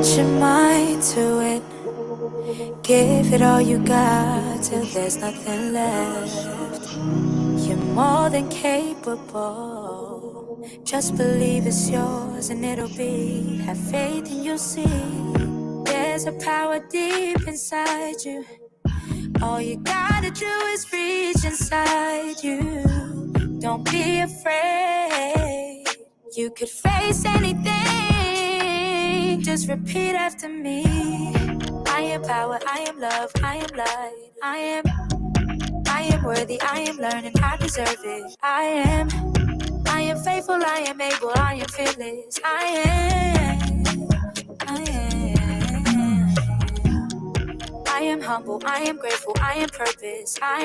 Put your mind to it. Give it all you got till there's nothing left. You're more than capable. Just believe it's yours and it'll be. Have faith and you'll see. There's a power deep inside you. All you gotta do is reach inside you. Don't be afraid. You could face anything. Just repeat after me. I am power, I am love, I am light. I am worthy, I am learning, I deserve it. I am faithful, I am able, I am fearless. I am humble, I am grateful, I am purpose. I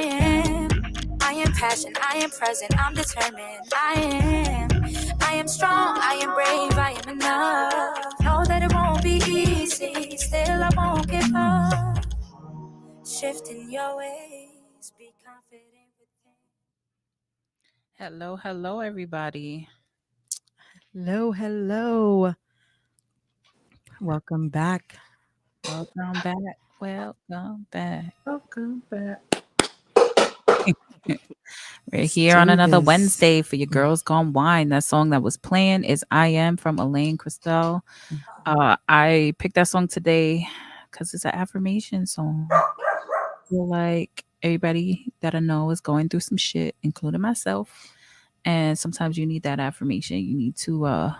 am passion, I am present, I'm determined. I am strong, I am brave, I am enough. Know that it won't be easy, still I won't give up. Shifting your ways, be confident within. Hello, everybody. Hello. Welcome back. Welcome back. Welcome back. Welcome back. We're Let's here on do another this. Wednesday for your Girls Gone Wine. That song that was playing is I Am from Elaine Christel. I picked that song today because it's an affirmation song. I feel like everybody that I know is going through some shit, including myself. And sometimes you need that affirmation. You need to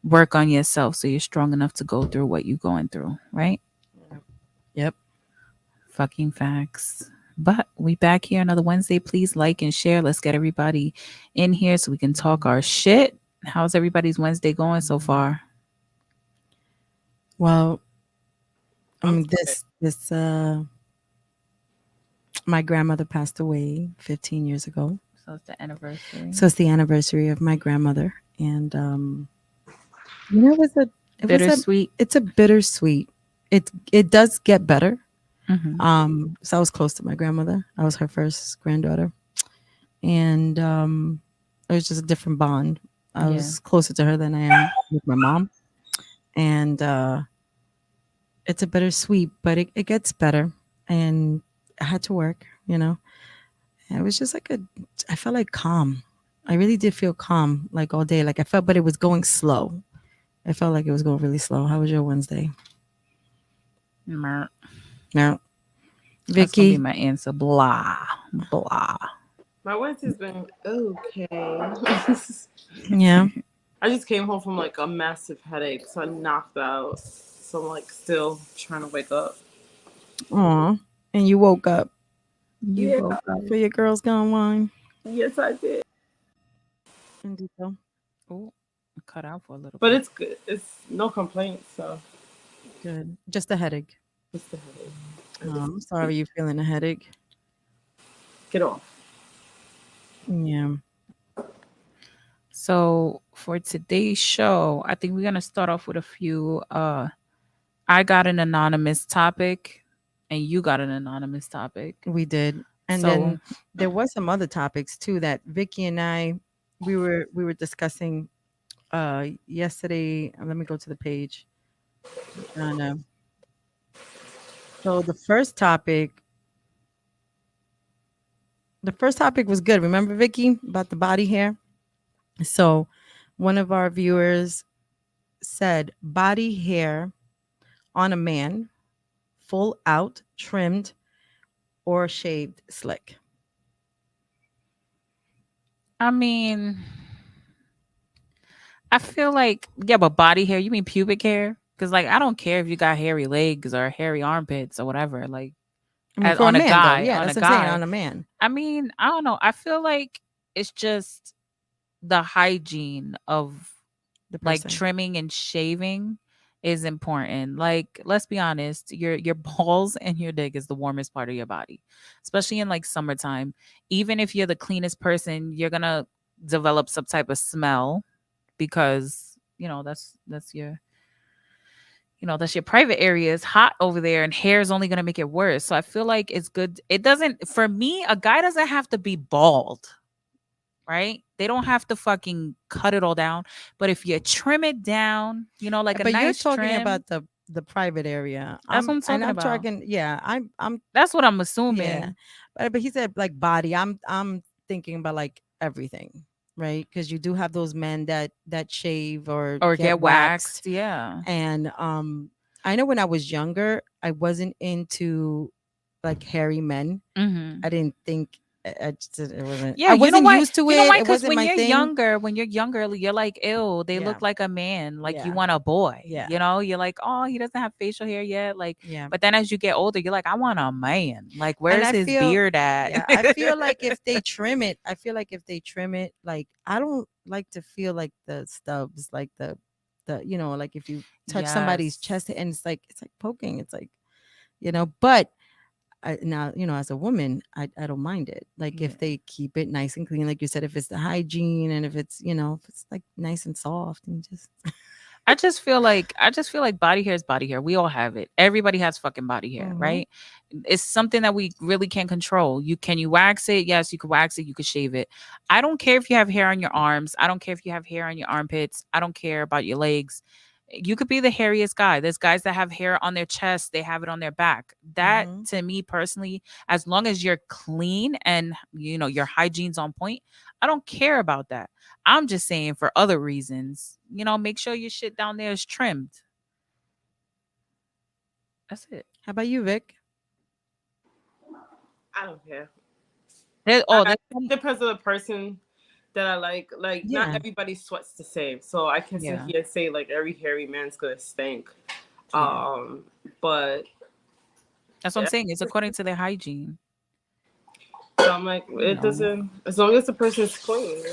work on yourself so you're strong enough to go through what you're going through, right? Yep. Fucking facts. But we back here another Wednesday. Please like and share. Let's get everybody in here so we can talk our shit. How's everybody's Wednesday going so far? Well, I'm this my grandmother passed away 15 years ago. So it's the anniversary. So it's the anniversary of my grandmother, and it was a Bittersweet. it's a bittersweet. It does get better. Mhm. So I was close to my grandmother. I was her first granddaughter, and it was just a different bond. I Yeah. was closer to her than I am with my mom, and it's a bittersweet, but it gets better. And I had to work, And it was just like I felt like calm. I really did feel calm, like all day. Like I felt, but it was going slow. I felt like it was going really slow. How was your Wednesday? Mer. No, That's gonna be Vicky. my answer. Blah. Blah. My Wednesday's been okay. Yeah. I just came home from like a massive headache, so I knocked out. So I'm like still trying to wake up. Aw. And you woke up You Yeah, woke up. for your girls gone wine. yes I did. Indeed. Oh, cut out for a little But bit. it's good. It's no complaints. So Good. Just a headache. just the headache. Oh, I'm sorry you're feeling a headache. Get off. Yeah. So for today's show, I think we're gonna start off with a few I got an anonymous topic and you got an anonymous topic. We did. And So then there was some other topics too that Vicky and I we were discussing yesterday. Let me go to the page. So the first topic was good. Remember, Vicky, about the body hair? So one of our viewers said body hair on a man, full out, trimmed, or shaved slick. I mean, I feel like but body hair, you mean pubic hair? Because like I don't care if you got hairy legs or hairy armpits or whatever. Like I mean, for a on a man, though. guy, Yeah, on a that's what I'm saying. guy. On a man. I mean, I don't know. I feel like it's just the hygiene of The like person. trimming and shaving is important. Like, let's be honest, your balls and your dick is the warmest part of your body, especially in like summertime. Even if you're the cleanest person, you're gonna develop some type of smell because that's your that's your private area. It's hot over there and hair is only going to make it worse. So I feel like it's good. It doesn't, for me, a guy doesn't have to be bald. right? They don't have to fucking cut it all down. But if you trim it down, like a But you're nice talking trim, about the private area. that's what I'm talking I'm about. talking, yeah, I'm That's what I'm yeah. assuming. But he said like body. I'm thinking about like everything, right? Because you do have those men that shave or Or get get waxed. waxed. Yeah. And I know when I was younger, I wasn't into like hairy men. Hmm. I didn't think I just, it wasn't. Yeah, I you know wasn't why? used to You know it. why? It Because wasn't my thing. when you're younger, you're like, ew, they Yeah, look like a man. Like you yeah, want a boy. yeah, You're like, oh, he doesn't have facial hair yet. Like, yeah. but then as you get older, you're like, I want a man. Like, And where's I his feel, beard at? yeah, I feel like if they trim it, I feel like if they trim it, like I don't like to feel like the stubs, like the like if you touch somebody's Yes. chest and it's like poking, it's like but now as a woman I don't mind it, like Yeah. if they keep it nice and clean, like you said, if it's the hygiene and if it's if it's like nice and soft and just I just feel like body hair is body hair. We all have it. Everybody has fucking body hair, hmm right? It's something that we really can't control. You wax it? Yes, you could wax it, you could shave it. I don't care if you have hair on your arms. I don't care if you have hair on your armpits. I don't care about your legs. You could be the hairiest guy. There's guys that have hair on their chest, they have it on their back. That hmm to me personally, as long as you're clean and your hygiene's on point, I don't care about that. I'm just saying for other reasons, make sure your shit down there is trimmed. That's it. How about you, Vic? I don't care. Oh, It depends on the person that I like. Like, not Yeah, everybody sweats the same, so I can sit yeah, here and say like every hairy man's gonna stink. yeah. Um, but That's what I'm saying. It's according to their hygiene, so I'm like, you it know. doesn't. As long as the person's clean.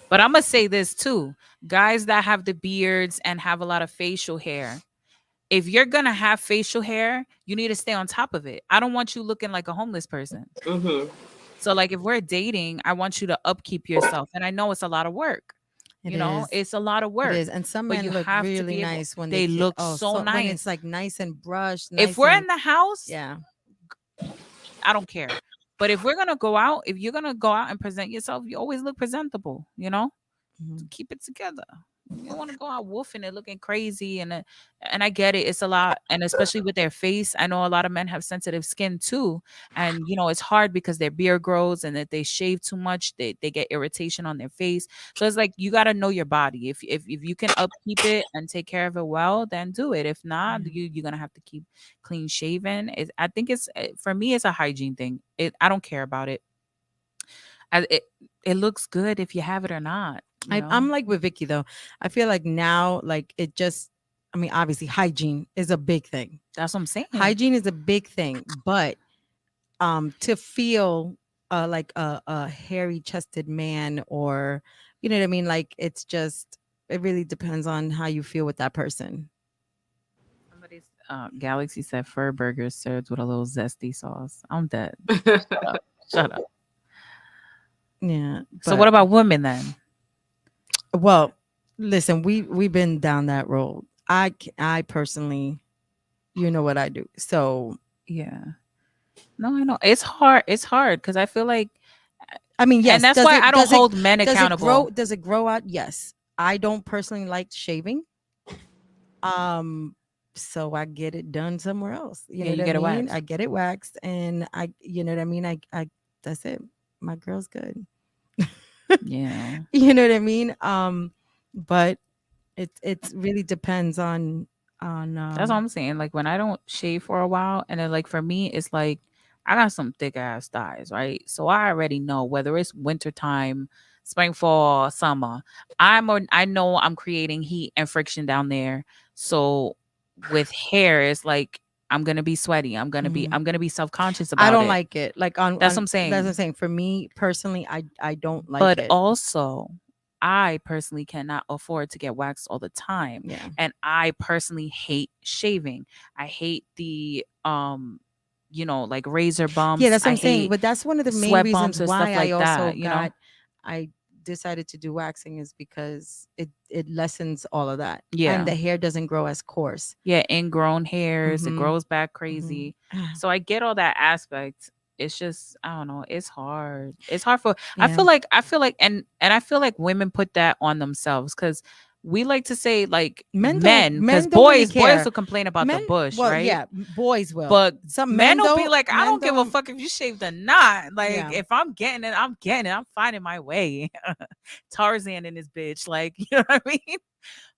But I'm gonna say this too: guys that have the beards and have a lot of facial hair. If you're gonna have facial hair, you need to stay on top of it. I don't want you looking like a homeless person. Mm-hmm. So, like, if we're dating, I want you to upkeep yourself. And I know it's a lot of work. it is. It's a lot of It work, is. And some but you men look have to really be able. nice when they They get, look so so when it's nice. like nice and brushed, If nice we're and in the house, yeah. I don't care. But if we're gonna go out, if you're gonna go out and present yourself, you always look presentable. Mhm. Keep it together. You don't want to go out woofing and looking crazy, and I get it. It's a lot, and especially with their face. I know a lot of men have sensitive skin too, and it's hard because their beard grows, and if they shave too much, they get irritation on their face. So it's like you got to know your body. If you can upkeep it and take care of it well, then do it. If not, Yeah. you're gonna have to keep clean shaven. I think it's for me, it's a hygiene thing. I don't care about it. It looks good if you have it or not. I'm like with Vicky though. I feel like now, like it just, I mean, obviously hygiene is a big thing. That's what I'm saying. Hygiene is a big thing, but to feel like a hairy chested man, or you know what I mean, like it's just, it really depends on how you feel with that person. Somebody's Galaxy said fur burgers served with a little zesty sauce. I'm dead. Shut up. Shut up. Yeah, So what but about women then? well, listen, we've been down that road. I personally, you know what I do. So Yeah. No, I know. It's hard. It's hard because I feel like, I mean, and yes. that's why I don't hold men Does it grow? accountable. Does it grow out? Yes. I don't personally like shaving. Um, so I get it done somewhere else. You Yeah, know you what I get a mean? wax. I get it waxed, and you know what I mean. I that's it. My girl's good. Yeah. You know what I mean? But it really depends on That's all I'm saying. Like when I don't shave for a while, and then like for me, it's like I got some thick ass thighs, right? So I already know whether it's wintertime, spring, fall, summer. I know I'm creating heat and friction down there. So with hair, it's like I'm gonna be sweaty. Mhm. I'm gonna be self conscious I about don't it. like it. Like That's what on I'm that's what I'm saying. saying. For me personally, I don't like But it. also, I personally cannot afford to get waxed all the time. Yeah. And I personally hate shaving. I hate the like razor Yeah, bumps. that's what I I'm saying. hate But that's one of the main sweat reasons bumps or why stuff I like also that. I decided to do waxing, is because it lessens all of that. And Yeah. the hair doesn't grow as coarse. Yeah, ingrown hairs, it Mhm. grows back Mhm. crazy. So I get all that aspect. it's just I don't know. It's hard. It's hard for Yeah. I feel like and I feel like women put that on themselves because we like to say like men because Men don't really boys care. will complain about the Men, bush, well, right? yeah, boys will. But Some men men will be don't. like, I Men don't give a don't. fuck if you shaved or not. Like, Yeah. if I'm getting it, I'm getting it. I'm finding my way. Tarzan in this bitch. Like, you know what I mean?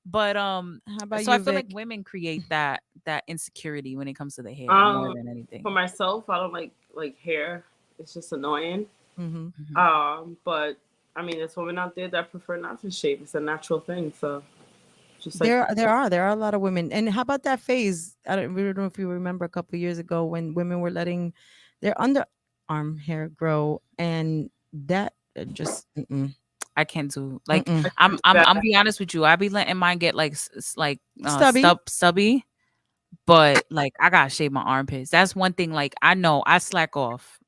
But How about so I you, feel like Vic? women create that insecurity when it comes to the hair more um, than for anything. myself, I don't like hair. It's just annoying. Hmm. Mhm. But I mean, there's women out there that prefer not to shave. It's a natural thing. So just like There are a lot of women. And how about that phase? I don't really know if you remember a couple of years ago when women were letting their underarm hair grow, and that just I can't do like mm-mm. I can't do I'm that. be honest with you. I be letting mine get like like Stubby. stubby, but like I gotta shave my armpits. That's one thing. Like I know I slack off.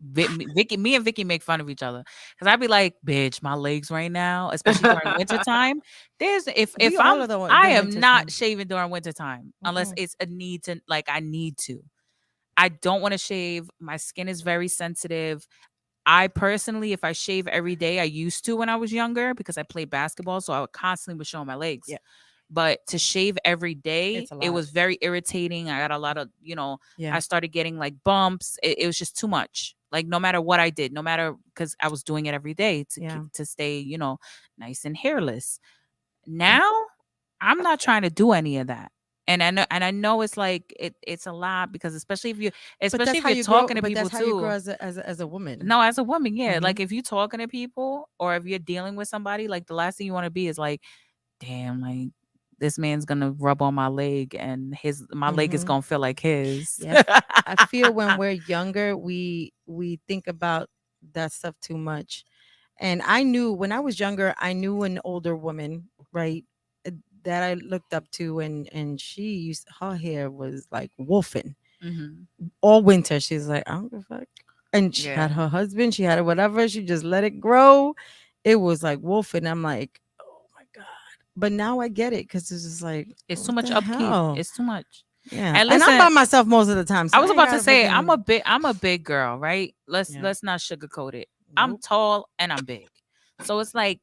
Vicky, me and Vicky make fun of each other because I'd be like, "Bitch, my legs right now, especially during winter time. There's We if all I'm are I the am winter not time. shaving during winter time unless Mm-mm. it's a need to. Like I need to. I don't want to shave. My skin is very sensitive. I personally, if I shave every day, I used to when I was younger because I played basketball, so I would constantly was showing my legs. Yeah, But to shave every day, it's a it lot. was very irritating. I got a lot of, Yeah, I started getting like bumps. It was just too much. Like no matter what I did, no matter because I was doing it every day to yeah. to stay, nice and hairless. Now, I'm not trying to do any of that. And I know it's like it's a lot because But especially that's if how you're you grow. talking to But people that's how you grow too. as a woman. No, as a woman, yeah. Hmm. Like if you talking to people or if you're dealing with somebody, like the last thing you want to be is like, damn, like this man's gonna rub on my leg and his my leg is Hmm. gonna feel like his. Yeah, I feel when we're younger, we think about that stuff too much. And I knew when I was younger, I knew an older woman, right, uh, that I looked up to, and she used her hair was like wolfing Hmm. all winter. She's like, I don't give a fuck. And she had Yeah. her husband, she had whatever, she just let it grow. It was like wolfing. I'm like, oh my God. But now I get it because it's just like, It's too what much the upkeep. hell? It's too much. Yeah. And And I'm by listen, myself most of the time. I So I was ain't about got to to say freaking, I'm a big girl, right? Let's yeah. let's not sugarcoat it. I'm Nope. tall and I'm big. So it's like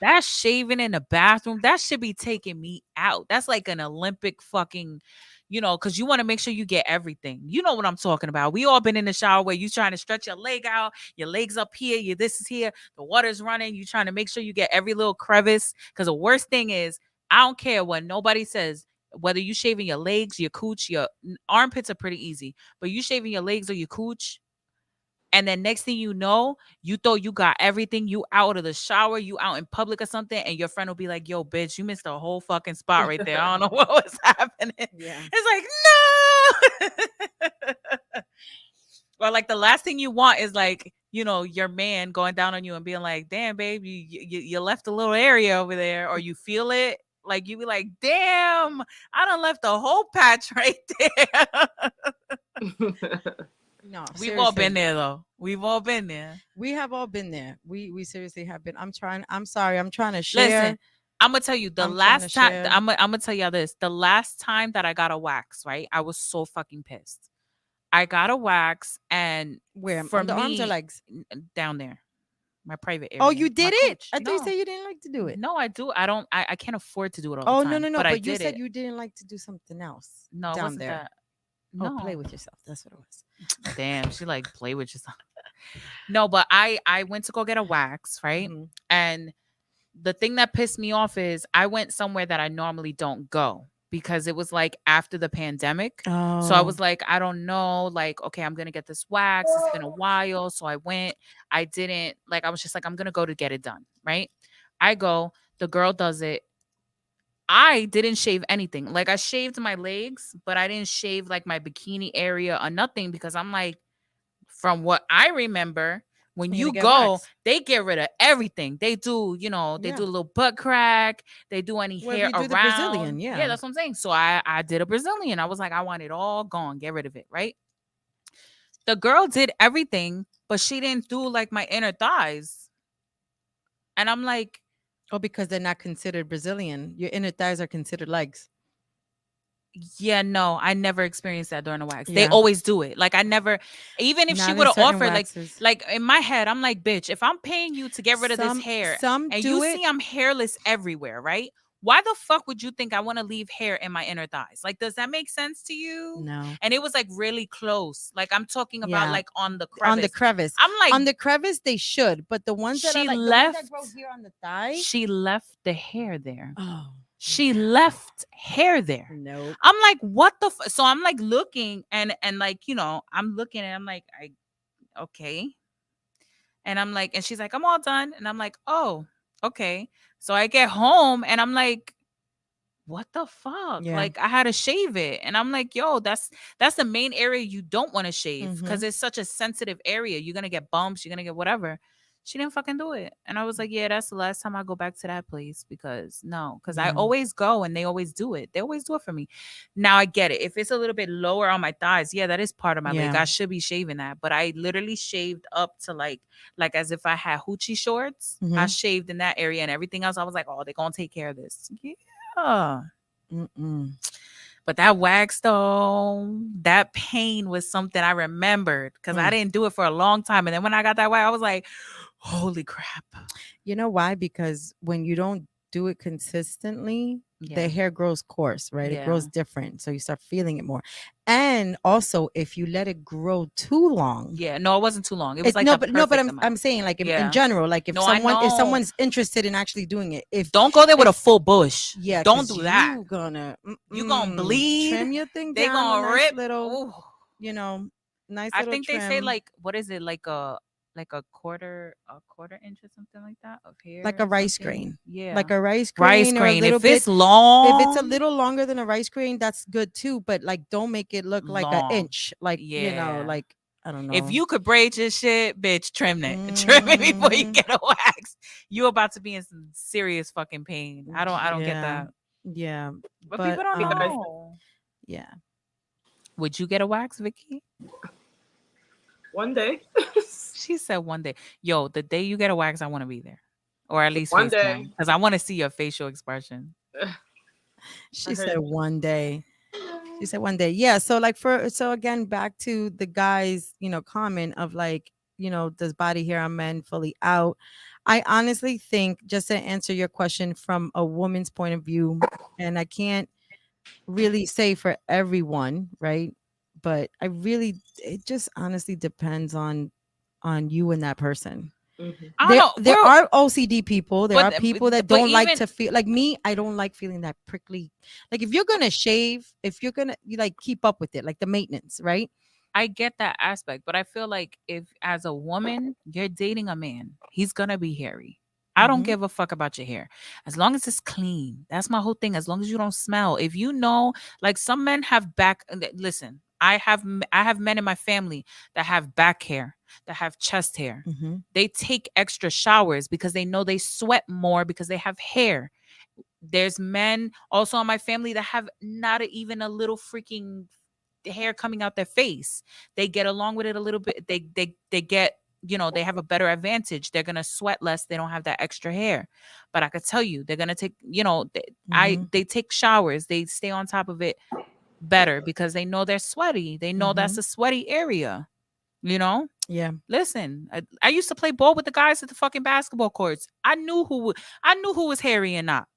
that shaving in the bathroom, that should be taking me out. That's like an Olympic fucking, because you want to make sure you get everything. You know what I'm talking about. We all been in the shower where you trying to stretch your leg out, your legs up here, your this is here, the water's running. You trying to make sure you get every little crevice. Because the worst thing is, I don't care what nobody says. Whether you shaving your legs, your cooch, your armpits are pretty easy, but you shaving your legs or your cooch, and then next thing you know, you thought you got everything. You out of the shower, you out in public or something, and your friend will be like, "Yo, bitch, you missed a whole fucking spot right there. I don't know what was happening." Yeah. It's like no. Or like the last thing you want is like your man going down on you and being like, "Damn, babe, you left a little area over there," or you feel it. Like you be like, "Damn, I done left a whole patch right there." No, We've all been seriously. there though. We've all been there. We have all been there. We seriously have been. I'm sorry. I'm trying to Listen, share. I'm gonna tell you the I'm trying to last time. share. I'm gonna tell y'all this. The last time that I got a wax, right? I was so fucking pissed. I got a wax, and Where? for Underarms or me, legs? down there, my private Oh, area, you my did it? cooch. I thought you No, said you didn't like to do it. no, I do. I don't. I can't afford to do it all the Oh, no, time, no, no. but I But you did said it. you didn't like to do something else No, it down wasn't there. that. Oh, play No, with yourself. That's what it was. damn, she like play with yourself. No, but I went to go get a wax, right? Hmm. And the thing that pissed me off is I went somewhere that I normally don't go because it was like after the pandemic. So I Oh, was like, I don't know, like, okay, I'm gonna get this wax. It's been a while. So I went, I didn't like, I was just like, I'm gonna go to get it done, right? I go, the girl does it. I didn't shave anything. Like I shaved my legs, but I didn't shave like my bikini area or nothing because I'm like, from what I remember, when you're gonna you get go, wax. they get rid of everything. They do, they Yeah. do a little butt crack, they do any Wherever hair you do the around. Brazilian, Yeah, yeah. that's what I'm saying. So I did a Brazilian. I was like, I want it all gone, get rid of it, right? The girl did everything, but she didn't do like my inner thighs. And I'm like, Oh, because they're not considered Brazilian. Your inner thighs are considered legs. Yeah, no, I never experienced that during the wax. They Yeah, always do it. Like I never, even if she not would in have certain offered, waxes. like in my head, I'm like, bitch, if I'm paying you to get rid of this hair Some and you do see it. I'm hairless everywhere, right? Why the fuck would you think I want to leave hair in my inner thighs? Like, does that make sense to you? No. And it was like really close. Like I'm talking about Yeah, like on the on the crevice. crevice. I'm like, On the crevice, they should, but the ones that are she like the ones that left, grow here on the thigh. she left the hair there. Oh, She left hair there. nope. I'm like, what the so I'm like looking and like, I'm looking and I'm like, I okay. And I'm like, and she's like, I'm all done. And I'm like, oh, okay. So I get home and I'm like, what the fuck? Yeah. Like I had to shave it. And I'm like, yo, that's the main area you don't want to shave because Mm-hmm. it's such a sensitive area. You're gonna get bumps, you're gonna get whatever. She didn't fucking do it. And I was like, yeah, that's the last time I go back to that place because no, because I Yeah. always go and they always do it. They always do it for me. Now I get it. If it's a little bit lower on my thighs, yeah, that is part of my leg. Yeah. I should be shaving that. But I literally shaved up to like as if I had hoochie shorts. I Mm-hmm. shaved in that area and everything else. I was like, oh, they're gonna take care of this. Yeah. Mm-mm. But that wax though, that pain was something I remembered because I Mm. didn't do it for a long time. And then when I got that wax, I was like, holy crap. You know why? Because when you don't do it consistently, Yeah. the hair grows coarse, right? It Yeah. grows different. So you start feeling it more. And also, if you let it grow too long, Yeah. No, it wasn't too long. It was like no, the but perfect I'm amount. saying like in Yeah. general, like if No, I know. someone's interested in actually doing it, if Don't go there with a if full bush. yeah, Don't 'cause do that. you gonna You gonna bleed. trim your thing They down a gonna nice rip. little, Ooh. nice I little think they say trim, like what is it like a quarter inch or something like that of hair. like a rice something. grain, Yeah. like a rice Rice grain, or a grain. little If it's bit. If it's a long, little longer than a rice grain, that's good too. But like, don't make it look like an long. inch. Like Yeah. like I don't If know. you could braid your shit, bitch, trim it. Trim it before you Mhm. get a wax. You about to be in some serious fucking pain. I don't get Yeah, that. yeah, But but people don't Guys, know. yeah. Would you get a wax, Vicky? one day. She said one day. Yo, the day you get a wax, I want to be there. Or at least One FaceTime. day. Because I want to see your facial expression. She heard- said one day. She said one day. Yeah. So like so again, back to the guys, comment of like, does body hair on men fully out? I honestly think, just to answer your question from a woman's point of view, and I can't really say for everyone, right? But it just honestly depends on you and that person. Mhm. I don't There know. there are OCD people. There are people that But don't like even to feel like me. I don't like feeling that prickly. Like if you're gonna shave, if you're gonna you like keep up with it, like the maintenance, right? I get that aspect, but I feel like if as a woman you're dating a man, he's gonna be hairy. I don't Mhm. give a fuck about your hair. As long as it's clean. That's my whole thing. As long as you don't smell. If you know, like some men have back listen, I have men in my family that have back hair, that have chest hair. Mhm. They take extra showers because they know they sweat more because they have hair. There's men also in my family that have not even a little freaking hair coming out their face. They get along with it a little bit. They get, they have a better advantage. They're gonna sweat less. They don't have that extra hair. But I could tell you, they're gonna take, Mhm. they take showers. They stay on top of it better because they know they're sweaty. They know that's Mhm. a sweaty area. You know. Yeah. Listen, I used to play ball with the guys at the fucking basketball courts. I knew who was hairy and not,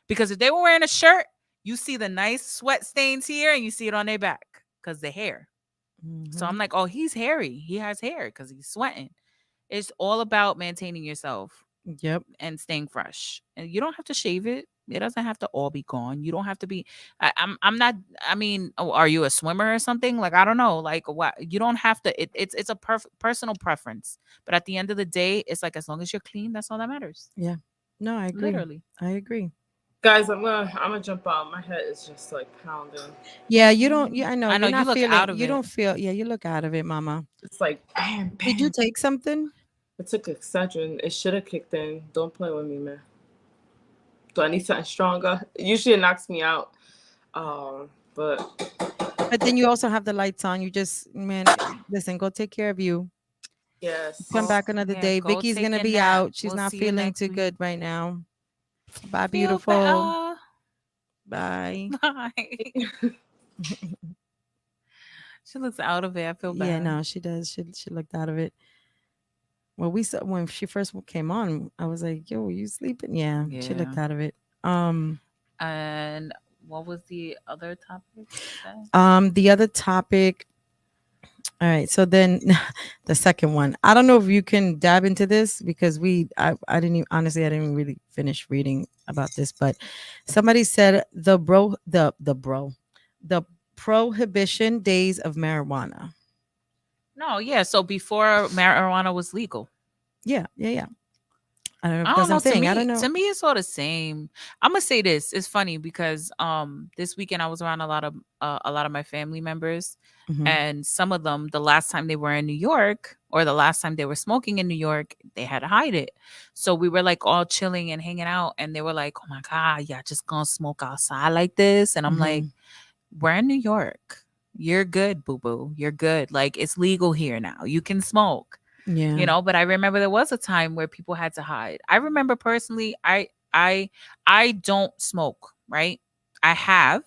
because if they were wearing a shirt, you see the nice sweat stains here and you see it on their back because the hair. So I'm Mhm. like, oh, he's hairy. He has hair because he's sweating. It's all about maintaining yourself Yep. and staying fresh. And you don't have to shave it. It doesn't have to all be gone. You don't have to be. I'm not. I mean, are you a swimmer or something? Like I don't know. Like what? You don't have to. It's a personal preference. But at the end of the day, it's like as long as you're clean, that's all that matters. Yeah. No, I agree. Literally. I agree. Guys, I'm gonna jump out. My head is just like pounding. Yeah, you don't. Yeah, I know. I know You're you not look feeling. out of You it. don't feel. Yeah, you look out of it, Mama. It's like bam, Did you bam. take something? It took Excedrin. It should have kicked in. Don't play with me, man. Do I need something stronger? Usually it knocks me out. But But then you also have the lights on. You just, man, listen. Go take care of you. yes. Come back another Yeah, day. go Vicky's take gonna your be nap. out. She's We'll not see you feeling next too week. good right now. Bye, Feel beautiful. better. Bye. Bye. She looks out of it. I feel Yeah, bad. no, she does. She looked out of it. Well, we saw when she first came on. I was like, "Yo, you sleeping?" Yeah, she looked Yeah. out of it. Um, And what was the other topic you said? the other topic. All right, so then the second one. I don't know if you can dab into this because I didn't even, honestly I didn't really finish reading about this, but somebody said the prohibition days of marijuana. No, yeah. So before marijuana was legal. Yeah, yeah, yeah. I don't know if I that's don't what I'm know. saying. I don't To know. me, it's all the same. I'm gonna say this. It's funny because this weekend I was around a lot of my family members, Hmm. and some of them, the last time they were in New York or the last time they were smoking in New York, they had to hide it. So we were like all chilling and hanging out, and they were like, "Oh my god, yeah, just gonna smoke outside like this?" And I'm like, Hmm. "We're in New York. You're good, boo boo. You're good. Like it's legal here now. You can smoke." Yeah, But I remember there was a time where people had to hide. I remember personally, I don't smoke, right? I have,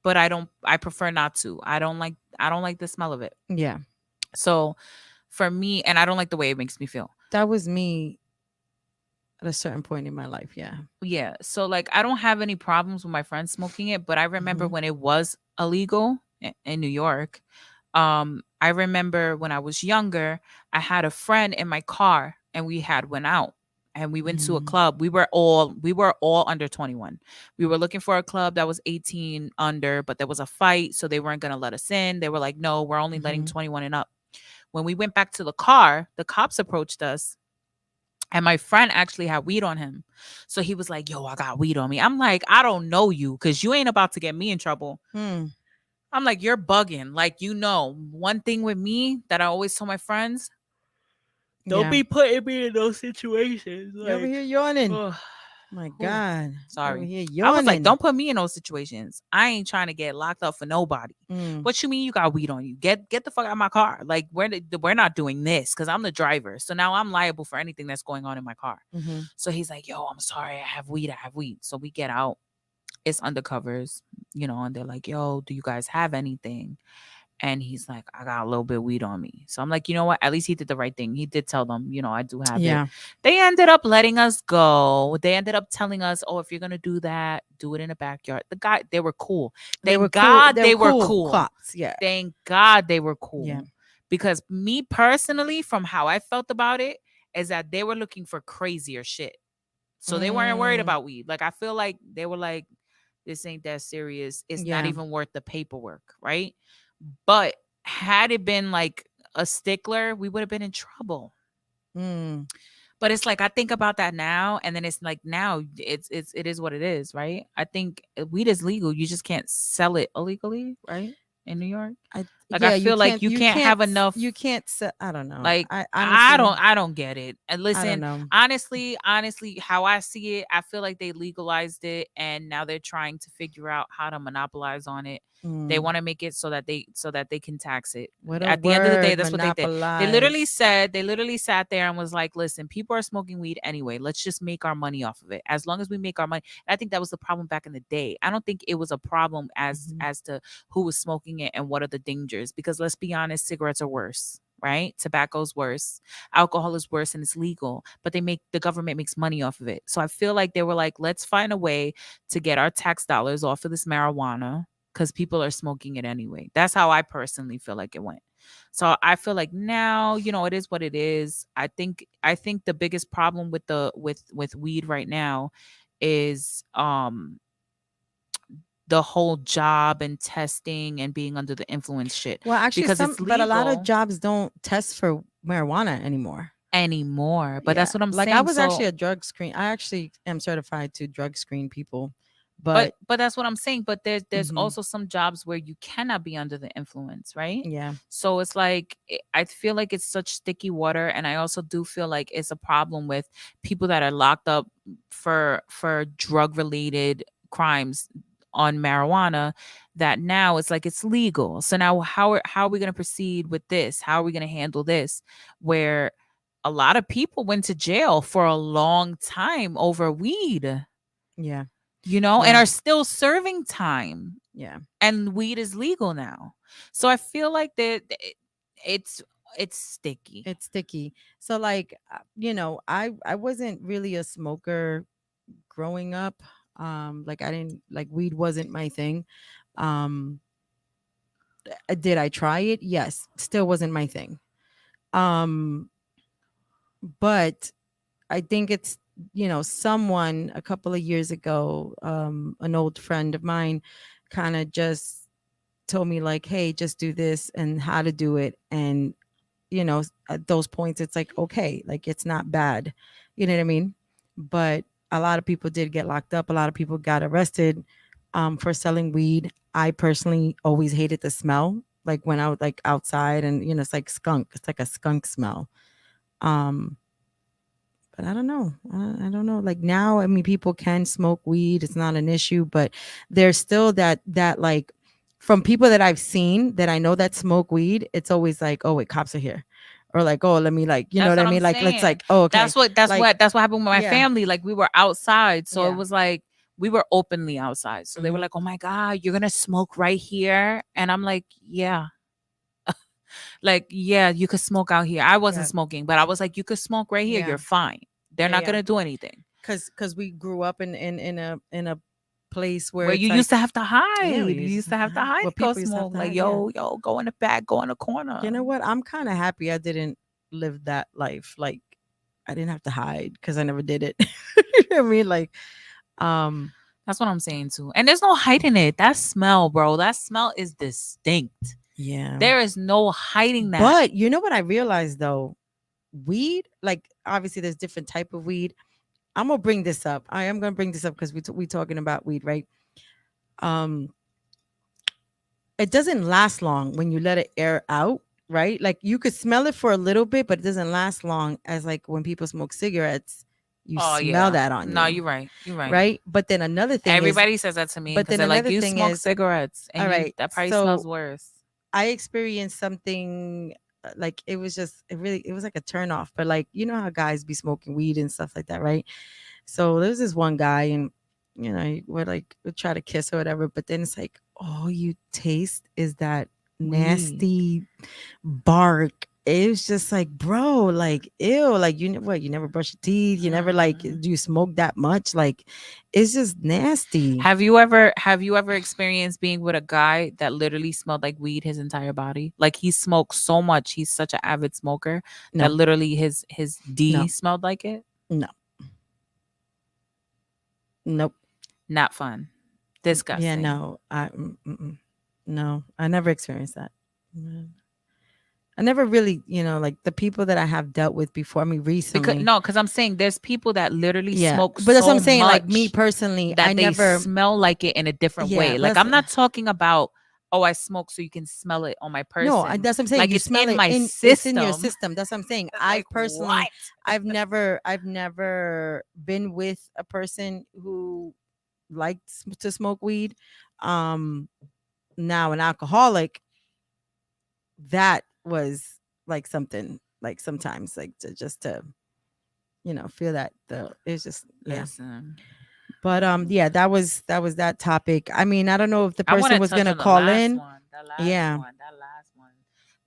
but I prefer not to. I don't like the smell of it. yeah. So for me, and I don't like the way it makes me feel. That was me at a certain point in my life. Yeah. Yeah. So like I don't have any problems with my friends smoking it, but I remember Hmm. when it was illegal in New York. I remember when I was younger, I had a friend in my car and we had went out and we went to a Hmm. club. We were all under 21. We were looking for a club that was 18 under, but there was a fight, so they weren't going to let us in. They were like, "No, we're only letting Hmm. 21 and up." When we went back to the car, the cops approached us and my friend actually had weed on him. So he was like, "Yo, I got weed on me." I'm like, "I don't know you cuz you ain't about to get me in trouble." Hmm. I'm like, "You're bugging." Like, one thing with me that I always tell my friends, don't Yeah. be putting me in those situations. You over Like, here yawning? oh, My oh, God, you over sorry. here I was like, yawning. don't put me in those situations. I ain't trying to get locked up for nobody. Mm. What you mean you got weed on you? Get the fuck out of my car. Like, we're not doing this because I'm the driver. So now I'm liable for anything that's going on in my car. Hmm. So he's like, "Yo, I'm sorry. I have weed. I have weed." So we get out. It's undercovers, and they're like, "Yo, do you guys have anything?" And he's like, "I got a little bit of weed on me." So I'm like, you know what? At least he did the right thing. He did tell them, I do have it. Yeah. They ended up letting us go. They ended up telling us, "Oh, if you're gonna do that, do it in the backyard." They were cool. They were Thank cool. God They were they were cool cool. cops. Yeah. Thank God they were Yeah. cool. Because me personally, from how I felt about it, is that they were looking for crazier shit. So they weren't worried Mm, about weed. Like I feel like they were like, this ain't that serious. It's not yeah. even worth the paperwork, right? But had it been like a stickler, we would have been in trouble. Mm, But it's like I think about that now, and then it's like now it is what it is, right? I think weed is legal. You just can't sell it illegally, right? In New York, I like I yeah. You feel like can't. you You can't can't. have enough. You can't. I don't know. Like I honestly. I don't get it. And I don't listen, know. honestly, how I see it, I feel like they legalized it and now they're trying to figure out how to monopolize on it. They Mm, want to make it so that they can tax it. what a At the end of the day, word. that's what they did. Monopolize. They literally sat there and was like, "Listen, people are smoking weed anyway. Let's just make our money off of it. As long as we make our money." And I think that was the problem back in the day. I don't think it was a problem Hmm. as to who was smoking it and what are the dangers, because let's be honest, cigarettes are worse, right? Tobacco's worse, alcohol is worse, and it's legal, but the government makes money off of it. So I feel like they were like, let's find a way to get our tax dollars off of this marijuana because people are smoking it anyway. That's how I personally feel like it went. So I feel like now, it is what it is. I think the biggest problem with with weed right now is the whole job and testing and being under the influence shit, Well, actually, because it's but a lot of legal jobs don't test for marijuana anymore. anymore. But Yeah. that's what I'm Like I saying. was actually So, a drug screen. I actually am certified to drug screen people, but but but that's what I'm saying. But there's hmm, also some jobs where you cannot be under the influence, right? yeah, So it's like I feel like it's such sticky water, and I also do feel like it's a problem with people that are locked up for drug related crimes on marijuana, that now it's like it's legal. So now how are we going to proceed with this? How are we going to handle this? Where a lot of people went to jail for a long time over weed, yeah, and yeah. are still serving time. Yeah. and weed is legal now. So I feel like that it's it's sticky. It's sticky. So like, I wasn't really a smoker growing up. Like I didn't like weed wasn't my thing. Um, did I try it? Yes. Still wasn't my thing. Um, but I think it's someone a couple of years ago, an old friend of mine, kind of just told me like, hey, just do this and how to do it, and at those points it's like, okay, like it's not bad, you know what I mean? But a lot of people did get locked up, a lot of people got arrested for selling weed. I personally always hated the smell, like when I was like outside, and it's like skunk, it's like a skunk smell. um but I don't know. I don't know. Like now, I mean, people can smoke weed. It's not an issue, but there's still that like, from people that I've seen that I know that smoke weed, it's always like, oh, wait, cops are here, or like, oh, let me like, you know That's what I what I'm mean? Like, let's saying. like, oh, okay, like, That's what happened with my yeah, family. Like we were outside, so it yeah, was like we were openly outside. So they were hmm, like, "Oh my god, you're gonna smoke right here?" And I'm like, "Yeah, like yeah, you could smoke out here." I wasn't yeah, smoking, but I was like, "You could smoke right here. yeah, You're fine. They're yeah, not yeah. gonna do anything." Because we grew up in a place where Where you it's used like, to have to yeah, hide. we You used used to to have to hide. hide Well, to go people used to have smoke. to Like hide. Yeah. yo, go in the back, go in the corner. You know what? I'm kind of happy I didn't live that life. Like I didn't have to hide because I never did it. You know what I mean? Like, um, That's what I'm saying too. And there's no hiding it. That smell, bro. That smell is distinct. yeah. There is no hiding that. But you know what I realized though? Weed, like obviously there's different type of weed. I'm gonna bring this up. I am gonna bring this up because we talking about weed, right? Um, it doesn't last long when you let it air out, right? Like you could smell it for a little bit, but it doesn't last long as like when people smoke cigarettes, you Oh smell yeah. that on No, you, you're right. You're right. right? But then another thing is, Everybody says that to me but because then they're like, another you thing smoke is, cigarettes all and you right, that probably smells so worse. I experienced something like it was just it was like a turn off. But like how guys be smoking weed and stuff like that, right? So there's this one guy, and we're like we try to kiss or whatever, but then it's like all you taste is that Weed. nasty bark. It was just like, bro, like ew, like you never brush your teeth, you never like do you smoke that much, like it's just nasty. Have you ever experienced being with a guy that literally smelled like weed his entire body? Like he smoked so much, he's such an avid smoker that No, literally his D no, smelled like it. no, nope. Not fun. Yeah, Disgusting. no, no, I never experienced that. Mm. I never really, like the people that I have dealt with before. I mean, Because recently, no, because I'm saying there's people that literally yeah, smoke but that's what I'm so saying. Like me much personally, I that they never, smell like it in a different yeah, way. but Like I'm not talking about, oh, I smoke so you can smell it on my no, person. that's what I'm saying. Like You it's smell in it my it's in your system. system. That's what I'm saying. Like I've personally, what? I've never been with a person who liked to smoke weed. Um, Now an alcoholic, that was like something like sometimes like to just to feel that the it's just, yeah. Listen, But yeah, that was that topic. I mean, I don't know if the I want person to was touch gonna on the call last in. one. The last Yeah, one. That last one.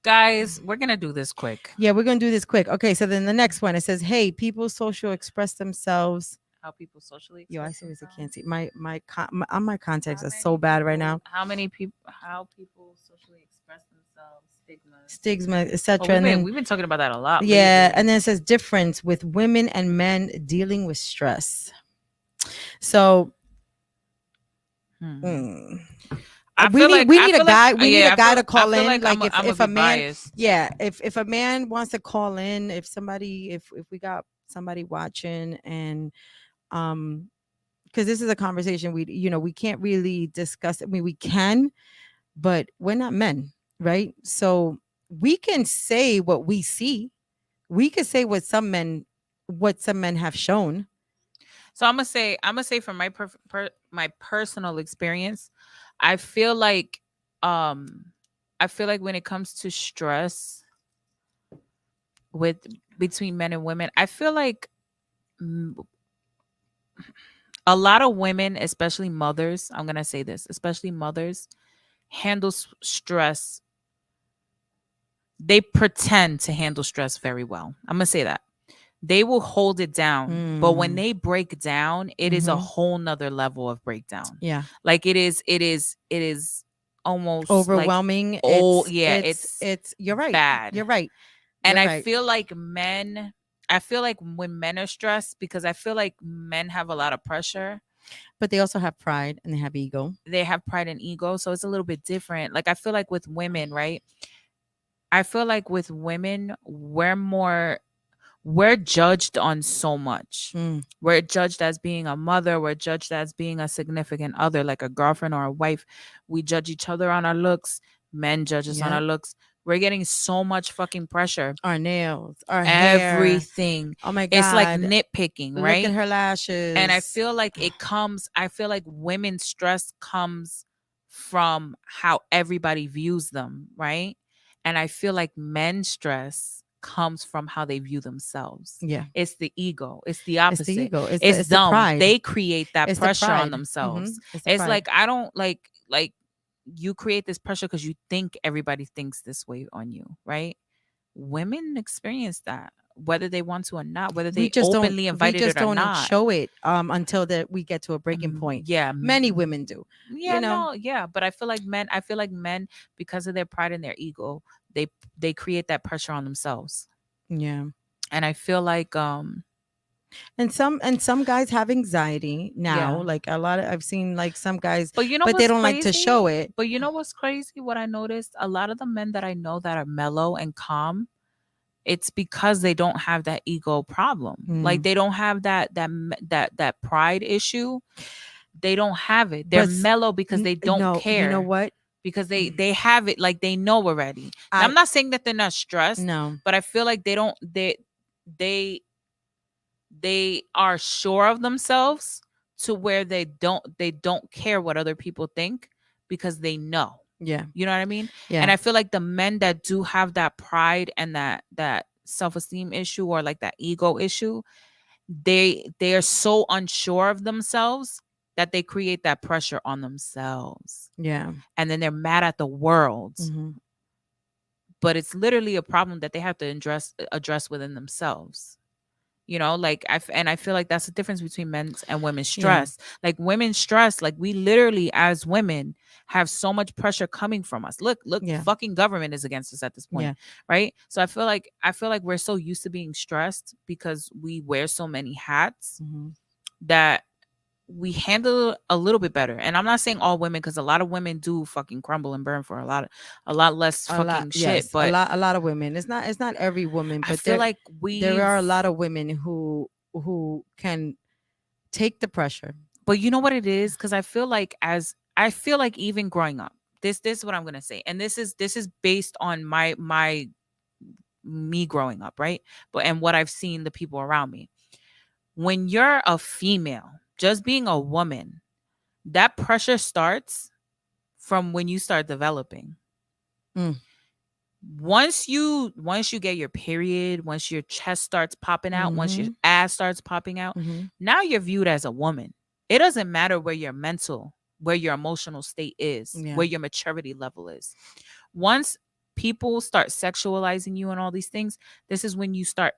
Guys, we're gonna do this quick. yeah, we're gonna do this quick. Okay, so then the next one, it says, hey, people social express themselves. How people socially Yo, I express seriously themselves. can't see my contacts are so bad right now. How people socially express themselves, stigmas. Stigma, Oh, etc. we've And been then, we've been talking about that a lot yeah, lately. and then it says difference with women and men dealing with stress. So, Hmm. mm, I we feel need like we I need a feel like guy, we need a yeah, guy to I call feel in, like like I'm if gonna be a man, biased. yeah, if a man wants to call in, if somebody, if we got somebody watching, and um because this is a conversation we can't really discuss. I mean, we can, but we're not men, right? So we can say what we see. We could say what some men have shown. So I'm gonna say from my personal experience, I feel like um I feel like when it comes to stress with between men and women, I feel like mm, A lot of women, especially mothers, I'm going to say this, especially mothers, handle stress. They pretend to handle stress very well. I'm going to say that. They will hold it down. But when they break down, it is a whole nother level of breakdown. Yeah. Like it is almost like, Overwhelming. oh yeah, it's you're right. bad. You're right. And You're I right. feel like when men are stressed, because I feel like men have a lot of pressure. But they also have pride and they have ego. They have pride and ego. So it's a little bit different. Like I feel like with women, right? I feel like with women, we're judged on so much. Mm. We're judged as being a mother. We're judged as being a significant other, like a girlfriend or a wife. We judge each other on our looks. Men judge us on Yep. our looks. We're getting so much fucking pressure. Our nails, our hair. Everything. Oh my It's like God. nitpicking, Look right? at her lashes. And I feel like I feel like women's stress comes from how everybody views them, right? And I feel like men's stress comes from how they view themselves. Yeah. It's the ego. It's the It's opposite. the ego. It's It's the dumb. pride. They create that It's the pressure on pride. themselves. It's the It's pride. like I don't like you create this pressure because you think everybody thinks this way on you, right? Women experience that whether they want to or not, whether we they just don't openly invited we just it or don't not. show it until that we get to a breaking point. Yeah, Many women do. yeah, you know? no, yeah, but I feel like men, because of their pride and their ego, they create that pressure on themselves. Yeah. And I feel like And some guys have anxiety now. Yeah. Like a lot of I've seen like some guys, but you know but they what's don't like to crazy? show it. But you know what's crazy? What I noticed, a lot of the men that I know that are mellow and calm, it's because they don't have that ego problem. Like they don't have that pride issue. They don't have it. They're But mellow because they don't no, care. you know what? Because they have it, like they know already. Now, I'm not saying that they're not stressed, No. but I feel like they are sure of themselves to where they don't care what other people think because they know. Yeah. You know what I mean? Yeah. And I feel like the men that do have that pride and that self-esteem issue or like that ego issue, they are so unsure of themselves that they create that pressure on themselves. Yeah. And then they're mad at the world. Mm-hmm. But it's literally a problem that they have to address within themselves. You know, like I feel like that's the difference between men's and women's stress. Like women's stress, like we literally as women have so much pressure coming from us. Look, fucking government is against us at this point, right? So I feel like we're so used to being stressed because we wear so many hats that we handle a little bit better. And I'm not saying all women, because a lot of women do fucking crumble and burn for a lot less fucking shit. Yes, but a lot of women. It's not every woman, but I feel like there are a lot of women who can take the pressure. But you know what it is? Because I feel like even growing up, this is what I'm gonna say. And this is based on me growing up, right? But and what I've seen the people around me. When you're a female, just being a woman, that pressure starts from when you start developing. Once you get your period, once your chest starts popping out, once your ass starts popping out, now you're viewed as a woman. It doesn't matter where your emotional state is, where your maturity level is. Once people start sexualizing you and all these things, this is when you start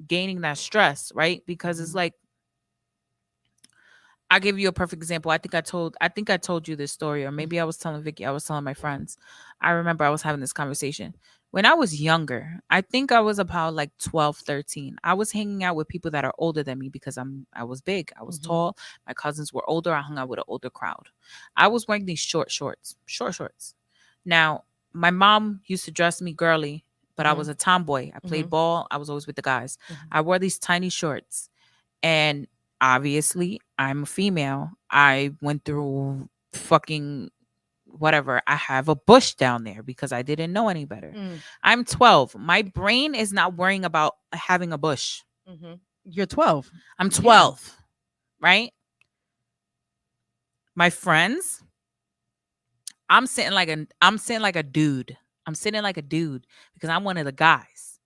gaining that stress, right? Because it's like, I'll give you a perfect example. I think I told you this story, or maybe I was telling Vicky, I was telling my friends. I remember I was having this conversation. When I was younger, I think I was about like 12, 13. I was hanging out with people that are older than me because I was big. I was tall. My cousins were older. I hung out with an older crowd. I was wearing these short shorts. Now, my mom used to dress me girly, but I was a tomboy. I played ball. I was always with the guys. I wore these tiny shorts. And obviously, I'm a female. I went through fucking whatever. I have a bush down there because I didn't know any better. I'm 12. My brain is not worrying about having a bush. You're 12. I'm 12, right? My friends, I'm sitting like a dude. I'm sitting like a dude because I'm one of the guys.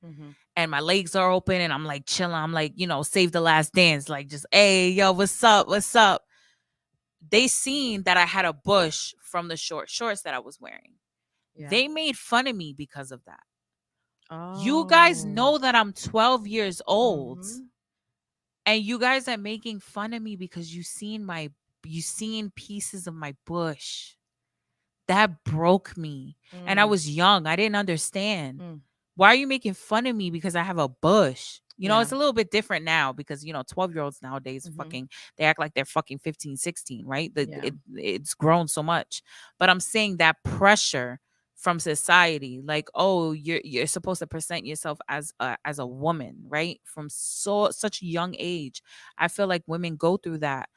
and my legs are open and I'm like chilling. I'm like, save the last dance. Like just, hey, yo, what's up? What's up? They seen that I had a bush from the short shorts that I was wearing. Yeah. They made fun of me because of that. You guys Oh. know that I'm 12 years old. Mhm. And you guys are making fun of me because you seen pieces of my bush. That broke me. And I Mm. was young. I didn't understand. Mm. Why are you making fun of me because I have a bush? Yeah. It's a little bit different now because 12-year-olds nowadays Mhm. they act like they're fucking 15, 16, right? Yeah. It's grown so much. But I'm saying that pressure from society, like, oh, you're supposed to present yourself as a woman, right? From such a young age. I feel like women go through that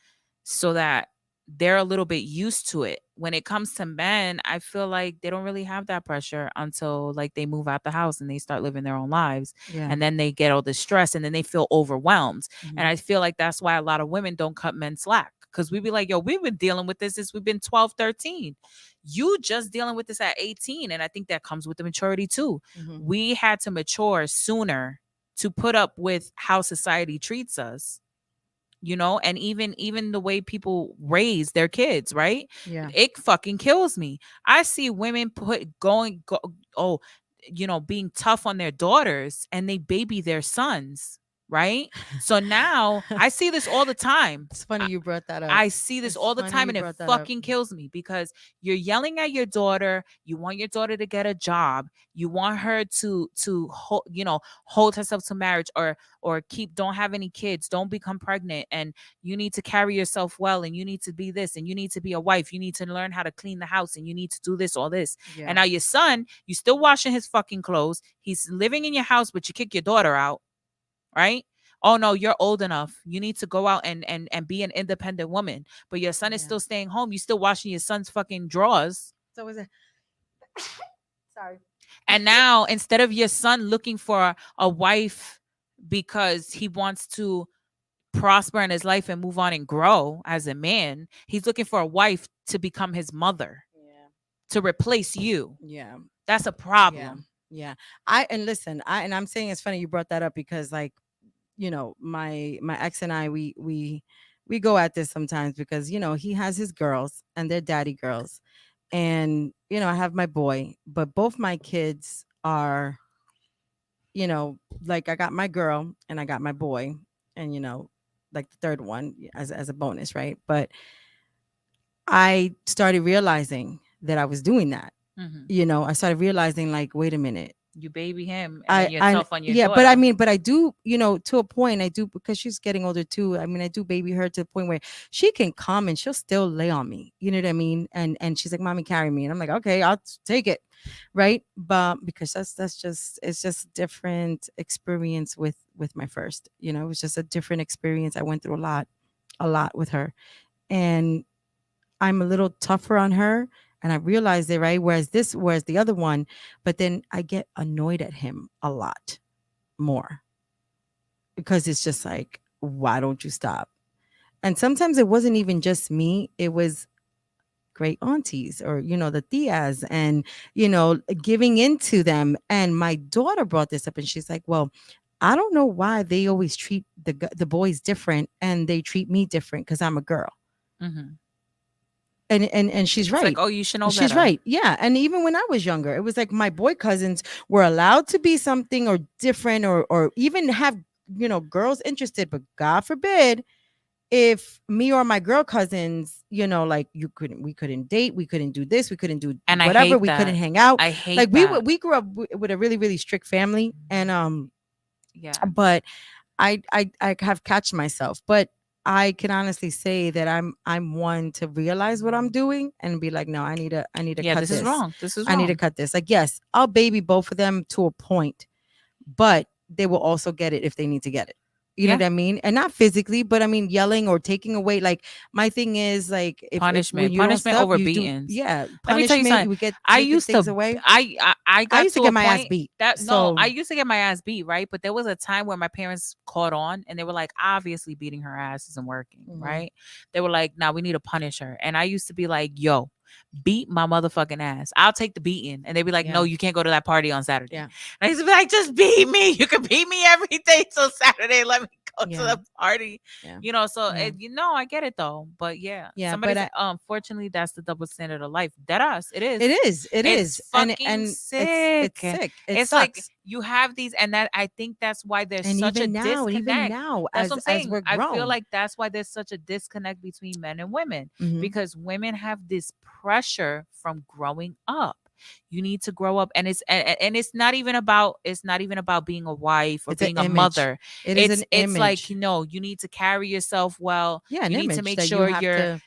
so that they're a little bit used to it. When it comes to men, I feel like they don't really have that pressure until like they move out the house and they start living their own lives. Yeah. And then they get all this stress and then they feel overwhelmed. And Mhm. I feel like that's why a lot of women don't cut men slack. Because we be like, yo, we've been dealing with this since we've been 12, 13. You just dealing with this at 18. And I think that comes with the maturity too. Mhm. We had to mature sooner to put up with how society treats us, and even the way people raise their kids, right? Yeah. It fucking kills me. I see women oh, being tough on their daughters and they baby their sons, right? So now I see this all the time. It's funny you brought that up. I see this It's all the funny time you and it brought that up. fucking kills me because you're yelling at your daughter. You want your daughter to get a job. You want her to hold herself to marriage or don't have any kids, don't become pregnant, and you need to carry yourself well and you need to be this and you need to be a wife. You need to learn how to clean the house and you need to do this, all this. Yeah. And now your son, you still washing his fucking clothes. He's living in your house, but you kick your daughter out, right? Oh no, you're old enough. You need to go out and be an independent woman. But your son is Yeah. still staying home. You still washing your son's fucking drawers. So is it? Sorry. And now instead of your son looking for a wife because he wants to prosper in his life and move on and grow as a man, he's looking for a wife to become his mother, Yeah. to replace you. Yeah. That's a Yeah. problem. Yeah. I'm saying it's funny you brought that up because like, my ex and I we go at this sometimes because he has his girls and they're daddy girls. And I have my boy, but both my kids are, like I got my girl and I got my boy, and like the third one as a bonus, right? But I started realizing that I was doing that. Mhm. I started realizing like, wait a minute. You baby him and then you're tough on your Yeah, daughter. but I do, to a point, I do, because she's getting older too. I mean, I do baby her to the point where she can come and she'll still lay on me. You know what I mean? And she's like, "Mommy, carry me," and I'm like, "Okay, I'll take it," right? But because that's just it's just a different experience with my first. It was just a different experience. I went through a lot with her, and I'm a little tougher on her, and I realized it, right? Whereas the other one, but then I get annoyed at him a lot more because it's just like, why don't you stop? And sometimes it wasn't even just me, it was great aunties or the tias, and giving into them. And my daughter brought this up and she's like, well, I don't know why they always treat the boys different and they treat me different because I'm a girl. Mhm. And she's It's like, right. oh, you should know She's better. right. Yeah. And even when I was younger, it was like my boy cousins were allowed to be something or different or even have, girls interested. But God forbid if me or my girl cousins, like we couldn't date, we couldn't do this, we couldn't do And I whatever, hate we couldn't that. hang out. I hate Like that. we grew up with a really, really strict family. And Yeah. but I have catch myself, but I can honestly say that I'm one to realize what I'm doing and be like, no, I need to Yeah, cut this this. is wrong. This is I need to wrong. cut this. Like, yes, I'll baby both of them to a point, but they will also get it if they need to get it. You know Yeah. what I mean? And not physically, but I mean yelling or taking away. Like my thing is like if when Punishment. you don't Punishment stop, over you do beatings. Let me tell you punishment. something. You would get I taking used things to away. I got used to to get a my ass point beat. that So I used to get my ass beat, right? But there was a time where my parents caught on and they were like, obviously beating her ass isn't working, Mhm. right? They were like, now we need to punish her. And I used to be like, yo, beat my motherfucking ass. I'll take the beating. And they'd be like, Yeah. no, you can't go to that party on Saturday. Yeah. And I used to be like, just beat me. You can beat me every day till Saturday. Let me go to Yeah. the party. Yeah. So Yeah. I get it though. But yeah, Yeah, somebody but said, unfortunately, that's the double standard of life. Dead ass. It is. it is. It It's is. fucking It's sick. sick. It It's like sucks. you have these, and that I think that's why there's And such a even disconnect. now, That's what I'm as saying. we're I feel grown. like that's why there's such a disconnect between men and women, Mhm. because women have this pressure from growing up. You need to grow up, and it's not even about being a wife or It's an being a image. mother. It is an It's like, image. you need to carry yourself well. Yeah, an You need to image make that you sure have you're, to.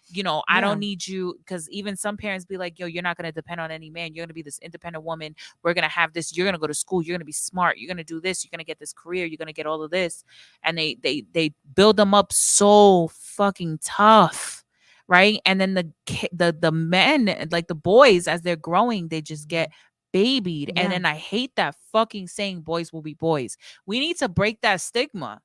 I Yeah. don't need you, because even some parents be like, yo, you're not going to depend on any man. You're going to be this independent woman. We're going to have this. You're going to go to school. You're going to be smart. You're going to do this. You're going to get this career. You're going to get all of this. And they build them up so fucking tough. Right. And then the men, like the boys, as they're growing, they just get babied. And Yeah. then I hate that fucking saying, boys will be boys. We need to break that stigma.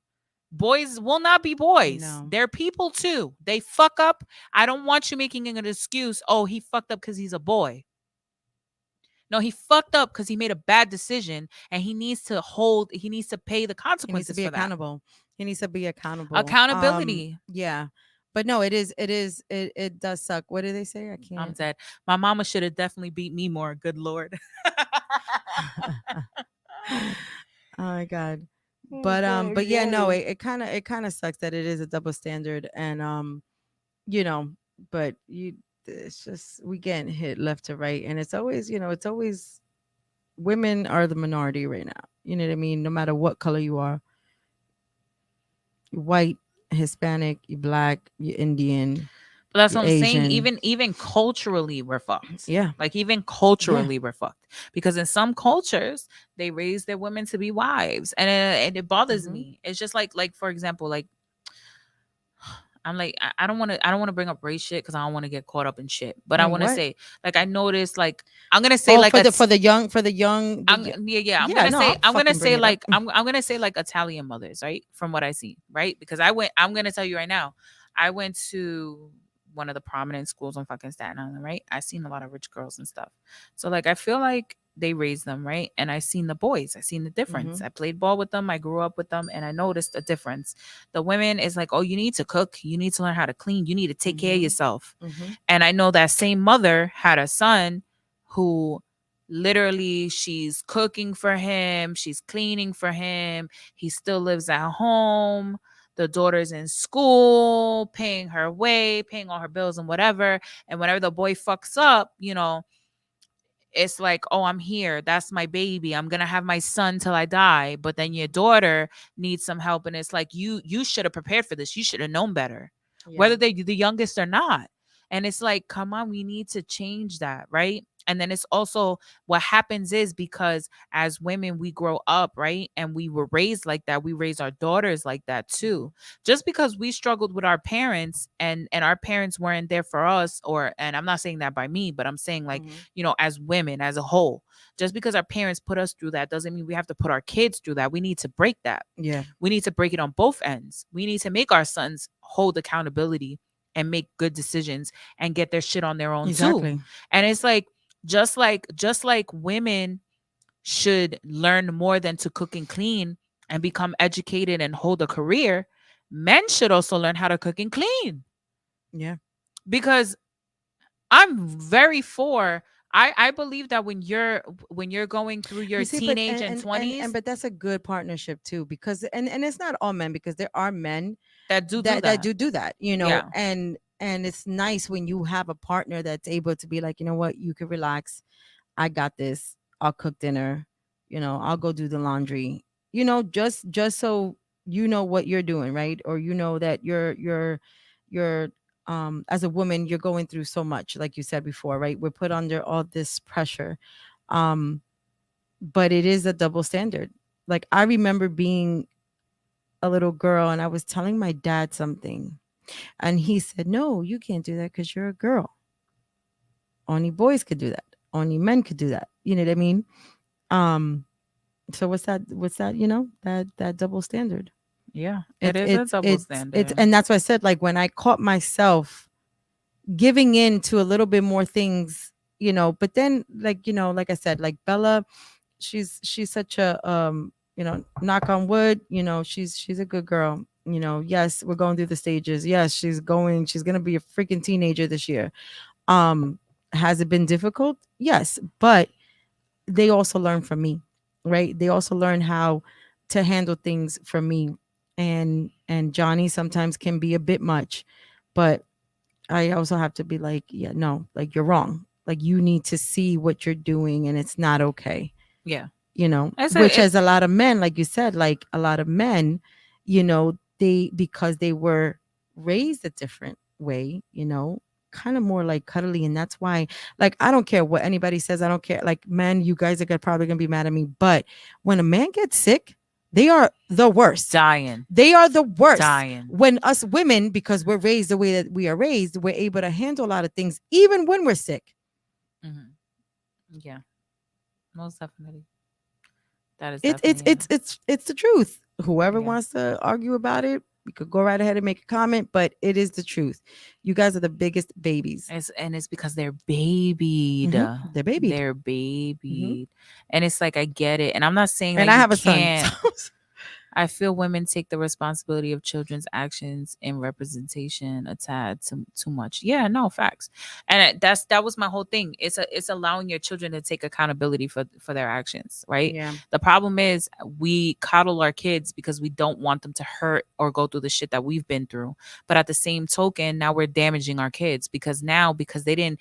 Boys will not be boys. No. They're people too. They fuck up. I don't want you making an excuse. Oh, he fucked up because he's a boy. No, he fucked up because he made a bad decision, and he needs to pay the He needs to consequences be for that. accountable. He needs to be accountable. Accountability. Yeah. But no, it does suck. What do they say? I I'm can't. dead. My mama should have definitely beat me more. Good Lord. Oh my God. But yeah, no, it kind of sucks that it is a double standard, and you know, but it's just we getting hit left to right, and it's always, it's always women are the minority right now. You know what I mean? No matter what color you are, you're white, Hispanic, you black, you Indian, But that's you what I'm saying. Asian. Even culturally, we're fucked. Yeah. Like even culturally, we're fucked. Because in some cultures, they raise their women to be wives, and it bothers Mhm. me. It's just like for example, like I'm like I don't want to bring up race shit because I don't want to get caught up in shit. But I And want to what? say, like, I noticed, like, I'm gonna say like For the young yeah, yeah, no, I'll I'm gonna fucking bring say it up. like I'm gonna say like Italian mothers, right? From what I see, right? Because I'm gonna tell you right now, I went to one of the prominent schools on fucking Staten Island, right? I seen a lot of rich girls and stuff. So like I feel like they raised them, right? And I seen the boys. I seen the difference. Mhm. I played ball with them. I grew up with them, and I noticed a difference. The women is like, oh, you need to cook. You need to learn how to clean. You need to take care of Mhm. yourself. Mhm. And I know that same mother had a son who literally she's cooking for him, she's cleaning for him. He still lives at home. The daughter's in school, paying her way, paying all her bills and whatever. And whenever the boy fucks up, it's like, oh, I'm here. That's my baby. I'm gonna have my son till I die. But then your daughter needs some help, and it's like you should have prepared for this. You should have known better, Yeah. whether they're the youngest or not. And it's like, come on, we need to change that, right? And then it's also what happens is because as women we grow up, right? And we were raised like that. We raise our daughters like that too. Just because we struggled with our parents and our parents weren't there for us, or and I'm not saying that by me, but I'm saying like, Mhm. as women as a whole, just because our parents put us through that doesn't mean we have to put our kids through that. We need to break that. Yeah. We need to break it on both ends. We need to make our sons hold accountability and make good decisions and get their shit on their own too. Exactly. And it's like just like women should learn more than to cook and clean and become educated and hold a career, men should also learn how to cook and clean. Yeah. Because I'm very for I believe that when you're going through your You see, but teenage and 20s but that's a good partnership too, because and it's not all men, because there are men that do that that. do that, Yeah. and it's nice when you have a partner that's able to be like, you know what, you can relax. I got this. I'll cook dinner. I'll go do the laundry. Just so you know what you're doing, right? Or that you're as a woman, you're going through so much, like you said before, right? We're put under all this pressure. Um, but it is a double standard. Like I remember being a little girl and I was telling my dad something, and he said, "No, you can't do that because you're a girl. Only boys could do that. Only men could do that." You know what I mean? Um, so what's that, that double standard. Yeah, it It's is a it's double it's standard. and that's why I said, like, when I caught myself giving in to a little bit more things, but then, like, like I said, like Bella, she's such a, knock on wood, she's a good girl. Yes, we're going through the stages. Yes, she's gonna be a freaking teenager this year. um has it been difficult? Yes, but they also learn from me, right? They also learn how to handle things from me. And Johnny sometimes can be a bit much, but I also have to be like, yeah, no, like, you're wrong. Like, you need to see what you're doing, and it's not okay. Yeah. I Which, said as a lot of men, like you said, like a lot of men, they, because they were raised a different way, kind of more like cuddly. And that's why, like, I don't care what anybody says. I don't care. Like, men, you guys are probably gonna be mad at me, but when a man gets sick, they are the worst. dying. They are the worst. Dying. When us women, because we're raised the way that we are raised, we're able to handle a lot of things, even when we're sick. Mhm. Yeah, most definitely. That is It's it's definitely it's it's it's the truth. Whoever yeah. wants to argue about it, we could go right ahead and make a comment, but it is the truth. You guys are the biggest babies. It's because they're babied. They're babied. They're babied. And it's like I get it. And I'm not saying And that I you have a son. can't. I feel women take the responsibility of children's actions and representation a tad too much. Yeah, no facts, and that was my whole thing. It's allowing your children to take accountability for their actions, right? Yeah. The problem is we coddle our kids because we don't want them to hurt or go through the shit that we've been through. But at the same token, now we're damaging our kids because they didn't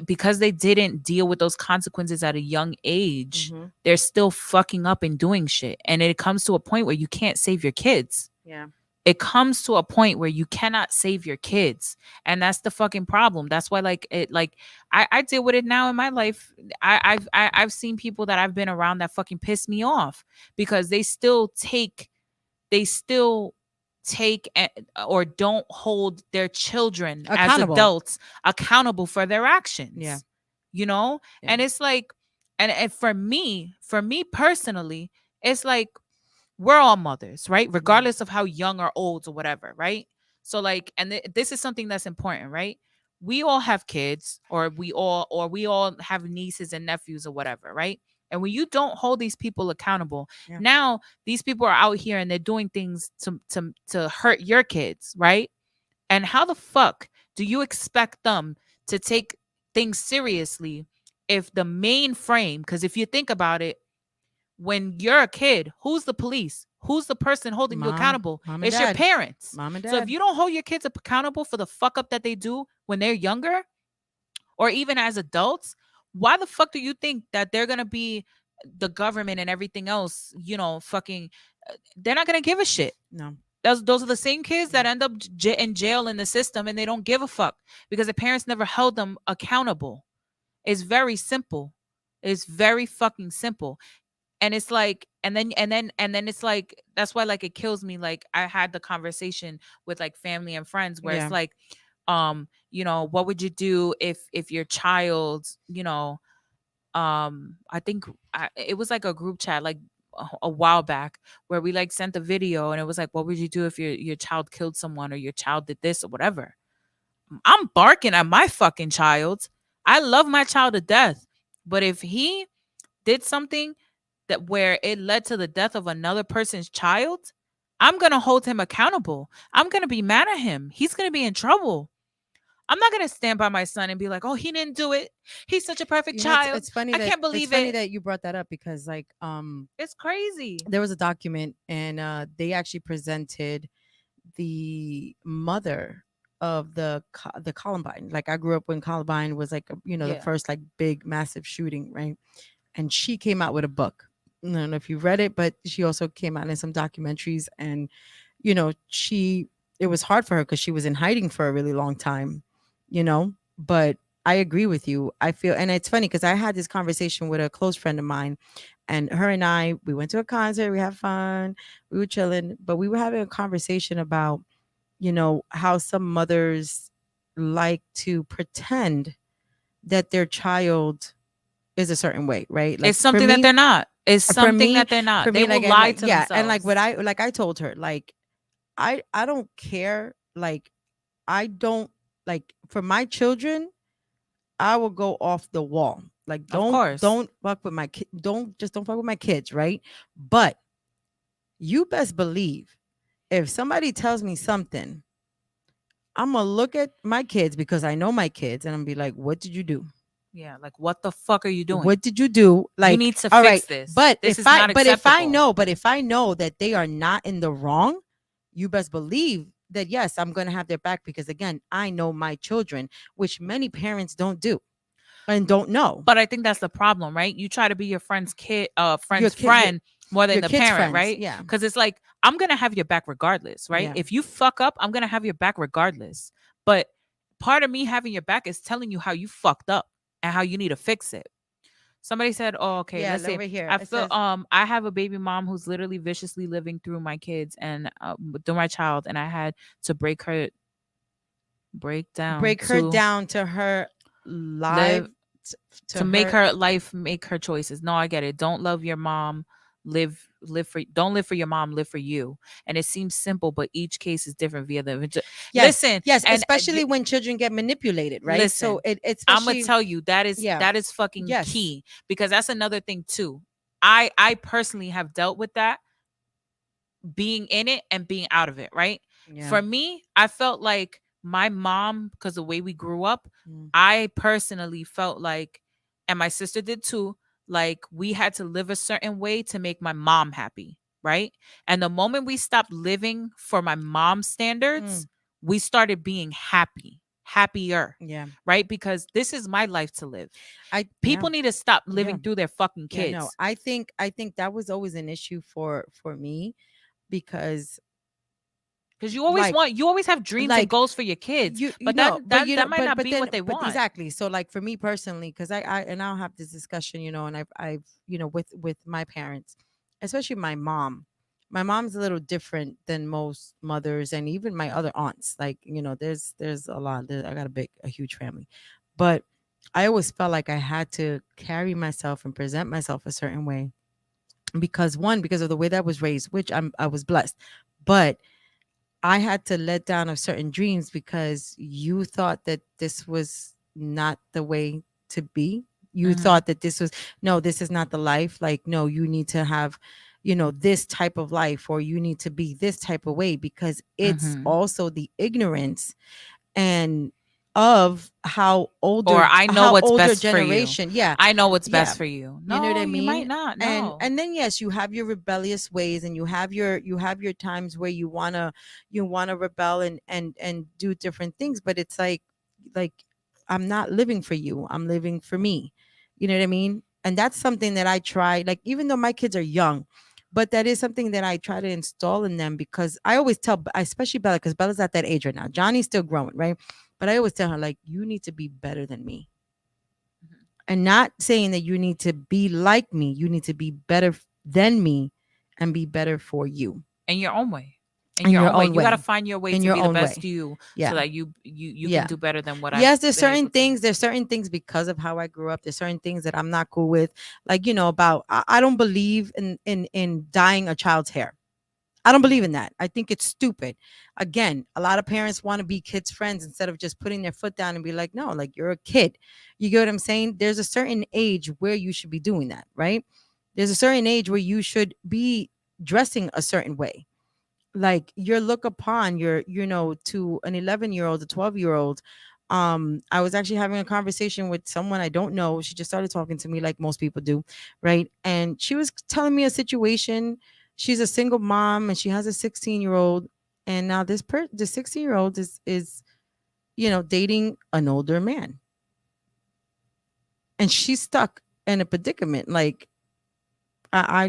because they didn't deal with those consequences at a young age, they're still fucking up and doing shit. And it comes to a point where you can't save your kids. Yeah. It comes to a point where you cannot save your kids. And that's the fucking problem. That's why, I deal with it now in my life. I've seen people that I've been around that fucking piss me off because they still take or don't hold their children as adults accountable for their actions. Yeah. Yeah. And it's like, and for me personally, it's like we're all mothers, right? Regardless of how young or old or whatever, right? So like, and this is something that's important, right? We all have kids, or we all have nieces and nephews or whatever, right? And when you don't hold these people accountable, now these people are out here and they're doing things to hurt your kids, right? And how the fuck do you expect them to take things seriously if the main frame, because if you think about it, when you're a kid, who's the police? Who's the person holding you accountable? It's your parents. Mom and dad. So if you don't hold your kids accountable for the fuck up that they do when they're younger, or even as adults, why the fuck do you think that they're gonna be the government and everything else? Fucking, they're not gonna give a shit. No. Those are the same kids that end up in jail in the system, and they don't give a fuck because the parents never held them accountable. It's very simple. It's very fucking simple. And it's like, and then it's like, that's why, like, it kills me. Like, I had the conversation with like family and friends where it's like, what would you do if your child, I think it was like a group chat, like a while back, where we like sent the video, and it was like, what would you do if your child killed someone, or your child did this or whatever? I'm barking at my fucking child. I love my child to death. But if he did something that where it led to the death of another person's child, I'm going to hold him accountable. I'm going to be mad at him. He's going to be in trouble. I'm not going to stand by my son and be like, oh, he didn't do it. He's such a perfect child. It's funny. I can't believe it's funny that you brought that up, because like, it's crazy. There was a document, and they actually presented the mother of the Columbine. Like, I grew up when Columbine was like, the first like big massive shooting, right? And she came out with a book. I don't know if you read it, but she also came out in some documentaries. And it was hard for her because she was in hiding for a really long time, but I agree with you. I feel, and it's funny because I had this conversation with a close friend of mine, and her and we went to a concert, we had fun, we were chilling, but we were having a conversation about, how some mothers like to pretend that their child is a certain way, right? Like, it's something that they're not. It's something that they're not. They will lie to themselves. And like I told her, like, I don't care. Like, I don't like for my children, I will go off the wall. Like Of don't course. don't fuck with my kid. Don't fuck with my kids, right? But you best believe if somebody tells me something, I'm gonna look at my kids because I know my kids, and I'm gonna be like, "What did you do? Yeah, like what the fuck are you doing? What did you do?" You Like, need to all fix right, this. but This is not acceptable. if I know that they are not in the wrong, you best believe that yes, I'm gonna have their back because again, I know my children, which many parents don't do and don't know. But I think that's the problem, right? You try to be your friend's Your friend's kid, friend more than your the kids' parent, friends, right? yeah, Because it's like I'm gonna have your back regardless, right? yeah, If you fuck up, I'm gonna have your back regardless. But part of me having your back is telling you how you fucked up and how you need to fix it. Somebody said, "Oh, okay, yeah. let's Look say over here. I It feel says I have a baby mom who's literally viciously living through my kids and through my child, and I had to break down break her to down to her live live to to make her. her life make her choices. No, I get it. Don't love your mom. Live for don't live for your mom, live for you. And it seems simple, but each case is different via the Yes, listen yes, and especially when children get manipulated, right? So listen. it I'm gonna especially tell you yeah, that is fucking yes, key because that's another thing too. I personally have dealt with that being in it and being out of it, right? yeah, For me, I felt like my mom, because the way we grew up, mm, I personally felt like, and my sister did too, like we had to live a certain way to make my mom happy, right? And the moment we stopped living for my mom's standards, mm, we started being happier, yeah. right? Because this is my life to live. I yeah, People need to stop yeah, living through their fucking yeah. No, kids. I think that was always an issue for me because Because like you always have dreams and like goals for your kids, you but that know, but that you that know, might not but be then what they but want. exactly. So like for me personally, because I and I'll have this discussion, you know, and I've with my parents, especially my mom. My mom's a little different than most mothers and even my other aunts. Like, there's a lot. I got a huge family. But I always felt like I had to carry myself and present myself a certain way because one, because of the way that I was raised, which I was blessed. But I had to let down of certain dreams because you thought that this was not the way to be. You Mhm. thought that this was no, this is not the life. Like, no, you need to have, this type of life, or you need to be this type of way because it's Mhm. also the ignorance and of Or I know what's older best for you. generation. Yeah. I know what's Yeah. best for you. You know what No, I you might mean? not. And No. and then yes, you have your rebellious ways and you have your times where you wanna rebel and do different things, but it's like I'm not living for you. I'm living for me. You know what I mean? And that's something that I try, like even though my kids are young, but that is something that I try to install in them because I always tell, especially Bella, because Bella's at that age right now. Johnny's still growing, right? But I always tell her, like, you need to be better than me, Mhm. and not saying that you need to be like me. You need to be better than me and be better for you In your own way. In in your your own way. own You got to way. find your way In to your be the own best way. you so Yeah. that you can Yeah. do better than what I've Yes, there's been certain able to do. things. There's certain things because of how I grew up. There's certain things that I'm not cool with. Like, about I don't believe in dyeing a child's hair. I don't believe Yeah. in that. I think it's stupid. Again, a lot of parents want to be kids' friends instead of just putting their foot down and be like, no, like you're a kid. You get what I'm saying? There's a certain age where you should be doing that, right? There's a certain age where you should be dressing a certain way. Like you're look upon to an 11-year-old, a 12-year-old. I was actually having a conversation with someone I don't know. She just started talking to me like most people do, right? And she was telling me a situation. She's a single mom and she has a 16-year-old, and now the 16-year-old is dating an older man, and she's stuck in a predicament. Like I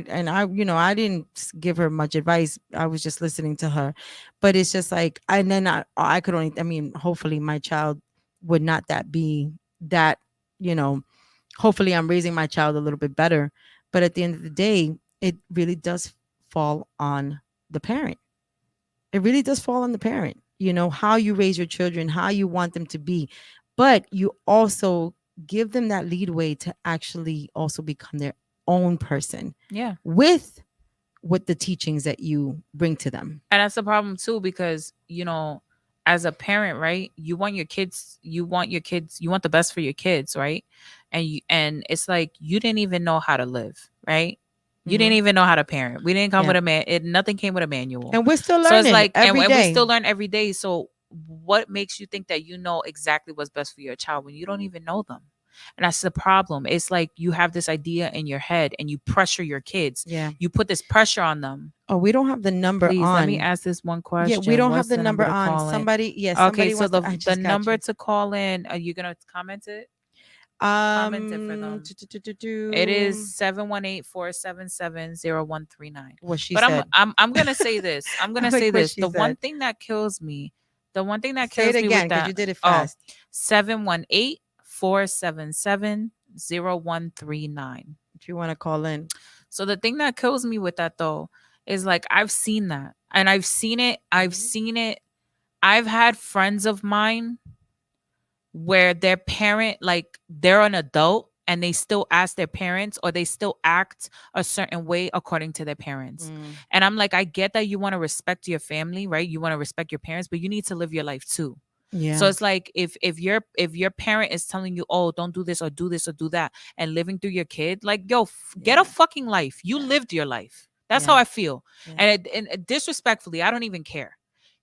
didn't give her much advice. I was just listening to her, but it's just like, and then I could only, I mean, hopefully my child would not that be that, you know, hopefully I'm raising my child a little bit better. But at the end of the day, it really does fall on the parent. It really does fall on the parent, how you raise your children, how you want them to be. But you also give them that leadway to actually also become their own person Yeah. with the teachings that you bring to them. And that's the problem too, because, as a parent, right? You want the best for your kids, right? And it's like you didn't even know how to live, right? You didn't Mhm. even know how to parent. We didn't come Yeah. with a man. Nothing came with a manual. And we're still So it's learning like, every and we day. still learn every day. So what makes you think that you know exactly what's best for your child when you don't even know them? And that's the problem. It's like you have this idea in your head and you pressure your kids. Yeah. You put this pressure on them. Oh, we don't have the number Please let me on. ask this one Yeah, we question. don't have What's the the number number to on. call in? Somebody, yes, Okay, somebody so wants to. I the just got number you. to call in, are you gonna comment it? Comment it for them. It is 718-477-0139. What she But said. I'm gonna say this. I'm I gonna like say what this. she The one said. thing that kills me, the one thing that Say it kills me again with because you that, did it oh, fast. 718-477-0139. If you want to call in. So the thing that kills me with that though is like I've seen that. And I've seen it. I've Mhm. seen it. I've had friends of mine where their parent, like they're an adult and they still ask their parents or they still act a certain way according to their parents. Mm, And I'm like, I get that you want to respect your family, right? You want to respect your parents, but you need to live your life too. So yeah. it's like if your parent is telling you, oh, don't do this or do this or do that, and living through your kid, like, yo, get a Yeah. fucking life. You Yeah. lived your life. That's how Yeah. I feel. Yeah. And disrespectfully, I don't even care.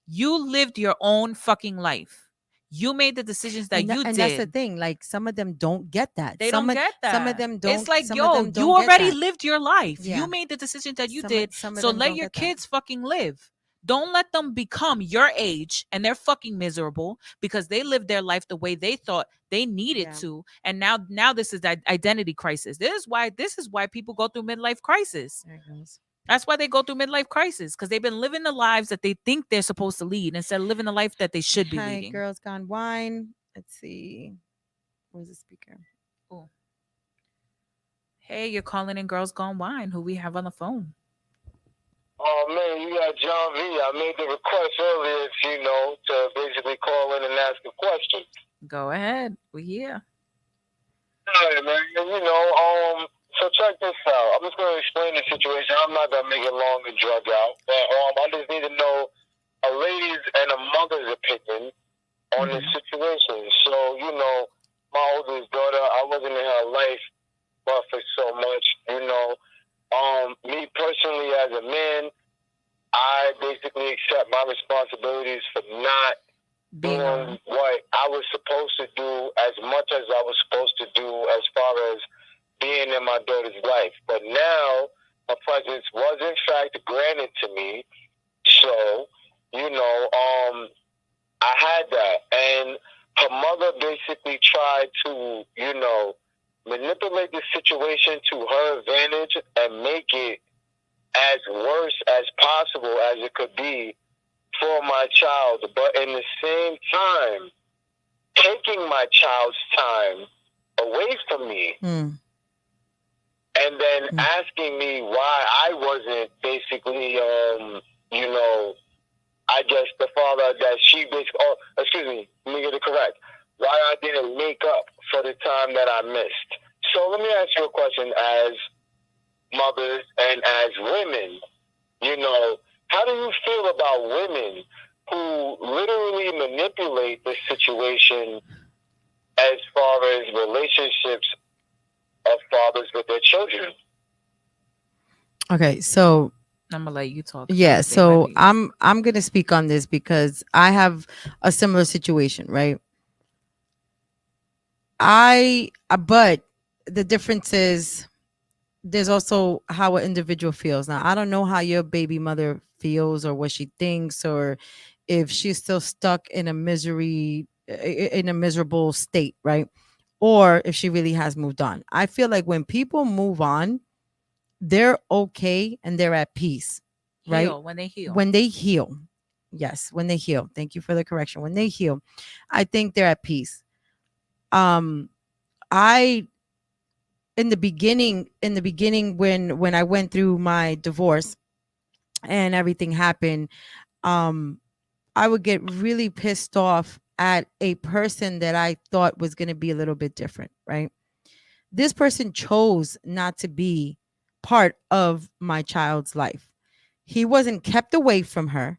You lived your own fucking life. You made the decisions that you And that's the did. thing. Like some of them don't get that. They don't get Some of that. them It's don't. like, Some of yo, them you don't get already that. lived your life. Yeah. You made the decisions that you did. Some of So them let don't your get that. kids fucking live. Don't let them become your age and they're fucking miserable because they lived their life the way they thought they needed Yeah. to. And now this is that identity crisis. This is why people go through midlife crisis. There it goes. That's why they go through midlife crisis because they've been living the lives that they think they're supposed to lead instead of living the life that they should be Hi, leading. Girls Gone Wine. Let's see. Who's the speaker? Cool. Hey, you're calling in Girls Gone Wine. Who we have on the phone? Oh man, you got John V. I made the request earlier, to basically call in and ask a question. Go ahead. We're here. All right, man. So check this out. I'm just going to explain the situation. I'm not going to make it long and drag out, but I just need to know a lady's and a mother's opinion on this situation. So, my oldest daughter, I wasn't in her life but for so much, me personally as a man, I basically accept my responsibilities for not Being doing what I was supposed to do as much as I was supposed to do as far as being in my daughter's life. But now, her presence was in fact granted to me. So, I had that. And her mother basically tried to, manipulate the situation to her advantage and make it as worse as possible as it could be for my child, but in the same time, taking my child's time away from me, and then asking me why I wasn't basically, I guess the father that she basically, excuse me, let me get it correct, why I didn't make up for the time that I missed. So let me ask you a question as mothers and as women, how do you feel about women who literally manipulate the situation as far as relationships of fathers with their children? Okay, so I'm gonna let you talk. yeah, so I'm gonna speak on this because I have a similar situation, right? But the difference is there's also how an individual feels. Now, I don't know how your baby mother feels or what she thinks or if she's still stuck in a miserable state, right? Or if she really has moved on. I feel like when people move on, they're okay and they're at peace, right? when they heal. When they heal. Yes, when they heal. Thank you for the correction. When they heal, I think they're at peace. I in the beginning when I went through my divorce and everything happened, I would get really pissed off at a person that I thought was going to be a little bit different, right? This person chose not to be part of my child's life. He wasn't kept away from her.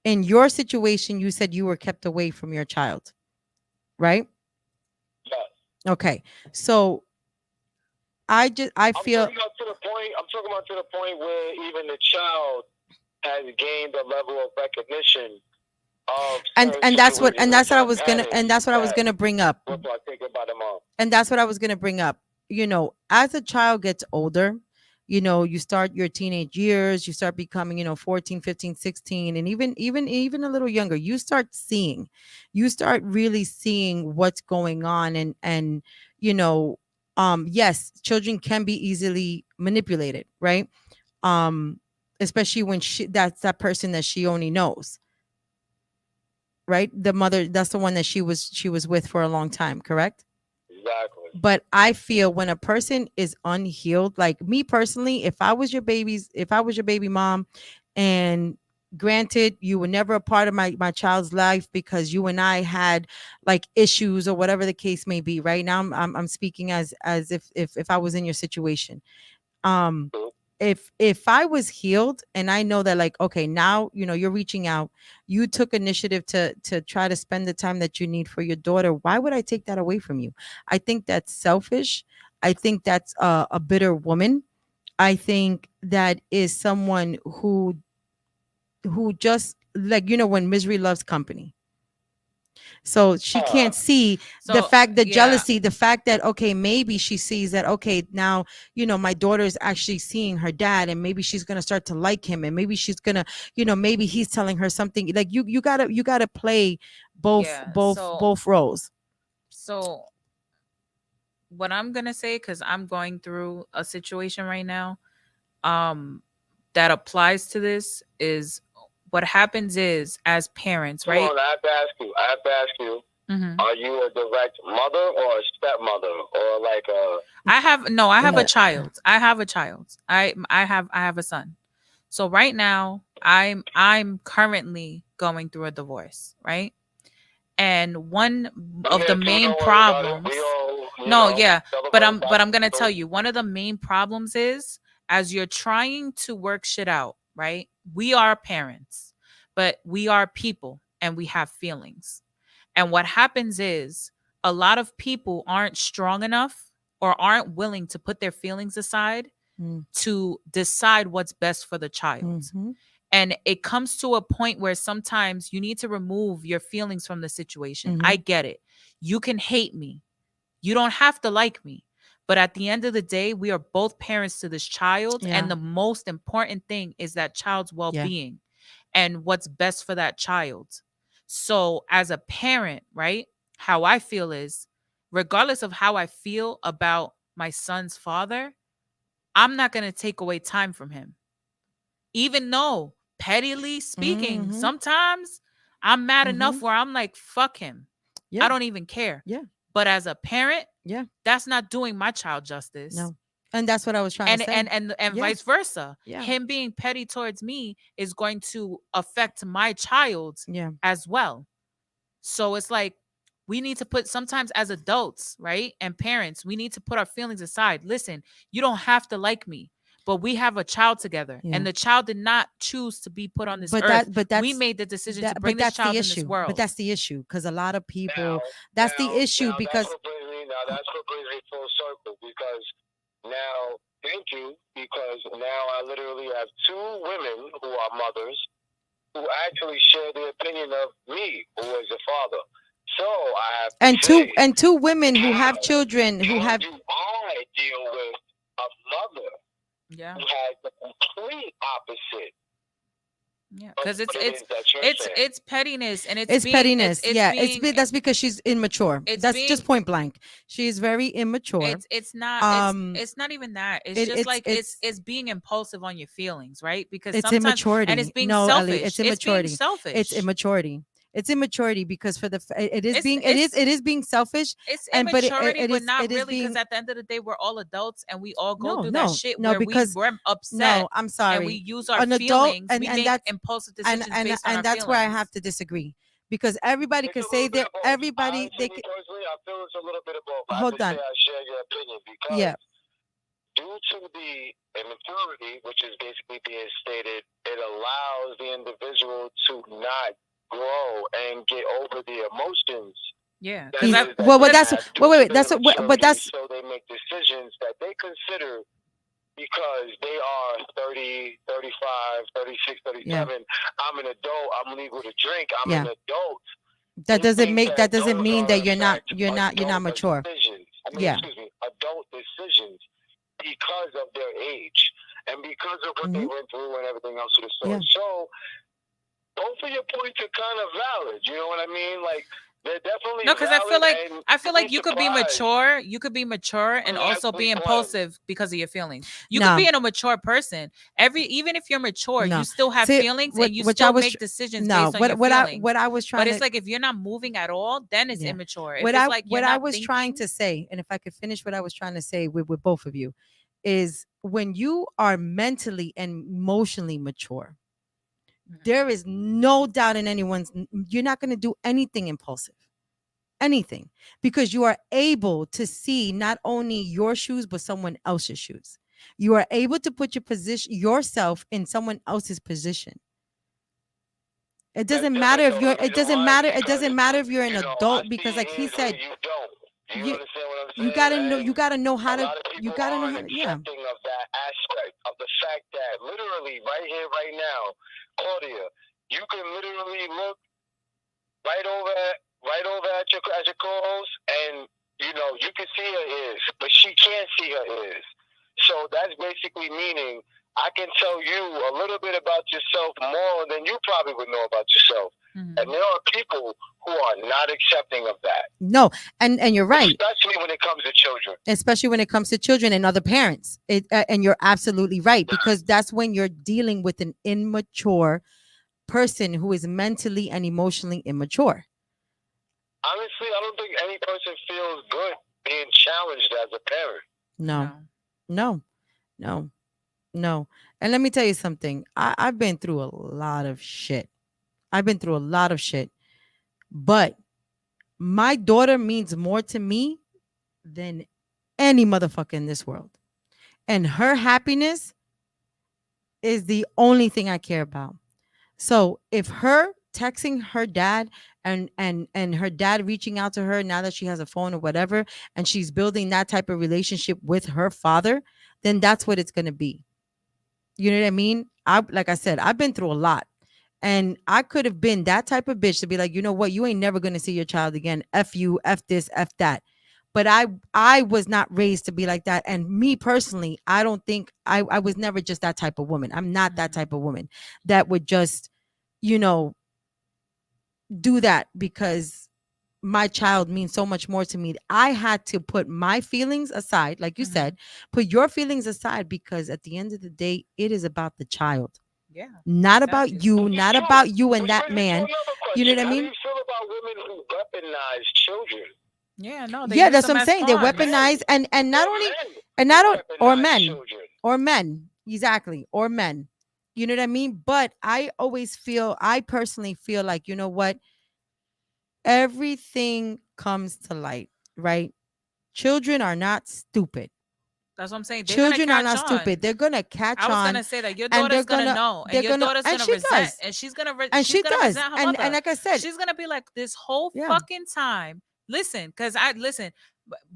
In your situation, you said you were kept away from your child, right? Yes. Okay. So I feel, I'm talking about to the point where even the child has gained a level of recognition of and that's what I was that gonna bring up. what I think about them all. And that's what I was gonna bring up. You know, as a child gets older, you know, you start your teenage years, you start becoming, you know, 14, 15, 16, and even a little younger, you start really seeing what's going on. And you know, yes, children can be easily manipulated, right? um Especially when that's that person that she only knows, right? The mother, that's the one that she was with for a long time, correct? Exactly. But I feel when a person is unhealed, like me personally, if I was your baby mom, and granted you were never a part of my child's life because you and I had like issues or whatever the case may be, right now I'm speaking as if I was in your situation. um if I was healed and I know that, like, okay, now you know you're reaching out, you took initiative to try to spend the time that you need for your daughter, why would I take that away from you? I think that's selfish. I think that's a bitter woman. I think that is someone who just, like, you know, when misery loves company. So she can't see the So fact, the yeah, jealousy, the fact that, okay, maybe she sees that, okay, now, you know, my daughter is actually seeing her dad, and maybe she's going to start to like him, and maybe she's going to, you know, maybe he's telling her something. Like, you got to play both yeah. both both roles. So what I'm gonna say, because I'm going through a situation right now, um, that applies to this is what happens is as parents, Hold right? on, I have to ask you. Mm-hmm. Are you a direct mother or a stepmother or like a? I have a child. I have a child. I have a son. So right now I'm currently going through a divorce, right? And one I'm of the here too. main Don't worry about it. problems, We all, no, yeah, but celebrate I'm that. going to tell you, one of the main problems is as you're trying to work shit out, right? We are parents, but we are people and we have feelings. And what happens is a lot of people aren't strong enough or aren't willing to put their feelings aside Mm. to decide what's best for the child. Mhm. And it comes to a point where sometimes you need to remove your feelings from the situation. I Mhm. get it. You can hate me. You don't have to like me. But at the end of the day, we are both parents to this child. Yeah. And the most important thing is that child's well Yeah. being and what's best for that child. So, as a parent, right, how I feel is regardless of how I feel about my son's father, I'm not going to take away time from him. Even though, pettily speaking, Mhm. sometimes I'm mad enough Mhm. where I'm like, fuck him. Yeah. I don't even care. Yeah. But as a parent, Yeah. that's not doing my child justice. No. And that's what I was trying And to say. and Yeah. vice versa. Yeah. Him being petty towards me is going to affect my child Yeah. as well. So it's like we need to put sometimes as adults, right? And parents, we need to put our feelings aside. Listen, you don't have to like me, but we have a child together. Yeah. And the child did not choose to be put on this But earth. that's We made the decision to bring but this that's the child in this issue. world. But that's the issue, because a lot of Now, people, that's the issue, now because that's what brings me full circle because now, thank you, because now I literally have two women who are mothers who actually share the opinion of me, who is a father. So I have to say, and two women who how, have children who how have do I deal with a mother Yeah. who has the complete opposite Yeah, of because what it is that you're saying? it's pettiness and it's being pettiness. it's Yeah, being that's because she's immature. it's That's being just point blank. She is very immature. it's not Um, it's not even that. It's it, just like it's it's being impulsive on your feelings, right? Because it's sometimes and it's immaturity. being No, Ellie, selfish. it's It's being immaturity. selfish. It's immaturity. It's immaturity because for the it is It's being it's it is being selfish, it's and but immaturity, but not it is really, because being at the end of the day, we're all adults and we all go no, through that no, shit no, where because we're upset no, I'm and we sorry. use our An adult, feelings. We and make that's impulsive decisions based on our and that's where I feelings. have to disagree, because everybody It's could a say little bit that of both. everybody Honestly, they me could personally, I feel it's a little bit of both. I have hold to say on. I share your opinion because Yeah. due to the immaturity, which is basically being stated, it allows the individual to not grow and get over the emotions Yeah, that because He's I is that well, they that's have wait, due wait, to wait. the That's what, but immaturity. that's So they make decisions that they consider because they are 30, 35, 36, yeah, 37. I'm an adult. I'm legal to drink. I'm yeah. an adult. That They doesn't think make that that doesn't those mean are, that in fact, you're not adult mature. decisions. Yeah. Excuse me, adult decisions because of their age and because of what they Hmm. went through and everything else of the sort. Yeah. So both of your points are kind of valid. You know what I mean? Like they're definitely no, because valid, and I feel you'd be like you could be surprised. mature. You could be mature and also be Exactly, Glenn. impulsive because of your feelings. You could No, be a mature person. Even if you're mature, you no. still have See, feelings what and you which I still was make decisions no, based on your feelings. what I was But trying it's to like if you're not moving at all, then it's yeah. immature. If it's like you're What I not was trying thinking, to say, and if I could finish what I was trying to say with both of you, is when you are mentally and emotionally mature, there is no doubt in anyone's you're not going to do anything impulsive. Anything, because you are able to see not only your shoes but someone else's shoes. You are able to put yourself in someone else's position. It That's doesn't matter different if though. you're The reason why is it because doesn't matter if you're an you know I adult, see because like he his way, said, you don't. Do you you understand what I'm you saying? got to know, And you got to know how a to, lot of you people got to know how aren't to, yeah. accepting of that aspect of the fact that literally right here, right now, Claudia, you can literally look right over at your co-host, and you know you can see her ears, but she can't see her ears. So that's basically meaning I can tell you a little bit about yourself more than you probably would know about yourself. Mhm. And there are people who are not accepting of that. No, and you're right. Especially when it comes to children. Especially when it comes to children and other parents. And you're absolutely right, because that's when you're dealing with an immature person who is mentally and emotionally immature. Honestly, I don't think any person feels good being challenged as a parent. No, no, no, no. And let me tell you something. I've been through a lot of shit. I've been through a lot of shit. But my daughter means more to me than any motherfucker in this world. And her happiness is the only thing I care about. So if her texting her dad and her dad reaching out to her now that she has a phone or whatever, and she's building that type of relationship with her father, then that's what it's going to be. You know what I mean? Like I said, I've been through a lot. And I could have been that type of bitch to be like, you know what, you ain't never gonna see your child again. F you, F this, F that. But I was not raised to be like that. And me personally, I don't think I was never just that type of woman. I'm not that type of woman that would just, you know, do that because my child means so much more to me. I had to put my feelings aside, like you said, put your feelings aside, because at the end of the day, it is about the child. Yeah. Not about you, not about you and that Which brings me to man. another You know question. what I How do mean? you feel about women who weaponize children? Yeah, no, they Yeah, use that's what them I'm as saying. They pawns. weaponize and not Or only men and who not on or weaponize men children. or men. Exactly. Or men. You know what I mean? But I personally feel like, you know what? Everything comes to light, right? Children are not stupid. That's what I'm saying. They're gonna Children are catch not stupid. on. They're gonna catch I was on, gonna say that your and daughter's gonna know, and your daughter's and gonna she resent, does. and And she's she gonna does. resent her And mother. like I said, She's gonna be like, this whole yeah. fucking time. Listen, because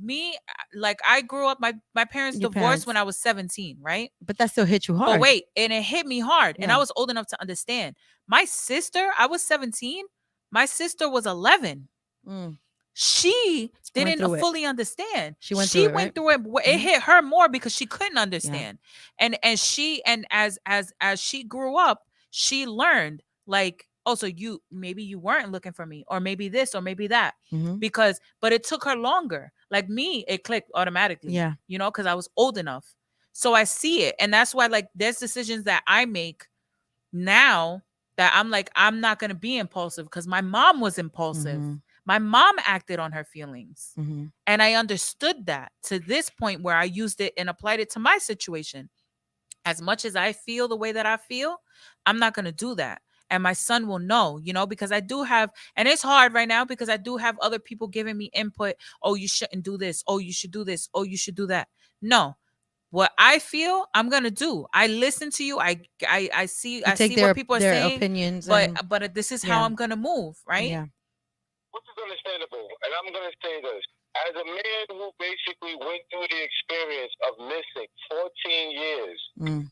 me, like I grew up. My parents Your divorced parents. when I was 17, right? But that still hit you hard. But wait, and it hit me hard, and I Yeah. was old enough to understand. My sister, I was 17. My sister was 11. Mm. She Went didn't through it. fully understand. She went through it, right? Went through it. It Mhm. hit her more because she couldn't understand. And as she grew up, she learned like, oh, so maybe you weren't looking for me, or maybe this, or maybe that. Mhm. But it took her longer. Like me, it clicked automatically. Yeah. You know, because I was old enough. So I see it. And that's why, like, there's decisions that I make now that I'm like, I'm not gonna be impulsive because my mom was impulsive. Mhm. My mom acted on her feelings. Mhm. And I understood that to this point where I used it and applied it to my situation. As much as I feel the way that I feel, I'm not going to do that. And my son will know, you know, because I do have, and it's hard right now because I do have other people giving me input. Oh, you shouldn't do this. Oh, you should do this. Oh, you should do that. No, what I feel, I'm gonna do. I listen to you. I see You take what people are their saying, opinions but and this is how yeah, I'm gonna move, right? yeah. Which is understandable. And I'm going to say this. As a man who basically went through the experience of missing 14 years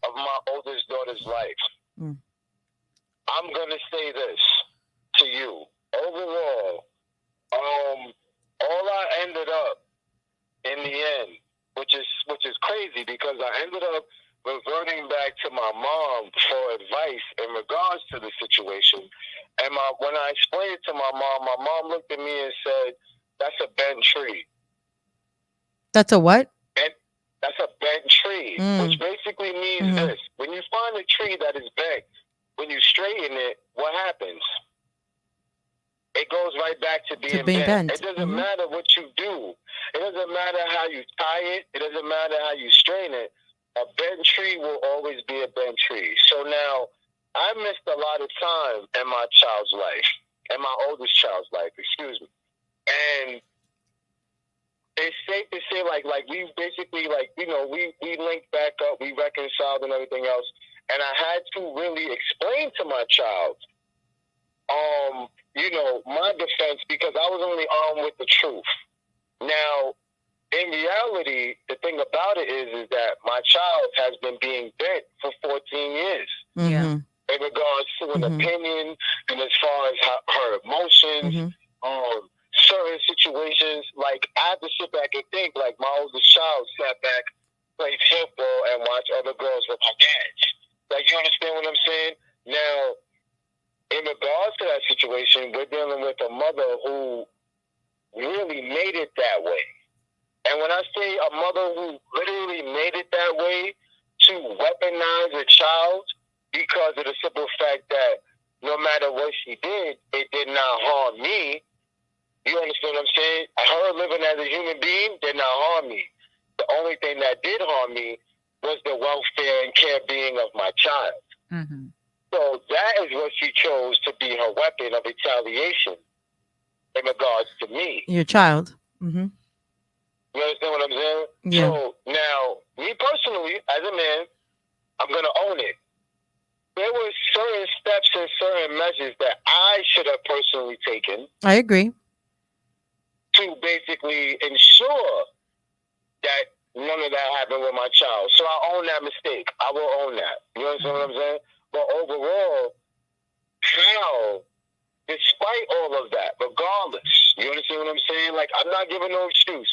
of my oldest daughter's life, I'm going to say this to you. Overall, all I ended up in the end, which is crazy because I ended up reverting back to my mom for advice in regards to the situation. And when I explained it to my mom looked at me and said, "That's a bent tree." That's a what? And that's a bent tree, which basically means this: when you find a tree that is bent, when you straighten it, what happens? It goes right back to being bent. It doesn't matter what you do. It doesn't matter how you tie it. It doesn't matter how you strain it. A bent tree will always be a bent tree. So now, I missed a lot of time in my child's life, in my oldest child's life, excuse me. And it's safe to say, like we basically, we linked back up, we reconciled and everything else. And I had to really explain to my child, my defense, because I was only armed with the truth. Now, in reality, the thing about it is that my child has been being bent for 14 years. Yeah. In regards to an opinion, and as far as her emotions, certain situations, like I have to sit back and think, like my oldest child sat back, played football, and watched other girls with my dads. Like, you understand what I'm saying? Now, in regards to that situation, we're dealing with a mother who really made it that way. And when I say a mother who literally made it that way to weaponize a child because of the simple fact that no matter what she did, it did not harm me. You understand what I'm saying? Her living as a human being did not harm me. The only thing that did harm me was the welfare and care-being of my child. Mm-hmm. So that is what she chose to be her weapon of retaliation in regards to me. Your child. Mm-hmm. You understand what I'm saying? Yeah. So now, me personally, as a man, I'm going to own it. There were certain steps and certain measures that I should have personally taken. I agree. To basically ensure that none of that happened with my child. So I own that mistake. I will own that. You understand what I'm saying? But overall, how, despite all of that, regardless, you understand what I'm saying? Like, I'm not giving no excuse.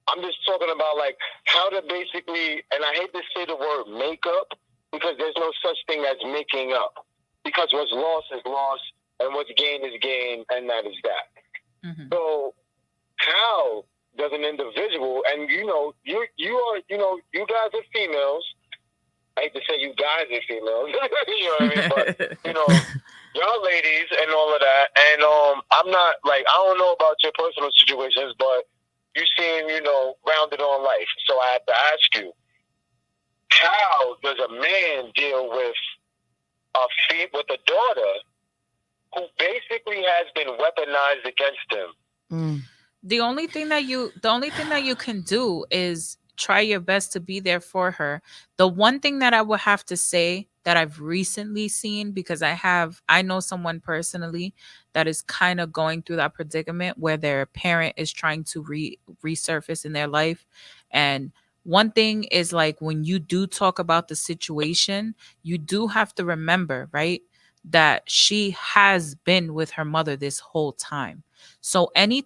I'm just talking about, like, how to basically, and I hate to say the word make up, because there's no such thing as making up. Because what's lost is lost, and what's gained is gained, and that is that. Mm-hmm. So how does an individual, and you guys are females, I hate to say you guys are females, you know what I mean? But, y'all ladies and all of that, and I'm not, like, I don't know about your personal situations, but you seem, rounded on life. So I have to ask you, how does a man deal with a daughter who basically has been weaponized against him? The only thing that you can do is try your best to be there for her. The one thing that I would have to say that I've recently seen, because I know someone personally that is kind of going through that predicament where their parent is trying to resurface in their life. And one thing is, like, when you do talk about the situation, you do have to remember, right, that she has been with her mother this whole time. So any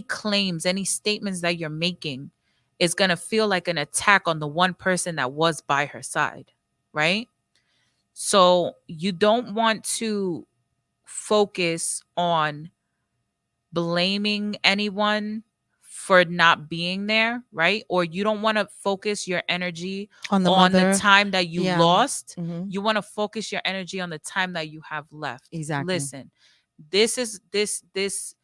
claims, any statements that you're making is going to feel like an attack on the one person that was by her side, right? So you don't want to focus on blaming anyone for not being there, right? Or you don't want to focus your energy on the time that you lost. Mm-hmm. You want to focus your energy on the time that you have left. Exactly. Listen, this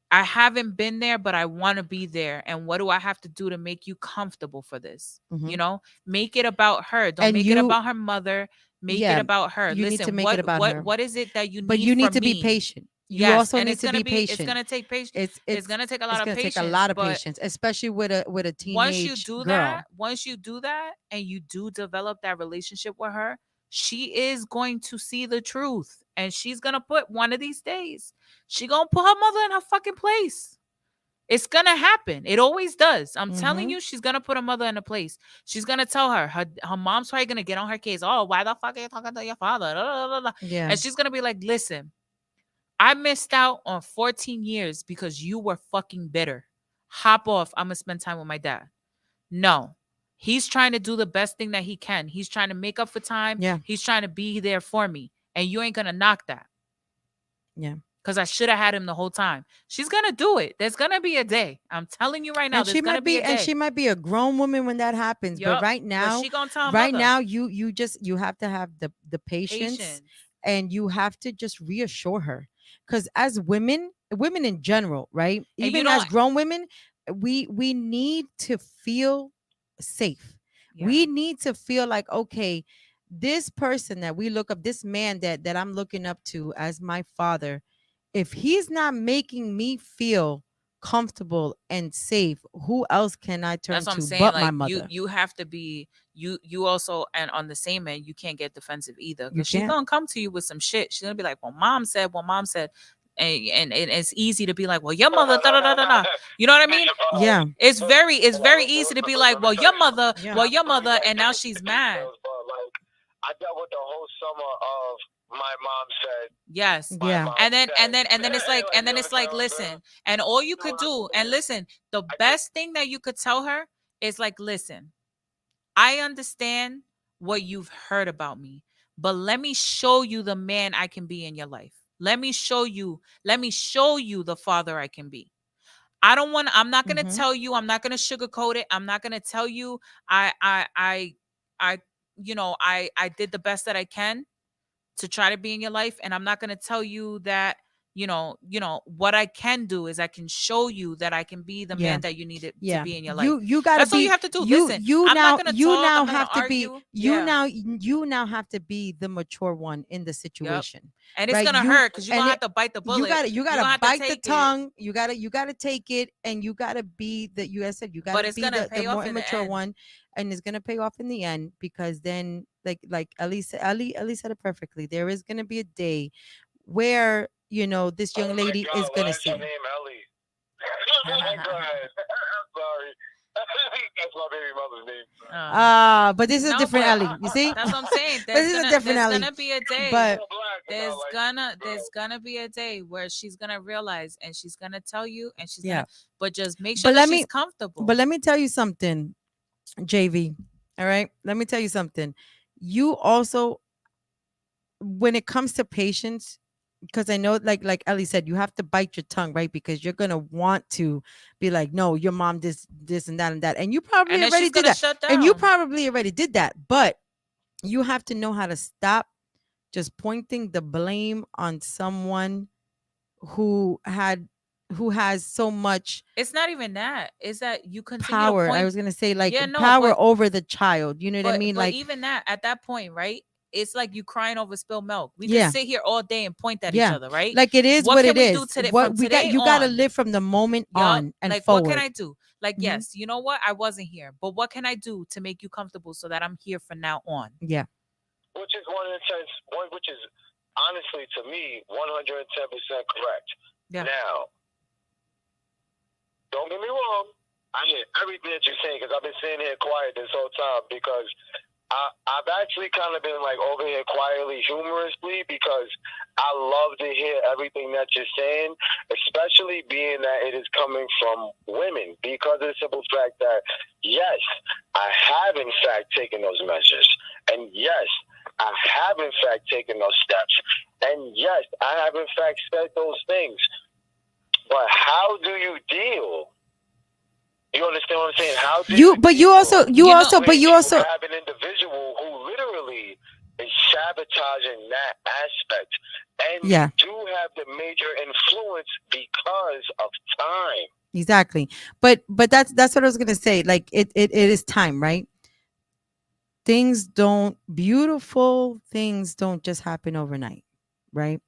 I haven't been there, but I want to be there. And what do I have to do to make you comfortable for this? Mm-hmm. Make it about her. Don't make it about her mother. Make it about her. You Listen, need to make it about her. What is it that you need? But you need to me? be patient. You Yes, also and need to be it's patient. gonna take patience. It's It's gonna take a lot it's of gonna take a patience, lot of but patience, especially with a once you teenage do girl. that, and you do develop that relationship with her, she is going to see the truth, and she's gonna put one of these days, she gonna put her mother in her fucking place. It's gonna happen. It always does. I'm telling Mm-hmm. you, she's gonna put her mother in a place. She's gonna tell her mom's probably gonna get on her case. Oh, why the fuck are you talking to your father? Da, da, da, da. Yeah. And she's gonna be like, listen, I missed out on 14 years because you were fucking bitter. Hop off. I'm gonna spend time with my dad. No. He's trying to do the best thing that he can. He's trying to make up for time. Yeah. He's trying to be there for me. And you ain't gonna knock that. Yeah. Because I should have had him the whole time. She's gonna do it. There's gonna be a day. I'm telling you right now, And there's gonna be a day. she might be a grown woman when that happens. But Yup. right But now, she gonna tell her mother. you have to have the patience, Patience. and you have to just reassure her. Because as women in general, right? And you Even as don't- grown women, we need to feel safe. Yeah. We need to feel like, okay, this person that we look up, this man that I'm looking up to as my father, if he's not making me feel comfortable and safe, who else can I turn That's what I'm to saying. but Like my mother? you have to be you also, and on the same end, you can't get defensive either. You Because she's can't. gonna come to you with some shit. She's gonna be like, well, mom said, and it's easy to be like, well, your mother, da da da da da. You know what I mean? Yeah. It's very easy to be like, well, your mother, Yeah. and now she's mad. Like, I dealt with the whole summer of my mom said. Yes. Yeah. mom And then said. it's like, listen, and all you could do, and listen, the best thing that you could tell her is like, listen, I understand what you've heard about me, but let me show you the man I can be in your life. Let me show you the father I can be. I'm not gonna Mhm. tell you, I'm not gonna sugarcoat it. I'm not gonna tell you I I did the best that I can to try to be in your life. And I'm not gonna tell you that, what I can do is I can show you that I can be the Yeah. man that you needed to Yeah. be in your life. You gotta That's all be you have to do. you Listen, you I'm now not gonna you talk, now I'm not have gonna to be argue. you now have to be the mature one in the situation. And it's Right? gonna hurt because you're and gonna it- have to bite the bullet. you gotta You're gonna have to bite the take it, tongue. You gotta take it, and you gotta be the you guys said you but gotta it's be gonna the pay more off in the immature end. one, and it's gonna pay off in the end, because then like Ali said it perfectly. There is gonna be a day where this young Oh my lady God, is why gonna is her see. name Ellie? Go ahead. I'm sorry. That's my baby mother's name. But this is a No, different but Ellie. You see? that's what I'm saying. This is a different Ellie. Gonna be a day. But There's Like, gonna be a day where she's gonna realize, and she's gonna tell you, and she's Yeah. gonna, but just make sure But that let she's me- comfortable. But let me tell you something, JV. All right. Let me tell you something. You also, when it comes to patience, because I know, like Ellie said, you have to bite your tongue, right? Because you're gonna want to be like, no, your mom this and that, and you probably and then already she's did gonna that, shut down. and you probably already did that. But you have to know how to stop just pointing the blame on someone who has so much It's not even that. It's that you continue power. to point. I was gonna say, like, Yeah, no, power but- over the child. You know what I mean? But Like, even that, at that point, right? It's like you crying over spilled milk. We Yeah. can sit here all day and point at each Yeah. other, right? like it is What what can it we is. do today- What from we got, today you got to on? live from the moment Yup. on and like, forward. what can I do? Like, Mhm. yes, you know what? I wasn't here, but what can I do to make you comfortable so that I'm here from now on? Yeah. which is which is honestly to me 110% correct. Yeah. Now, don't get me wrong. I hear everything that you're saying because I've been sitting here quiet this whole time because I've actually kind of been like over here quietly, humorously, because I love to hear everything that you're saying, especially being that it is coming from women, because of the simple fact that, yes, I have in fact taken those measures. And yes, I have in fact taken those steps. And yes, I have in fact said those things. But how do you deal? You understand what I'm saying? How do You also have an individual who literally is sabotaging that aspect, and Yeah. do have the major influence because of time. Exactly. But that's what I was gonna say. Like, it is time, right? Beautiful things don't just happen overnight, right?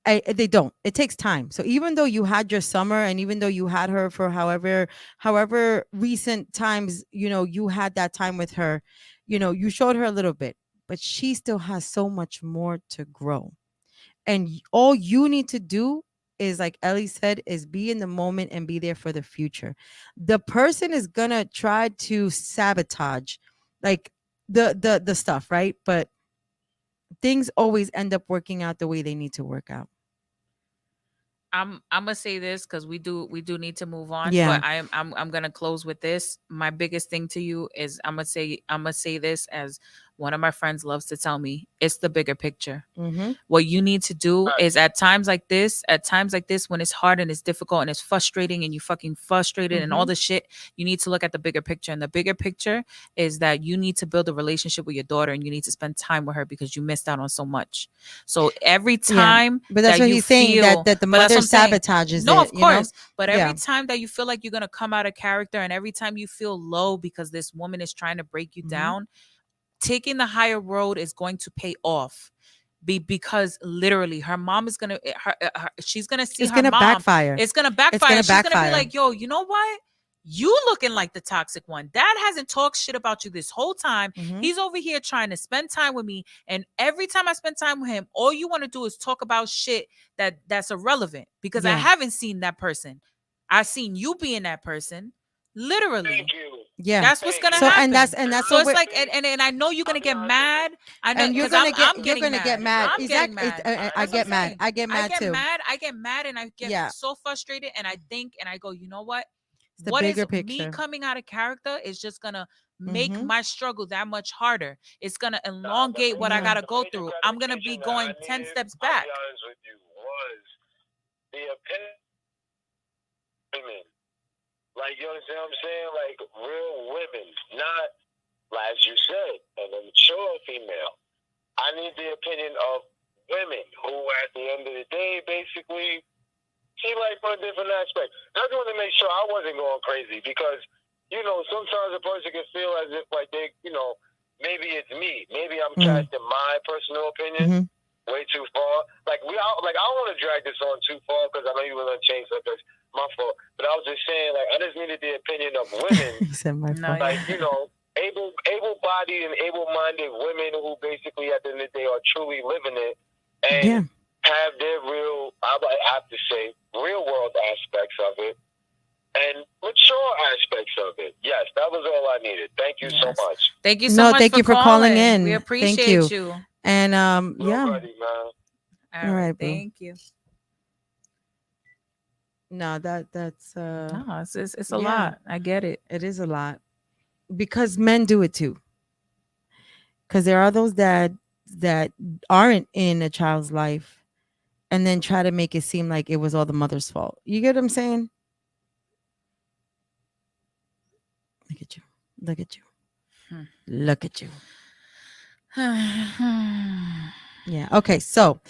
They don't. It takes time. So even though you had your summer, and even though you had her for however recent times, you had that time with her, you showed her a little bit, but she still has so much more to grow. And all you need to do is, like Ellie said, is be in the moment and be there for the future. The person is gonna try to sabotage, like, the stuff, right? But things always end up working out the way they need to work out. I'm gonna say this because we do need to move on. Yeah. But I'm gonna close with this. My biggest thing to you is I'm gonna say this as one of my friends loves to tell me. It's the bigger picture. Mm-hmm. What you need to do is at times like this, when it's hard and it's difficult and it's frustrating and you fucking frustrated and all the shit, you need to look at the bigger picture. And the bigger picture is that you need to build a relationship with your daughter and you need to spend time with her because you missed out on so much. So every time But that's that what you he's saying, feel that the but that's mother what I'm saying. sabotages No, it, of course. But every Yeah. time that you feel like you're gonna come out of character and every time you feel low because this woman is trying to break you Mhm. down, taking the higher road is going to pay off. Because literally her mom is gonna she's gonna see It's her gonna mom. backfire. It's gonna It's backfire. gonna She's gonna be backfire. like, yo, you know what? You looking like the toxic one. Dad hasn't talked shit about you this whole time. Mhm. He's over here trying to spend time with me. And every time I spend time with him, all you want to do is talk about shit that's irrelevant. Because I Yeah. haven't seen that person. I've seen you being that person. Literally. Thank you. Yeah. That's what's gonna So happen. and that's So what it's we're, like, and I know you're gonna get mad. I know and you're because I'm gonna get I'm you're getting gonna get mad. mad. I'm getting Exactly. mad. I That's what I'm get mad. saying. I get mad too. I get mad and I get Yeah. so frustrated and I think and I go, you know what? It's the What is bigger me picture. coming out of character is just gonna make Mhm. my struggle that much harder. It's gonna Nah, elongate what I Yeah. gotta the go major through. I'm gonna be gratification that I going 10 needed, steps I'll back. be honest with you, was the opinion of women. Like, you understand what I'm saying? Like, real women, not, as you said, an mature female. I need the opinion of women who, at the end of the day, basically see life from a different aspect. I just want to make sure I wasn't going crazy because, sometimes a person can feel as if, like, maybe it's me. Maybe I'm casting my personal opinion Mhm. way too far. Like, I don't want to drag this on too far because I know you were going to change subjects. My fault. But I was just saying, like, I just needed the opinion of women. He said my No, fault. Like, able-bodied and able-minded women who basically, at the end of the day, are truly living it and Yeah. have their real, I have to say, real-world aspects of it and mature aspects of it. Yes, that was all I needed. Thank you so Yes. much. Thank you so No, much thank for you for calling in. We Thank appreciate you. you. And yeah. Nobody, man. All right, right, boo. thank you. No, that's No, it's a yeah. lot. I get it. It is a lot because men do it too. Because there are those that aren't in a child's life and then try to make it seem like it was all the mother's fault. You get what I'm saying? Look at you. Look at you. Hmm. Look at you. Yeah. Okay. So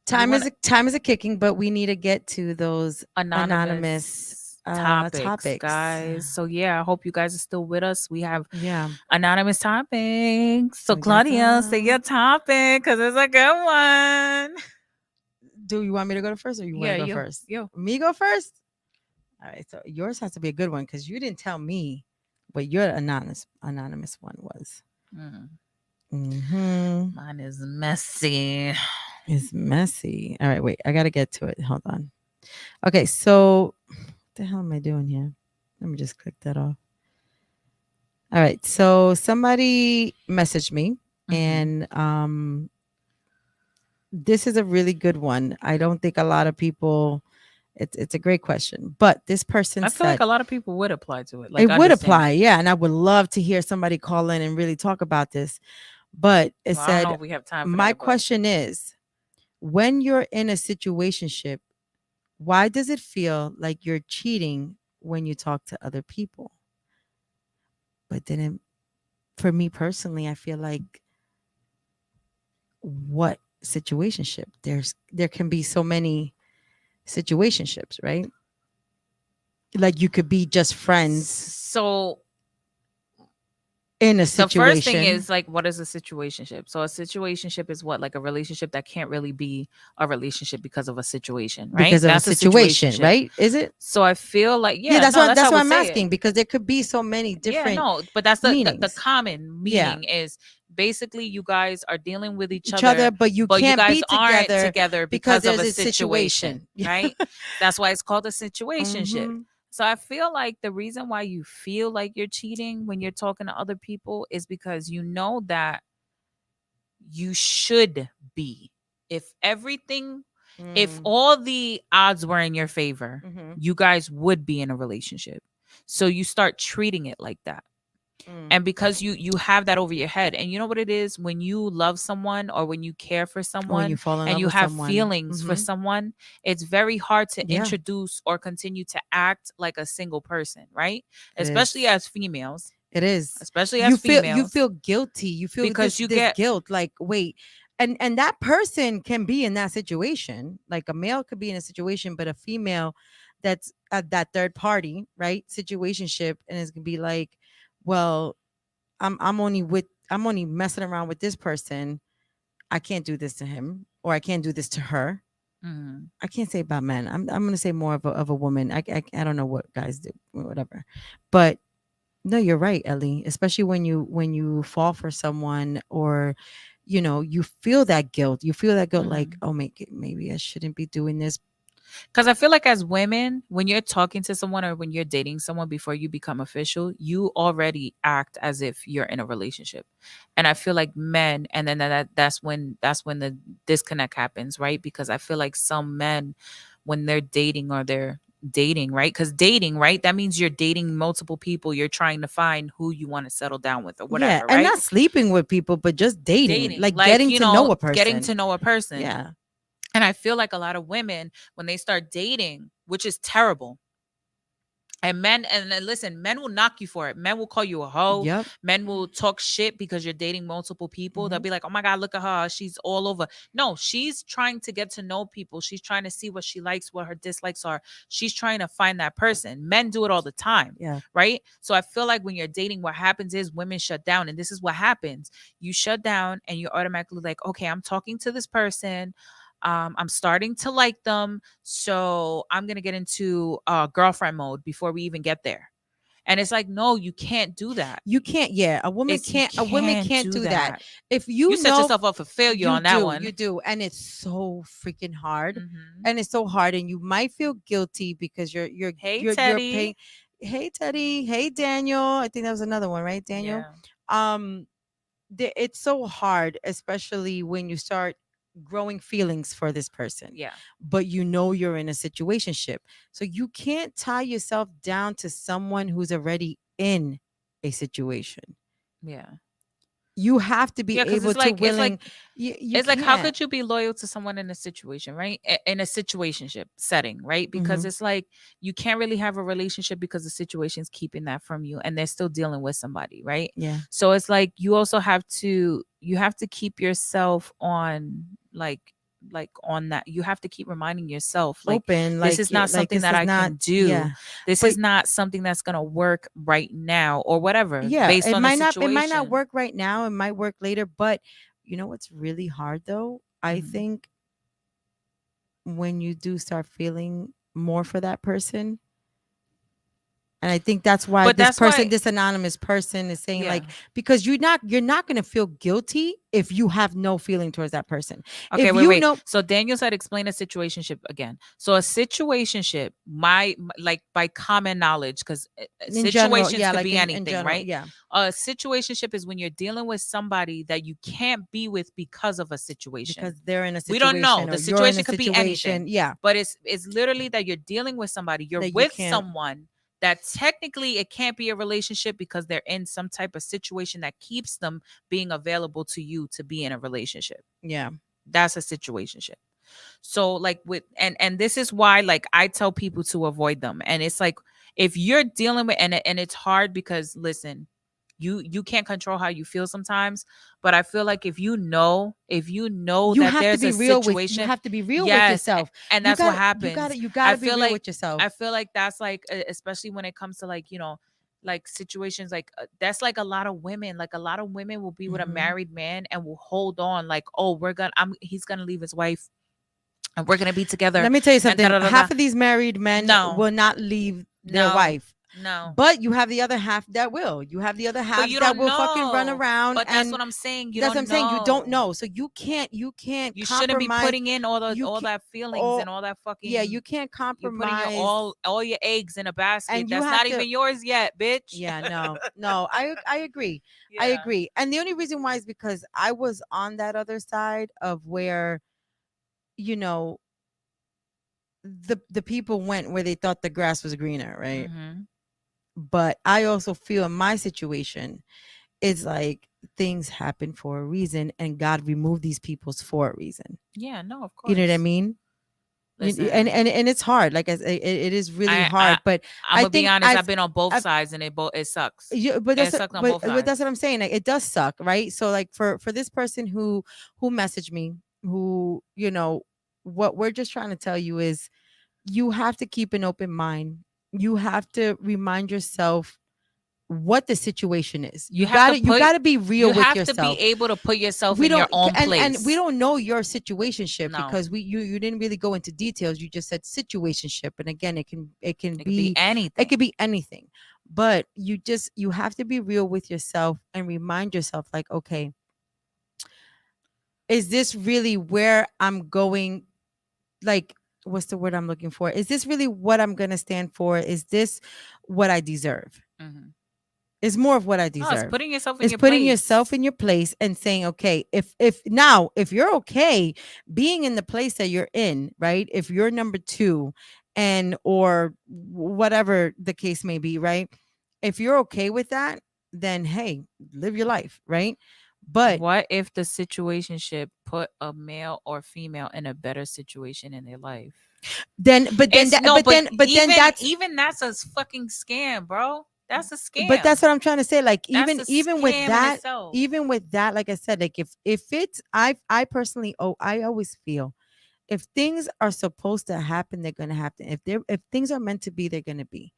time is a kicking, but we need to get to those anonymous topics, guys. So yeah, I hope you guys are still with us. We have Yeah. anonymous topics. So We got Claudia, say some. your topic because it's a good one. Do you want me to go first or you want to go first? You. Me go first? All right. So yours has to be a good one because you didn't tell me what your anonymous one was. Mine is messy. It's messy. All right, wait. I gotta get to it. Hold on. Okay, so what the hell am I doing here? Let me just click that off. All right. So somebody messaged me and this is a really good one. I don't think a lot of people it's a great question. But this person I feel said like a lot of people would apply to it. it Like would understand. apply, yeah. And I would love to hear somebody call in and really talk about this. But it Well, I don't know said if we have time for my that, but question is when you're in a situationship, why does it feel like you're cheating when you talk to other people? But then for me personally, I feel like what situationship? There can be so many situationships, right? Like you could be just friends. So in a The first thing situation is like, what is a situationship? So a situationship is what, like a relationship that can't really be a relationship because of a situation, right? because of a That's a situation, situationship. right? Is it? So I feel like, Yeah, yeah, that's no, what that's how I would I'm say asking, it. because there could be so many Yeah, different no, but that's the meanings. common Yeah. meaning is basically you guys are dealing with each Each other, other, but you but you can't guys be aren't together together because because of there's a a situation. situation, right? That's why it's called a situationship. Hmm. So I feel like the reason why you feel like you're cheating when you're talking to other people is because you know that you should be. If everything, if all the odds were in your favor, Mm-hmm. you guys would be in a relationship. So you start treating it like that. And because you have that over your head, and you know what it is, when you love someone or when you care for When you someone fall in and love you with have someone. feelings for someone, it's very hard to Yeah. introduce or continue to act like a single person, right? It Especially is. as females. It is. Especially You as feel females. guilty. You feel Because you this get guilt. Like, wait, and that person can be in that situation. Like a male could be in a situation, but a female that's at that third party, right? Situationship, and it's gonna be like, well, I'm only messing around with this person. I can't do this to him, or I can't do this to her. Mhm. I can't say about men. I'm gonna say more of a woman. I don't know what guys do, whatever, but no, you're right, Ellie. Especially when you fall for someone, or you feel that guilt. You feel that guilt, like, Mhm. oh, maybe I shouldn't be doing this. Because I feel like as women, when you're talking to someone or when you're dating someone before you become official, you already act as if you're in a relationship. And I feel like men, and then that's when the disconnect happens, right? Because I feel like some men, when they're dating or they're dating, right? Because dating, right? That means you're dating multiple people. You're trying to find who you want to settle down with or Yeah, whatever, and right? not sleeping with people, but just dating, Dating, like like, getting to know a getting person. to know a person. Yeah. And I feel like a lot of women, when they start dating, which is terrible, and men, and then listen, men will knock you for it. Men will call you a hoe. Yep. Men will talk shit because you're dating multiple people. They'll Mhm. be like, oh my God, look at her. She's all over. No, she's trying to get to know people. She's trying to see what she likes, what her dislikes are. She's trying to find that person. Men do it all the time. Yeah. Right. So I feel like when you're dating, what happens is women shut down. And this is what happens. You shut down and you're automatically like, okay, I'm talking to this person. I'm starting to like them. So I'm going to get into girlfriend mode before we even get there. And it's like, no, you can't do that. You can't. Yeah, a woman It's, you can't. A woman can't can't do do that. that. If You set yourself up for failure on that one. you do, and it's so freaking hard, Mhm. and it's so hard, and you might feel guilty because Hey, you're Teddy. paying. Hey, Teddy. Hey, Daniel. I think that was another one, right, Daniel? Yeah. It's so hard, especially when you start growing feelings for this person. Yeah. But you're in a situationship, so you can't tie yourself down to someone who's already in a situation. Yeah. You have to be Yeah, because able it's to like willing. You it's like, how can't. could you be loyal to someone in a situation, right? In a situationship setting, right? Because Mhm. it's like you can't really have a relationship because the situation's keeping that from you, and they're still dealing with somebody, right? Yeah. So it's like you also have to keep yourself on like on that. You have to keep reminding yourself like Open, this like, is not like something this that is I not. can do. Yeah. This But is not something that's gonna work right now or whatever, yeah, based on the it might not situation. work right now. It might work later. But you know what's really hard though? I Mhm. think when you do start feeling more for that person. And I think that's why But that's why, this anonymous person is saying, yeah. like, because you're not going to feel guilty if you have no feeling towards that person. Okay, If wait, you wait. know, So Daniel said, explain a situationship again. So a situationship, like by common knowledge, because in general, situations yeah, could like be in anything, general, right? yeah, A situationship is when you're dealing with somebody that you can't be with because of a situation. because they're in a We don't know. situation, The or you're in situation a could be situation, anything. yeah, But it's literally that you're dealing with somebody. You're that you with can't. someone that technically it can't be a relationship because they're in some type of situation that keeps them being available to you to be in a relationship. Yeah. That's a situationship. So like with and this is why like I tell people to avoid them. And it's like if you're dealing with and it's hard because listen, you can't control how you feel sometimes, but I feel like if you know You that have to there's be a real with you situation, have to be real with yes, yourself. and You that's what got happens. you I got to be feel real like with yourself. I feel like that's like especially when it comes to like like situations like that's like a lot of women. Like a lot of women will be with a Mhm. married man and will hold on like, oh, he's gonna leave his wife and we're gonna be together Let me tell you and da something. da da da. Half of these married men No, will not leave their no, wife. no. But you have the other half that will. You have the other But halves you that don't will fucking run know. around, But that's and what I'm saying. You that's what I'm don't saying. You don't know. know. So you can't You shouldn't be compromise. putting in all You all can't that feelings all and all that yeah, you fucking. can't You're putting your compromise, all your eggs in a basket and you that's have not to even yours yet, bitch. yeah, no. No, I agree. I Yeah. agree. And the only reason why is because I was on that other side of where, you know, the people went where they thought the grass was greener, right? Mm-hmm. But I also feel in my situation, it's like things happen for a reason, and God removed these peoples for a reason. Yeah. No, of You know what I course. mean? And Listen, and it's hard. Like it is really I hard. But I'm I gonna be think honest. I've been on both I've sides, and it sucks. you, but It that's sucks on but, both but that's sides. what I'm saying. Like it does suck, right? So like for this person who messaged me, who what we're just trying to tell you is you have to keep an open mind. You have to remind yourself what the situation is. You have to You put. gotta be real You with have to be yourself. able to put yourself We in your don't own and we place. don't know your situationship No, because you didn't really go into details. You just said situationship, and again, it can it could be be anything. anything. But you have to be real with yourself and remind yourself, like, okay, is this really where I'm going? Like, what's the word I'm looking for? Is this really what I'm gonna stand for? Is this what I deserve? Hmm. Is more of what I No, it's deserve. putting yourself in It's your putting yourself place. in your place and saying, okay, if you're okay being in the place that you're in, right? If you're number two and or whatever the case may be, right? If you're okay with that, then hey, live your life, right? But What if the situationship put a male or female in a better situation in their life? then It's no, but but then that's even that's a fucking scam, bro. That's a but that's scam. what I'm trying to say. Like That's a even with scam in that, itself. like I said, like if it's I personally I always feel if things are supposed to happen, they're gonna happen. If things are meant to be, they're gonna be.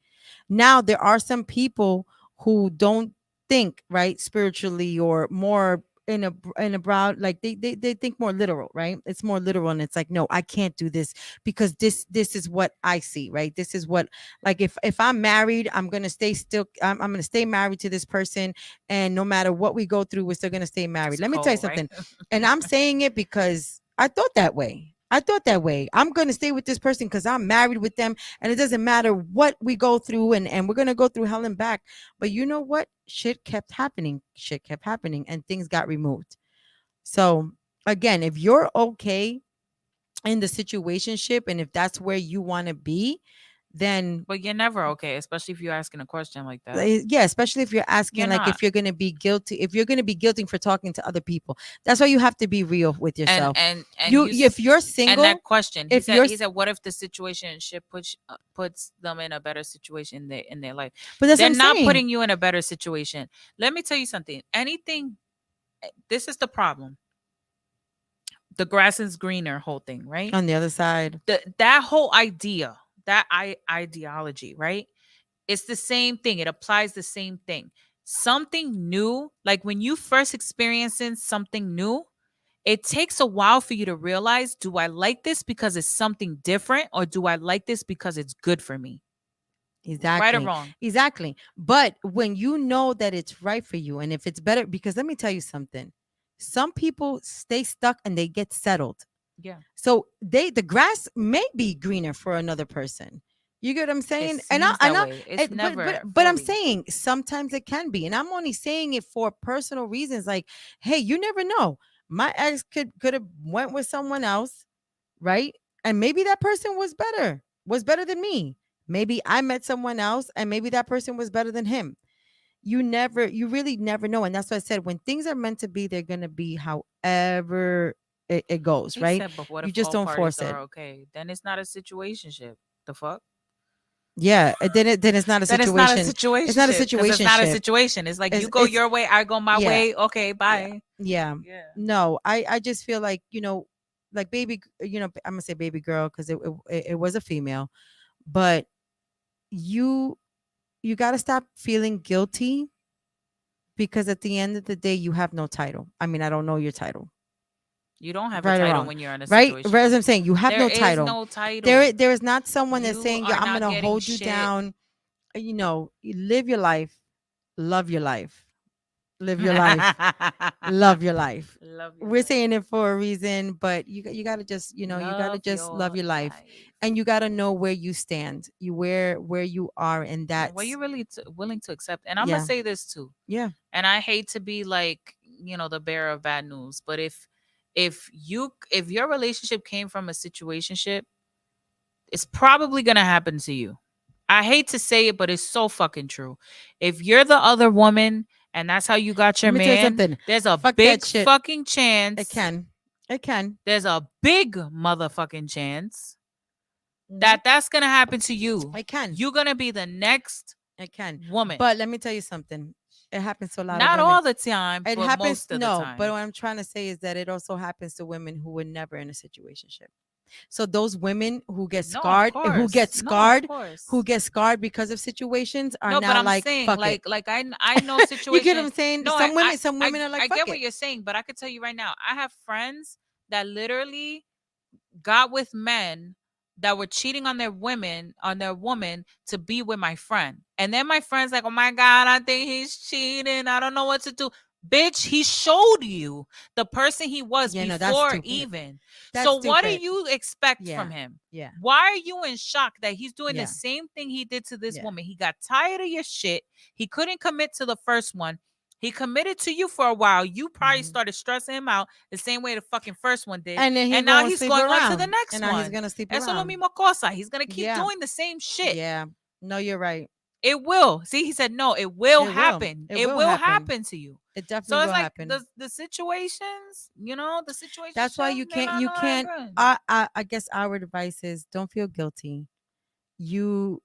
Now there are some people who don't think right spiritually or more in a broad like they think more literal, right? It's more literal, and it's like, no, I can't do this because this is what I see, right? This is what, like, if I'm married, I'm gonna stay still. I'm gonna stay married to this person, and no matter what we go through, we're still gonna stay married. It's Let me tell you cold, right? something, and I'm saying it because I thought that way. I thought that way. I'm going to stay with this person because I'm married with them, and it doesn't matter what we go through, and we're going to go through hell and back. But you know what? Shit kept happening. Shit kept happening, and things got removed. So again, if you're okay in the situationship, and if that's where you want to be, then But you're never okay, especially if you're asking a question like that. yeah, especially if you're You're asking, like, not. if you're going to be guilty, if you're going to be guilty for talking to other people, that's why you have to be real with yourself. And you If you're and single, that question, if you're he said, what if the situation should puts them in a better situation in their life? but that's what They're I'm not saying. putting you in a better situation. Let me tell you something. Anything. This is the problem. The grass is greener whole thing, right? On the other side, That whole idea, ideology, right? It's the same thing. It applies the same thing. Something new, like when you first experiencing something new, it takes a while for you to realize, do I like this because it's something different, or do I like this because it's good for me? Right or exactly, wrong? exactly. But when you know that it's right for you, and if it's better, because let me tell you something, some people stay stuck and they get settled. Yeah. So the grass may be greener for another person. You get what I'm It saying? seems that way. It's never But I'm fully. saying sometimes it can be, and I'm only saying it for personal reasons. Like, hey, you never know. My ex could have went with someone else, right? And maybe that person was better than me. Maybe I met someone else, and maybe that person was better than him. You really never know, and that's why I said when things are meant to be, they're gonna be. However it goes, He right? said, but what You if just all don't parties force it. are okay? Then it's not a situationship. The fuck? Yeah, then it's not a Then it's not a situation. It's not a situationship because it's not a situationship. situation. It's like you go It's your way, I go my yeah, way. Okay, yeah, bye. yeah. Yeah. No, I just feel like, like I'm gonna say baby girl because it was a female, but you you got to stop feeling guilty, because at the end of the day, you have no title. I mean, I don't know your title, You don't have a right or title wrong, when you're in a right? Right, as situationship. I'm saying, you have There no is title. no title. There is not someone that's You saying, "Yo, are I'm not gonna getting hold you shit. down." You live your life, love your life, live your life, love your life. Love your We're life. saying it for a reason, but you got to just, you got to Love just love your your life, life. and you got to know where you stand, where you are, and And what that's you really willing to accept. And I'm gonna yeah, say this too. yeah. And I hate to be like, the bearer of bad news, but if your relationship came from a situationship, it's probably gonna happen to you. I hate to say it, but it's so fucking true. If you're the other woman and that's how you got your Let me tell you man, something. there's a Fuck that big shit. fucking It chance. can, it can. There's a big motherfucking chance Mhm. that that's gonna happen to you. It can. You're gonna be the next It can. woman. But let me tell you something. It happens to a lot of Not women. all the time, It but happens. most of the No, time. but what I'm trying to say is that it also happens to women who were never in a situationship. So those women who get No, of scarred, course. No, of course. who get scarred because of situations are No, but now I'm like, saying fuck it. like I know You get what situation. I'm saying? No, Some women are like, I fuck get what it. you're saying, but I could tell you right now, I have friends that literally got with men that were cheating on their woman to be with my friend. And then my friend's like, "Oh my god, I think he's cheating. I don't know what to do." Bitch, he showed you the person he was Yeah, no, that's before stupid. even. That's So what do stupid. you expect Yeah. from him? Yeah. Why are you in shock that he's doing Yeah. the same thing he did to this Yeah. woman? He got tired of your shit. He couldn't commit to the first one. He committed to you for a while. You probably Mhm. started stressing him out the same way the fucking first one did. And then And go now and he's sleep going on to the around. next And now he's one. gonna sleep Eso lo around. mismo cosa. He's gonna keep Yeah. doing the same shit. Yeah. No, you're right. It will. See, he said no, it will It will. happen. It It will will happen. happen to you. It So definitely it's will like happen. the situations, the situations. That's why you can't. You can't. I guess our advice is don't feel guilty. You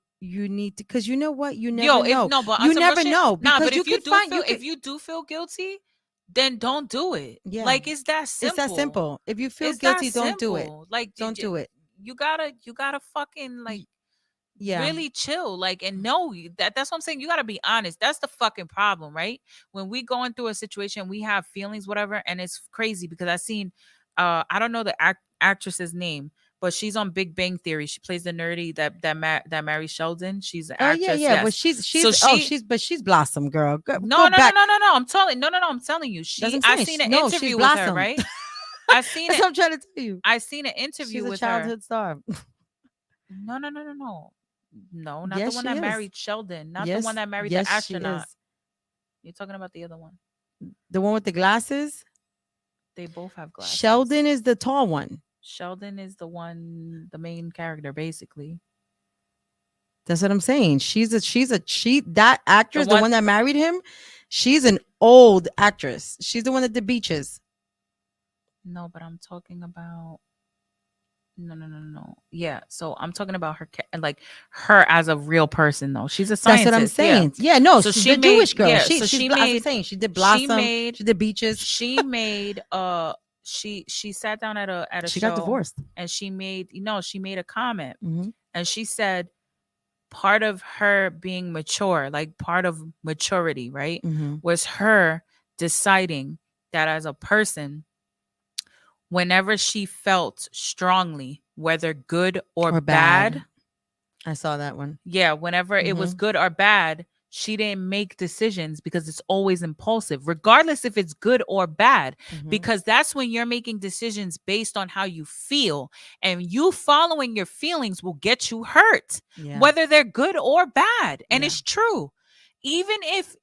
need to, because you know what, you never Yo, if know. no, but on You some real never shit, know, nah. because But you if you could do find. feel, You could. if you do feel guilty, then don't do it. Yeah. Like it's that simple. It's that simple. If you feel It's guilty, that don't do it. simple. Like Don't do it. you gotta fucking like Yeah. really chill, like, and know that's what I'm saying. You got to be honest. That's the fucking problem, right? When we going through a situation, we have feelings, whatever, and it's crazy because I seen I don't know the actress's name, but she's on Big Bang Theory. She plays the nerdy that Mary Sheldon. She's an Oh yeah, actress. yeah. But Yes. she's So she's blossom, girl. Go no, back. no. I'm telling no. I'm telling you. That's what I'm I saying. seen an No, she's interview with her, blossom. right? I seen That's it. what I'm trying to tell you. I seen an She's interview a with her. childhood star. No. No, not Yes, the one she that is. married Sheldon. Not the Yes, one that married yes, the she astronaut. is. You're talking about the other one. The one with the glasses. They both have glasses. Sheldon is the tall one. Sheldon is the main character, basically. That's what I'm saying. That actress, the one- one that married him, she's an old actress. She's the one at the beaches. No, but I'm talking about. No. Yeah, so I'm talking about her, like her as a real person, though. She's a scientist. That's what I'm saying. Yeah, no, So she's she the Jewish made- girl. yeah, She, so she's, she as I'm made- saying, she did Blossom. She did Beaches. She made she sat down at a She show, got divorced. and she made a comment, Mhm. and she said part of her being mature, like part of maturity, right, Mhm. was her deciding that as a person, whenever she felt strongly, whether good or bad, I saw that one. yeah, whenever it was Mhm. good or bad, she didn't make decisions because it's always impulsive, regardless if it's good or bad, Mhm. because that's when you're making decisions based on how you feel, and you following your feelings will get you hurt, Yeah. whether they're good or bad. And Yeah. it's true. Even if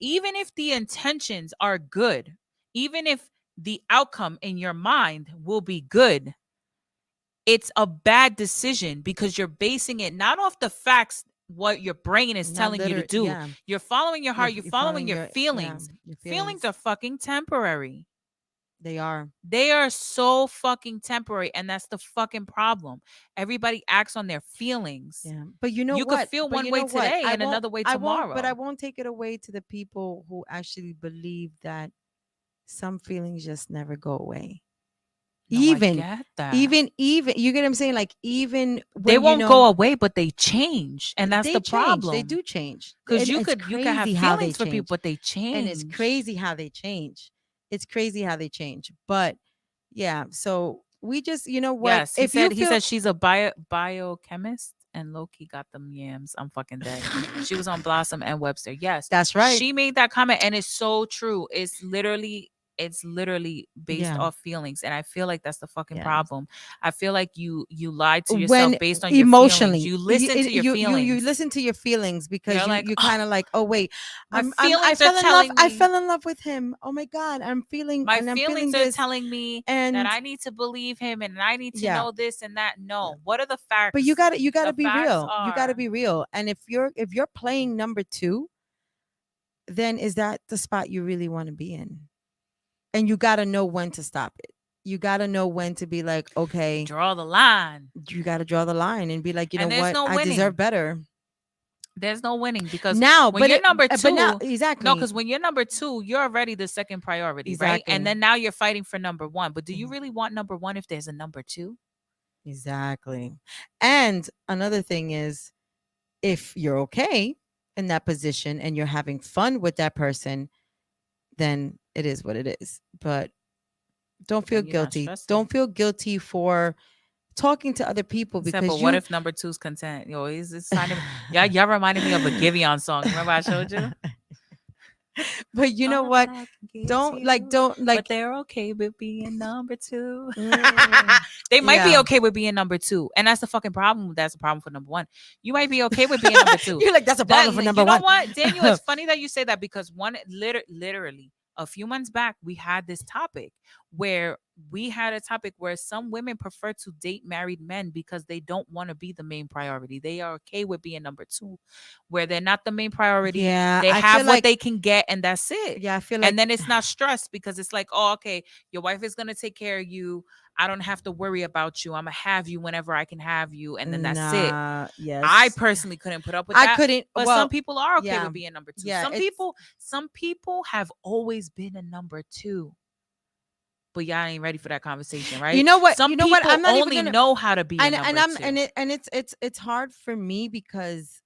the intentions are good, even if the outcome in your mind will be good, it's a bad decision because you're basing it not off the facts, what your brain is Not telling you to do. yeah. You're following your heart, you're following your feelings. your Feelings are fucking temporary. They are. They are so fucking temporary, and that's the fucking problem. Everybody acts on their feelings. Yeah. But you know You what? could feel But one you way know what? today I and won't- another way I won't, but I tomorrow. won't take it away to the people who actually believe that some feelings just never go away. No, I even get that. even you get what I'm saying? Like even They when won't go away, but they change, and that's they the change. problem. They do change. Because And you it's could have crazy how they feelings for people, change. but they change. And it's crazy how they change. It's crazy how they change. But yeah, so we just, you know what? Yes, he If you said feel she's a biochemist, and Loki got them yams. I'm fucking dead. She was on Blossom and Webster. Yes, that's right. she made that comment, and it's so true. It's literally based Yeah. off feelings, and I feel like that's the fucking Yes. problem. I feel like you lied to yourself When based on your emotionally feelings. You listen to your feelings. you listen to your feelings because You're like, you "Oh, kind of like, oh wait, my I feelings are fell in love. telling I me. fell in love with him. Oh my god, I'm feeling My and I'm feelings feeling are this. telling me that And I need to believe him, and I need to yeah, know this and that." No, what are the facts? but you got to The be facts real. You got to are be real. And if you're playing number 2, then is that the spot you really want to be in? And you got to know when to stop it. You got to know when to be like, okay, draw the line. you got to draw the line and be like, you And know there's what, no I winning. deserve better. There's no winning because Now, when but you're number but now two, exactly. no, because when you're number 2, you're already the second priority, right? Exactly. And then now you're fighting for number 1. But do you Mhm. really want number 1 if there's a number 2? Exactly. And another thing is, if you're okay in that position and you're having fun with that person, then it is what it is. But don't feel Then you're not guilty. stressing. Don't feel guilty for talking to other people He said, because but what if number 2's content? Yo, it's finding y'all reminded me of a Giveon song. Remember I showed you? But you know All what? that I can give to Don't you, like but they're okay with being number 2. Mm, They might be yeah. okay with being number 2, and that's the fucking problem. That's the problem for number 1. You might be okay with being number 2. You're like, that's a problem for number You know 1. what, Daniel? It's funny that you say that because literally a few months back we had this topic where some women prefer to date married men because they don't want to be the main priority. They are okay with being number 2, where they're not the main priority. Yeah, They I have feel what like they can get, and that's it. yeah, I feel like And then it's not stressed because it's like, oh, okay, your wife is gonna take care of you. I don't have to worry about you. I'm gonna have you whenever I can have you, and then that's it. Yes. I personally couldn't put up with I that. couldn't. But Well, some people are okay yeah, with being number 2. yeah, Some people have always been a number 2. But y'all ain't ready for that conversation, right? You know what? Some You know people what? I'm not even only gonna. know how to be a And number I'm 2. it's hard for me because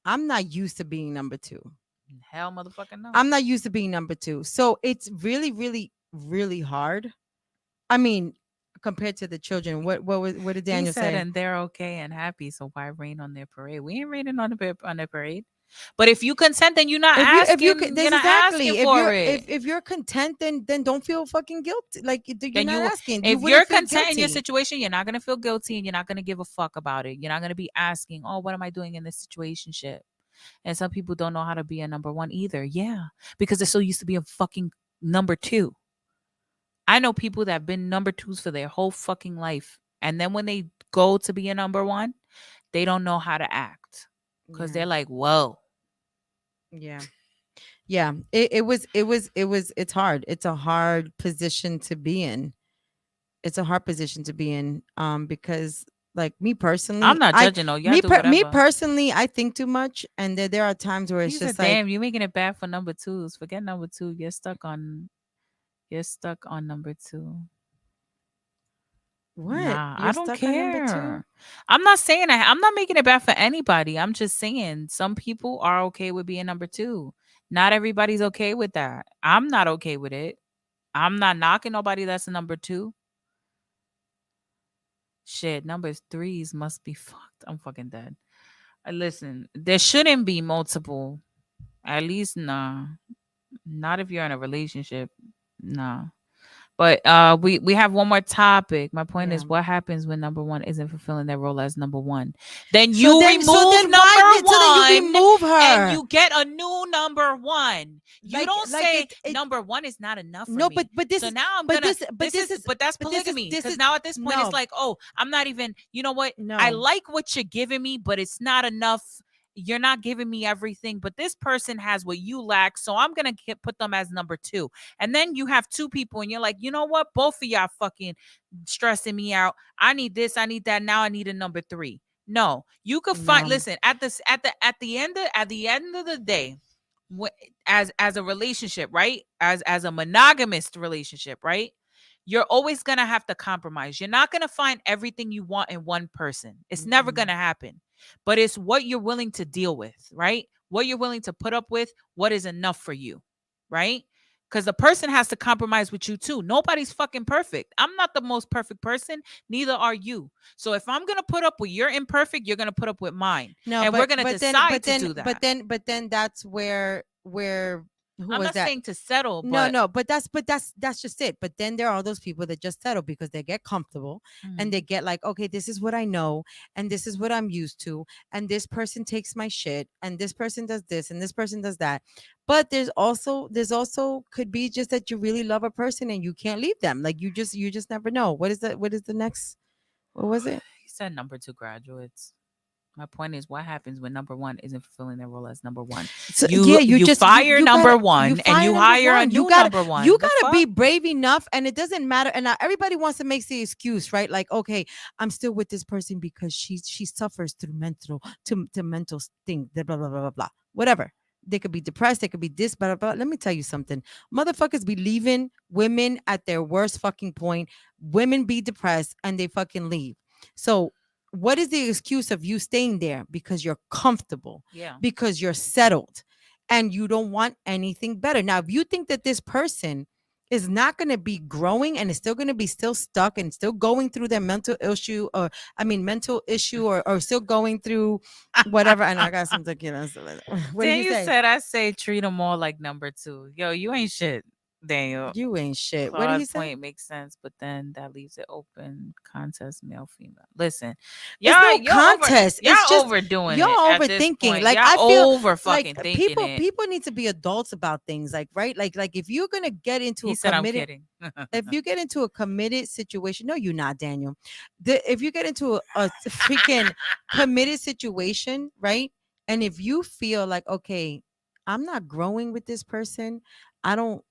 I'm not used to being number 2. Hell, motherfucking no. I'm not used to being number 2, so it's really, really, really hard. I mean, compared to the children, what did Daniel He said, say? and they're okay and happy, so why rain on their parade? We ain't raining on their parade. But if you consent, then you're not asking. You're not asking for it. If you're content, then don't feel fucking guilty. Like you're Then not asking. if You you're wouldn't feel content in your guilty. situation, you're not gonna feel guilty, and you're not gonna give a fuck about it. You're not gonna be asking, "Oh, what am I doing in this situation?" Shit. And some people don't know how to be a number 1 either. Yeah, because they're so used to being fucking number 2. I know people that have been number 2s for their whole fucking life, and then when they go to be a number 1, they don't know how to act because they're like, "Whoa." Yeah. Yeah. It's hard. It's a hard position to be in. It's a hard position to be in. Because like me personally, I'm not judging though. Y'all me do whatever. me personally, I think too much, and there are times where it's He said, just like, damn, you're making it bad for number 2s. Forget number 2. You're stuck on number 2. what? Nah, You're I don't stuck on number 2? care. I'm not saying I'm not making it bad for anybody. I'm just saying some people are okay with being number 2. Not everybody's okay with that. I'm not okay with it. I'm not knocking nobody that's a number 2. Shit, number 3s must be fucked. I'm fucking dead. Listen, there shouldn't be multiple. At least, nah. Not if you're in a relationship. Nah. But we have one more topic. My point is, Yeah. what happens when number 1 isn't fulfilling their role as number 1? Then So you then- remove so then number why- 1, so then you remove her. and you get a new number 1. You Like- don't like say it- number 1 is not enough for No, me. but this So is- now I'm but gonna. this- but this is- but that's but this is- polygamy. this Because is- now at this point no. it's like, oh, I'm not even. You know what? No. I like what you're giving me, but it's not enough. You're not giving me everything, but this person has what you lack, so I'm gonna put them as number 2. And then you have 2 people, and you're like, you know what? Both of y'all fucking stressing me out. I need this, I need that. Now I need a number 3. No, you could find. No. Listen, at the end of the day, as a relationship, right? As a monogamous relationship, right? you're always going to have to compromise. You're not going to find everything you want in one person. It's never going to happen. But it's what you're willing to deal with, right? What you're willing to put up with, what is enough for you, right? Because the person has to compromise with you too. Nobody's fucking perfect. I'm not the most perfect person. Neither are you. So if I'm gonna put up with your imperfect, you're gonna put up with mine, No, and but we're gonna but then decide but to then do that. but then that's where who I'm was not that? saying to settle, No, but no, but that's just it. But then there are those people that just settle because they get comfortable and they get like, okay, this is what I know and this is what I'm used to, and this person takes my shit and this person does this and this person does that. But there's also could be just that you really love a person and you can't leave them. Like you just never know. What is the next? What was it? he said number 2 graduates. My point is, what happens when number 1 isn't fulfilling their role as number 1? So, You yeah, you just fire you number gotta, 1 and fire you number hire a one. new gotta number 1. you The gotta be fuck? brave enough, and it doesn't matter. And now everybody wants to make the excuse, right? Like, okay, I'm still with this person because she suffers through mental thing, blah blah blah blah blah. Whatever. They could be depressed. They could be this, blah, blah, blah. Let me tell you something. Motherfuckers be leaving women at their worst fucking point. Women be depressed and they fucking leave. So what is the excuse of you staying there? Because you're comfortable, Yeah. because you're settled, and you don't want anything better. Now, if you think that this person is not going to be growing and is still going to be still stuck and still going through their mental issue, or still going through whatever. I know I got some tequila. What did Then he you say? said I say treat them all like number 2. Yo, you ain't shit, Daniel. You ain't shit. What did he Claude's say? point makes sense, but then that leaves it open. Contest male, female. Listen, It's no contest. Y'all It's just overdoing you're it at this overthinking. point. Like, Y'all I feel over fucking like thinking people it. people need to be adults about things, like, right? Like if you're gonna get into He a said I'm committed kidding. if you get into a committed situation, no, you're not, Daniel. If you get into a freaking committed situation, right? And if you feel like, okay, I'm not growing with this person, I don't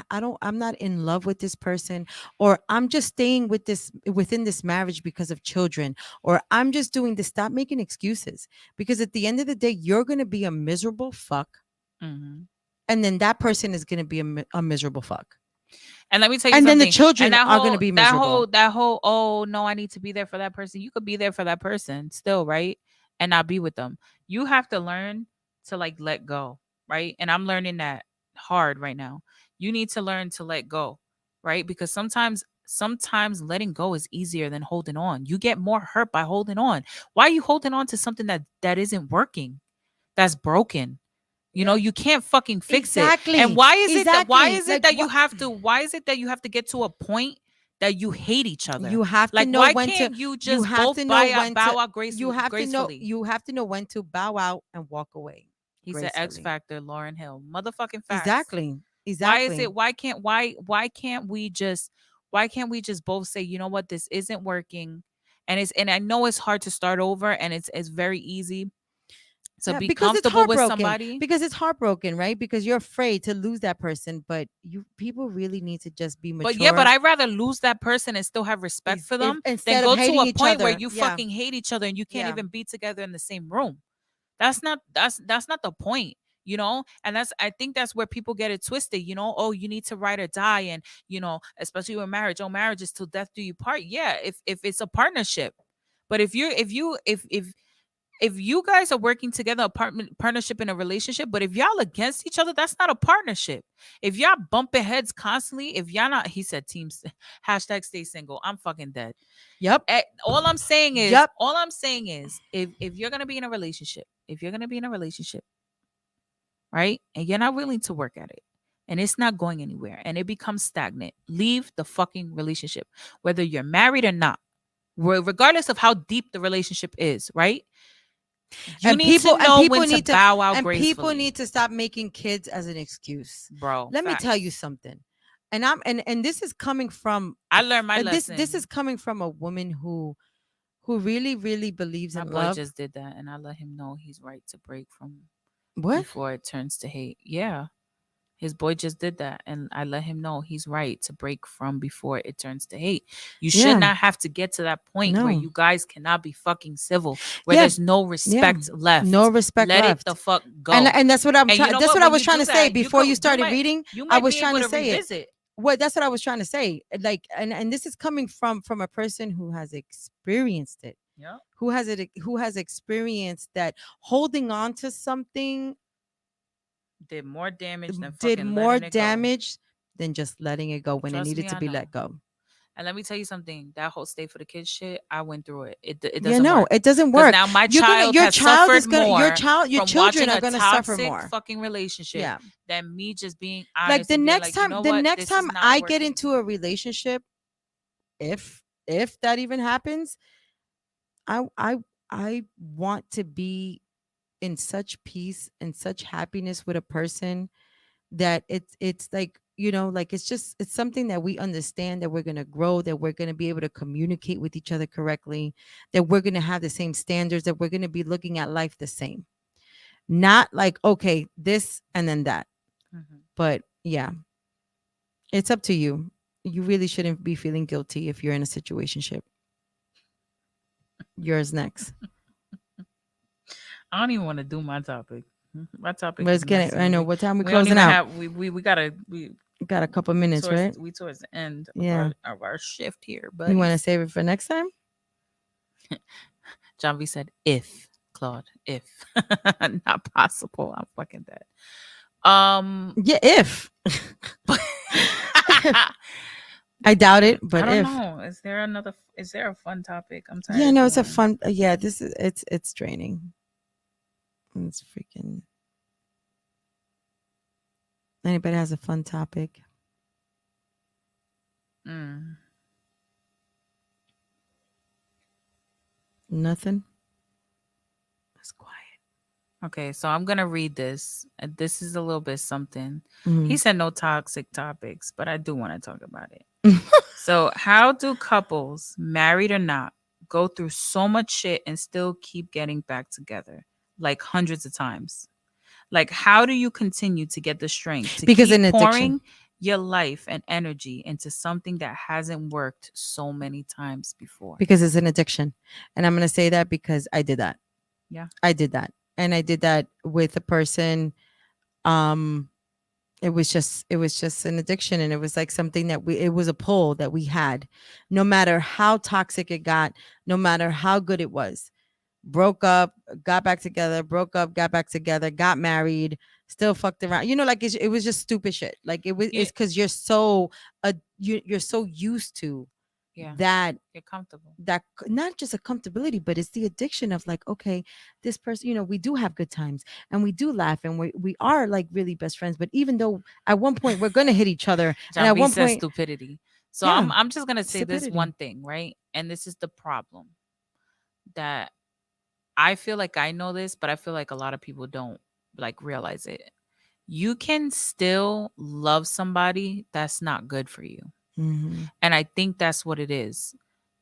I'm not in love with this person, or I'm just staying within this marriage because of children, or I'm just doing this. Stop making excuses, because at the end of the day, you're going to be a miserable fuck. Mm-hmm. And then that person is going to be a miserable fuck. And let me tell you and something. then the children and are going to be miserable. That whole, oh no, I need to be there for that person. You could be there for that person still, right? And not be with them. You have to learn to like let go, right? And I'm learning that hard right now. You need to learn to let go, right? Because sometimes letting go is easier than holding on. You get more hurt by holding on. Why are you holding on to something that isn't working? That's broken. You know, you can't fucking fix Exactly. it. And why is it that Like, you have to get to a point that you hate each other? you have to Like, know why when can't to you you just have both to know when bow to out you have to know gracefully? you have to know when to bow out and walk away. He said X gracefully. Factor, Lauren Hill. Motherfucking facts. Exactly. Why is it why can't we just both say, you know what, this isn't working? And I know it's hard to start over, and it's very easy to be because it's comfortable with heartbroken. somebody. Because it's heartbroken, right? Because you're afraid to lose that person, but people really need to just be mature. But yeah, but I'd rather lose that person and still have respect for them instead than of go hating to a each point where other. you Yeah. fucking hate each other and you can't Yeah. even be together in the same room. That's not the point, you know? And I think that's where people get it twisted, you know? Oh, you need to ride or die, and you know, especially with marriage. Oh, marriage is till death do you part. Yeah, if it's a partnership. But if you guys are working together, a partnership in a relationship, but if y'all against each other, that's not a partnership. If y'all bumping heads constantly, if y'all not, he said teams, hashtag stay single. I'm fucking dead. Yep. All I'm saying is, Yep. if you're gonna be in a relationship, right, and you're not willing to work at it, and it's not going anywhere, and it becomes stagnant, leave the fucking relationship, whether you're married or not, regardless of how deep the relationship is, right? You need to know when to bow out gracefully. People need to stop making kids as an excuse. Bro, let me tell you something. And this is coming from, I learned my lesson. This is coming from a woman who really, really believes in love. My boy just did that, and I let him know he's right to break from what before it turns to hate. Yeah. His boy just did that, and I let him know he's right to break from before it turns to hate. You should not have to get to that point where you guys cannot be fucking civil, where there's no respect left. No respect left. Let it the fuck go. And that's what I'm trying. That's what I was trying to say before you started might, reading. You might I was be trying able to say revisit. Well, that's what I was trying to say. Like, and this is coming from a person who has experienced it, Yeah. who has experienced that holding on to something Did more damage than did fucking more letting it go. damage than just letting it go when it Trust needed me, to I be know. let go. And let me tell you something. That whole stay for the kids shit, I went through it. It Yeah, doesn't no, work. it doesn't Because work. now my You're gonna, child your has child suffered is gonna, more your from children watching are a gonna suffer toxic more. fucking relationship Yeah. than me just being Like honest the and being next like, you time, know what? This is not I get working. into a relationship, if that even happens, I I I want to be in such peace and such happiness with a person that it's like, like it's something that we understand, that we're going to grow, that we're going to be able to communicate with each other correctly, that we're going to have the same standards, that we're going to be looking at life the same, not like, okay, this and then that. Mhm. But yeah, it's up to you. You really shouldn't be feeling guilty if you're in a situationship. Yours next. I don't even want to do my topic. My topic Let's is get it. messy. I know what time we We don't closing even out. have we gotta we Got a couple minutes, right? towards the end Yeah. of our shift here. But You want to save it for next time? John V said, if Claude, if not possible, I'm fucking dead. Yeah, if. I doubt it, but I don't if. know. Is there a fun topic? I'm tired. Yeah, of no, it's a doing- fun. Yeah, this is it's draining. It's freaking. Anybody has a fun topic? Mm. Nothing. It's quiet. Okay, so I'm gonna read this. This is a little bit something. Mhm. He said no toxic topics, but I do want to talk about it. So, how do couples, married or not, go through so much shit and still keep getting back together, like hundreds of times? Like, how do you continue to get the strength to Because keep an addiction. pouring your life and energy into something that hasn't worked so many times before? Because it's an addiction, and I'm gonna say that because I did that. Yeah. I did that, and I did that with a person. It was just an addiction, and it was like something that it was a pull that we had, no matter how toxic it got, no matter how good it was. Broke up, got back together, broke up, got back together, got married, still fucked around, like it was just stupid shit. Like it's because you're so you're so used to that, you're comfortable, that not just a comfortability, but it's the addiction of like, okay, this person, we do have good times and we do laugh and we are like really best friends, but even though at one point we're gonna hit each other, and at one point stupidity. So yeah, I'm just gonna say this stupidity. one thing, right? And this is the problem, that I feel like I know this, but I feel like a lot of people don't like realize it. You can still love somebody that's not good for you. Mhm. And I think that's what it is.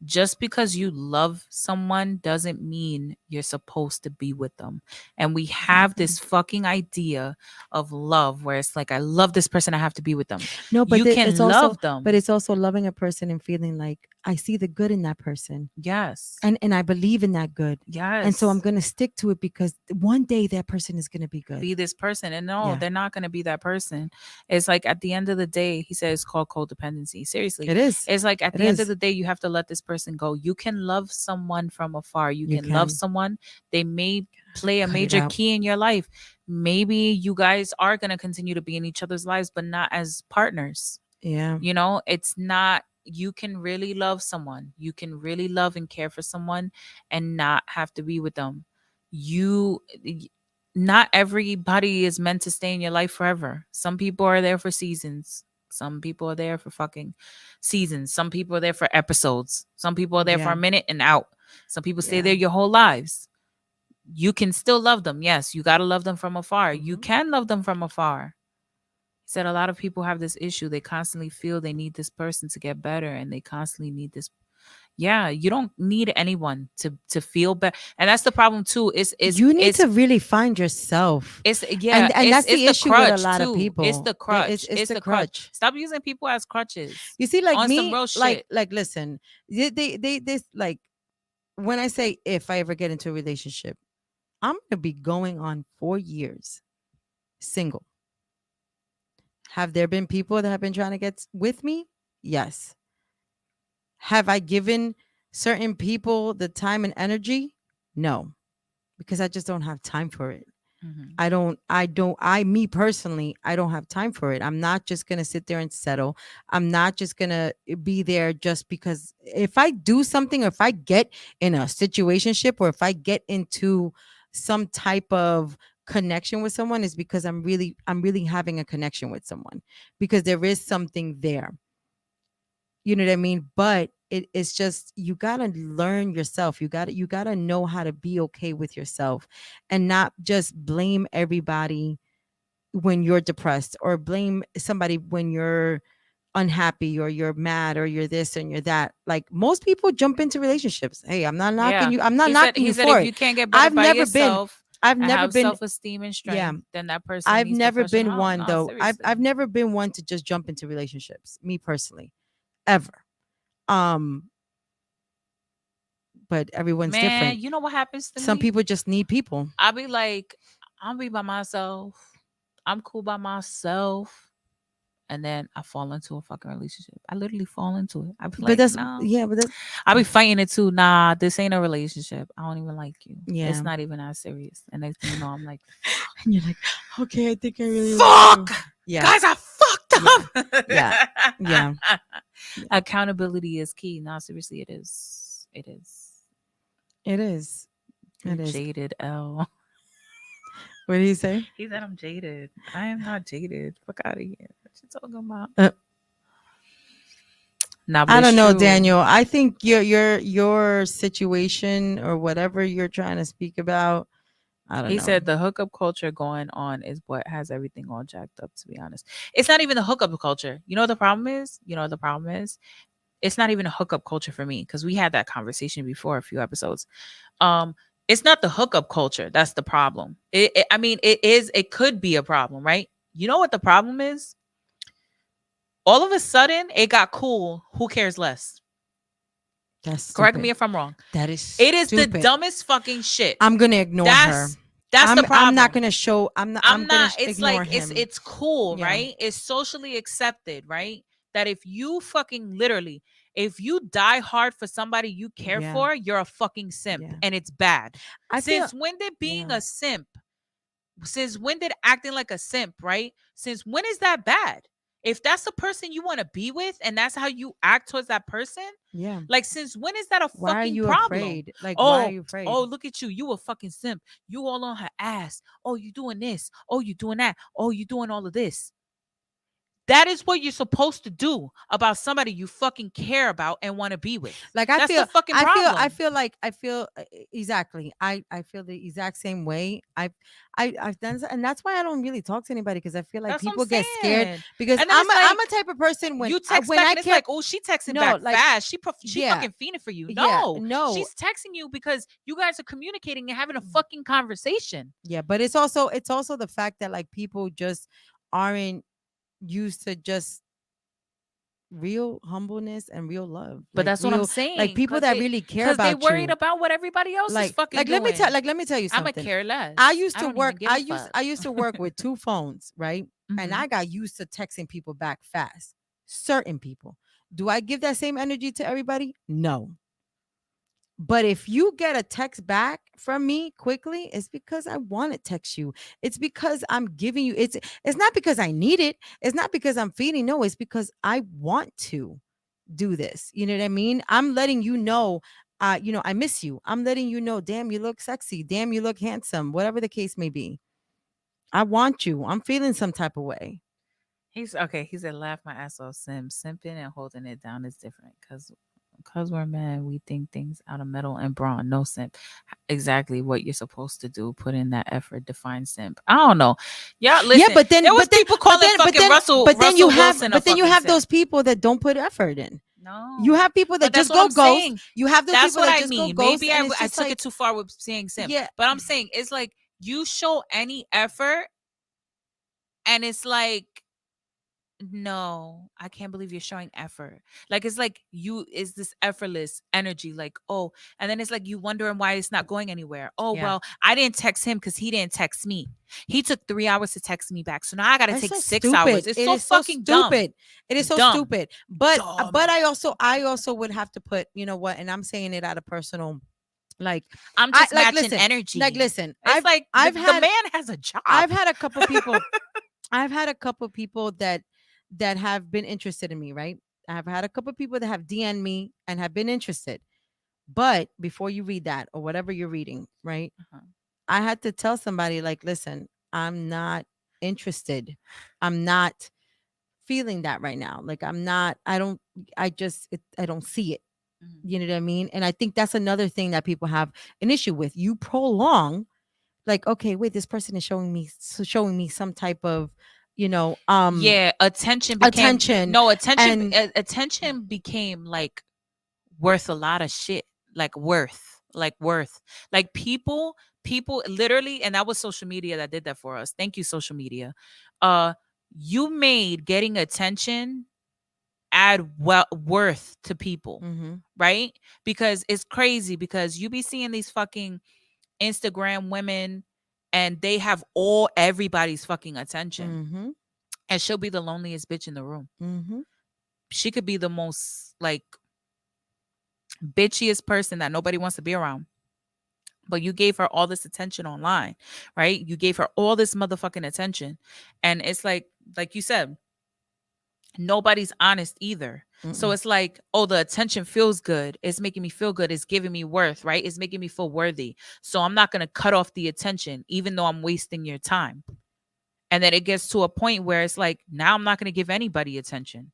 Just because you love someone doesn't mean you're supposed to be with them. And we have this fucking idea of love where it's like, I love this person, I have to be with them. No, but you can it's love also, them. but it's also loving a person and feeling like I see the good in that person. Yes. And I believe in that good. Yes. And so I'm going to stick to it because one day that person is going to be good. Be this person. And no, Yeah. they're not going to be that person. It's like at the end of the day, he said it's called codependency. Seriously. It is. It's like at It the end is. of the day, you have to let this person go. You can love someone from afar. You can love can. someone. They may play a Cut it major out. key in your life. Maybe you guys are going to continue to be in each other's lives, but not as partners. Yeah. It's not, you can really love someone. You can really love and care for someone and not have to be with them. Not everybody is meant to stay in your life forever. Some people are there for seasons. Some people are there for fucking seasons. Some people are there for episodes. Some people are there for a minute and out. Some people stay there your whole lives. You can still love them. Yes, you got to love them from afar. You can love them from afar. He said a lot of people have this issue. They constantly feel they need this person to get better, and they constantly need this. Yeah, you don't need anyone to feel better, and that's the problem too. You need to really find yourself. And that's the issue with a lot of people. It's the crutch. Yeah, it's the crutch. Stop using people as crutches. You see, like on me, some real shit. like listen, they like when I say if I ever get into a relationship, I'm gonna be going on 4 years single, Have there been people that have been trying to get with me? Yes. Have I given certain people the time and energy? No, because I just don't have time for it. Me personally, I don't have time for it. I'm not just going to sit there and settle. I'm not just going to be there just because if I do something, or if I get in a situationship, or if I get into some type of connection with someone, is because I'm really having a connection with someone, because there is something there. You know what I mean? But it's just, you gotta learn yourself. You gotta know how to be okay with yourself, and not just blame everybody when you're depressed, or blame somebody when you're unhappy, or you're mad, or you're this and you're that. Like, most people jump into relationships. Hey, I'm not knocking you. I'm not knocking He you said for if it. you can't get better I've by never been. yourself I've and never have been. self-esteem and Yeah. strength, then that person I've needs never been professional help. one No, though. seriously. I've never been one to just jump into relationships. Me personally, ever. But everyone's Man, different. you know what happens to Some me? people just need people. I'll be like, I'll be by myself. I'm cool by myself. And then I fall into a fucking relationship. I literally fall into it. I be But like, that's no. yeah, but that's I be fighting it too. Nah, this ain't a relationship. I don't even like you. Yeah. It's not even that serious. And next thing you know, I'm like, and you're like, okay, I think I really like you. fuck. Yeah. Guys, I fucked up. Yeah. Yeah. Accountability is key. No, seriously, it is. It is. It is. You're It is. jaded, L. What did he say? He said I'm jaded. I am not jaded. Fuck out of here. What you talking about? Nah, but I it's don't know, true. Daniel. I think your situation, or whatever you're trying to speak about, I don't know. He said the hookup culture going on is what has everything all jacked up, to be honest. It's not even the hookup culture. You know what the problem is? It's not even a hookup culture for me, because we had that conversation before a few episodes. It's not the hookup culture that's the problem. I mean, it could be a problem, right? You know what the problem is? All of a sudden, it got cool. Who cares less? That's Correct me if I'm wrong. That is It is stupid. the dumbest fucking shit. I'm gonna ignore her. That's the problem. I'm not gonna show. I'm gonna It's ignore like him. it's cool, Yeah. right? It's socially accepted, right? That if you fucking literally, if you die hard for somebody you care Yeah. for, you're a fucking simp, Yeah. and it's bad. Since when did being Yeah. a simp? Since when did acting like a simp, right? Since when is that bad? If that's the person you want to be with, and that's how you act towards that person, Yeah. like, since when is that a Why are fucking you problem? afraid? Like, why are you afraid? Oh, look at you. You a fucking simp. You all on her ass. Oh, you doing this. Oh, you doing that. Oh, you doing all of this. That is what you're supposed to do about somebody you fucking care about and want to be with. Like, That's the fucking problem. I feel exactly. I feel the exact same way. I've done, and that's why I don't really talk to anybody, because I feel like That's what people I'm get scared, saying. because And then I'm it's like, a type of person when you text when back I and it's care. like, oh, she texting No, back like, fast. She yeah. fucking fiending for you. Yeah, No, no. she's texting you because you guys are communicating and having a fucking conversation. Yeah, but it's also the fact that, like, people just aren't used to just real humbleness and real love. But Like, that's what I'm real, saying. like, people 'cause that they- really care about they worried you. about what everybody else is fucking doing. Let me tell you I'ma something. care less. I used to don't even work. give a I used to work with 2 phones, right? And Mhm. I got used to texting people back fast. Certain people. Do I give that same energy to everybody? No. But if you get a text back from me quickly, it's because I want to text you. It's because I'm giving you. It's not because I need it. It's not because I'm feeding. No, it's because I want to do this. You know what I mean? I'm letting you know. I miss you. I'm letting you know. Damn, you look sexy. Damn, you look handsome. Whatever the case may be. I want you. I'm feeling some type of way. He's okay. He said, "Laugh my ass off, simping and holding it down is different because we're men, we think things out of metal and brawn. No simp. Exactly what you're supposed to do. Put in that effort. Define simp. I don't know. Yeah, listen. Yeah, but then there was people calling fucking Russell. you Wilson have simp. those people that don't put effort in. No, you have people that But that's just what go I'm ghost. saying. You have those That's people what that I just mean. go ghost. Maybe And I it's took like, it too far with saying simp. Yeah. But I'm saying it's like you show any effort, and it's like no, I can't believe you're showing effort. Like it's like you is this effortless energy, like, oh, and then it's like you wondering why it's not going anywhere. Oh, Yeah. well, I didn't text him because he didn't text me. He took 3 hours to text me back. So now I gotta That's take so 6 hours. stupid. It's It so is so fucking dumb. stupid. It is so Dumb. stupid. But Dumb. I also would have to put, you know what, and I'm saying it out of personal, like I'm just like matching listen, energy. like listen. It's like I've the had man has a job. I've had a couple people I've had a couple people that have been interested in me, right? I've had a couple people that have DM'd me and have been interested. But before you read that or whatever you're reading, right? Uh-huh. I had to tell somebody like, listen, I'm not interested. I'm not feeling that right now. Like I don't I don't see it. Mhm. You know what I mean? And I think that's another thing that people have an issue with. You prolong, like, okay, wait, this person is showing me some type of, Yeah, attention became attention. no attention. And Attention became like worth a lot of shit. Like worth. Like people literally, and that was social media that did that for us. Thank you, social media. Uh, you made getting attention add worth to people, Mhm. right? Because it's crazy because you be seeing these fucking Instagram women and they have everybody's fucking attention. Mhm. And she'll be the loneliest bitch in the room. Mhm. She could be the most like bitchiest person that nobody wants to be around. But you gave her all this attention online, right? You gave her all this motherfucking attention. And it's like you said, nobody's honest either. So Mm-mm. it's like, oh, the attention feels good. It's making me feel good. It's giving me worth, right? It's making me feel worthy. So I'm not going to cut off the attention, even though I'm wasting your time. And then it gets to a point where it's like, now I'm not going to give anybody attention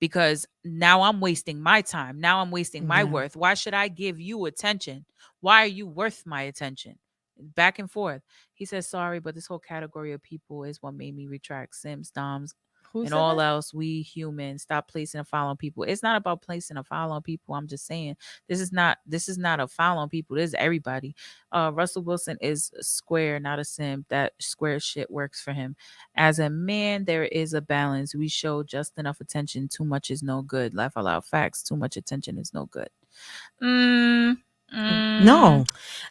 because now I'm wasting my time. Now I'm wasting my Yeah. worth. Why should I give you attention? Why are you worth my attention? Back and forth. He says, sorry, but this whole category of people is what made me retract Sims, Doms, Who and said all that? else. We humans stop placing a follow on people. It's not about placing a follow on people. I'm just saying this is not a follow on people. This is everybody. Russell Wilson is a square, not a sim. That square shit works for him. As a man, there is a balance. We show just enough attention. Too much is no good. Laugh aloud facts. Too much attention is no good. No.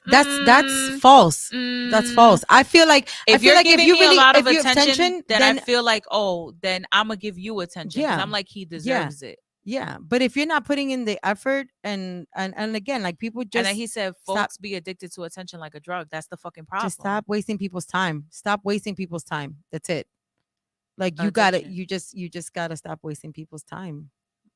That's false. That's false. I feel like If you're giving me a lot of if you have attention, then I then feel like, oh, then I'm gonna give you attention because Yeah. I'm like, he deserves it. yeah, but if you're not putting in the effort and again, like people And then just he said, stop- folks be addicted to attention like a drug. That's the fucking problem. just stop wasting people's time. Stop wasting people's time. That's it. Like you got to Addiction. you just got to stop wasting people's time.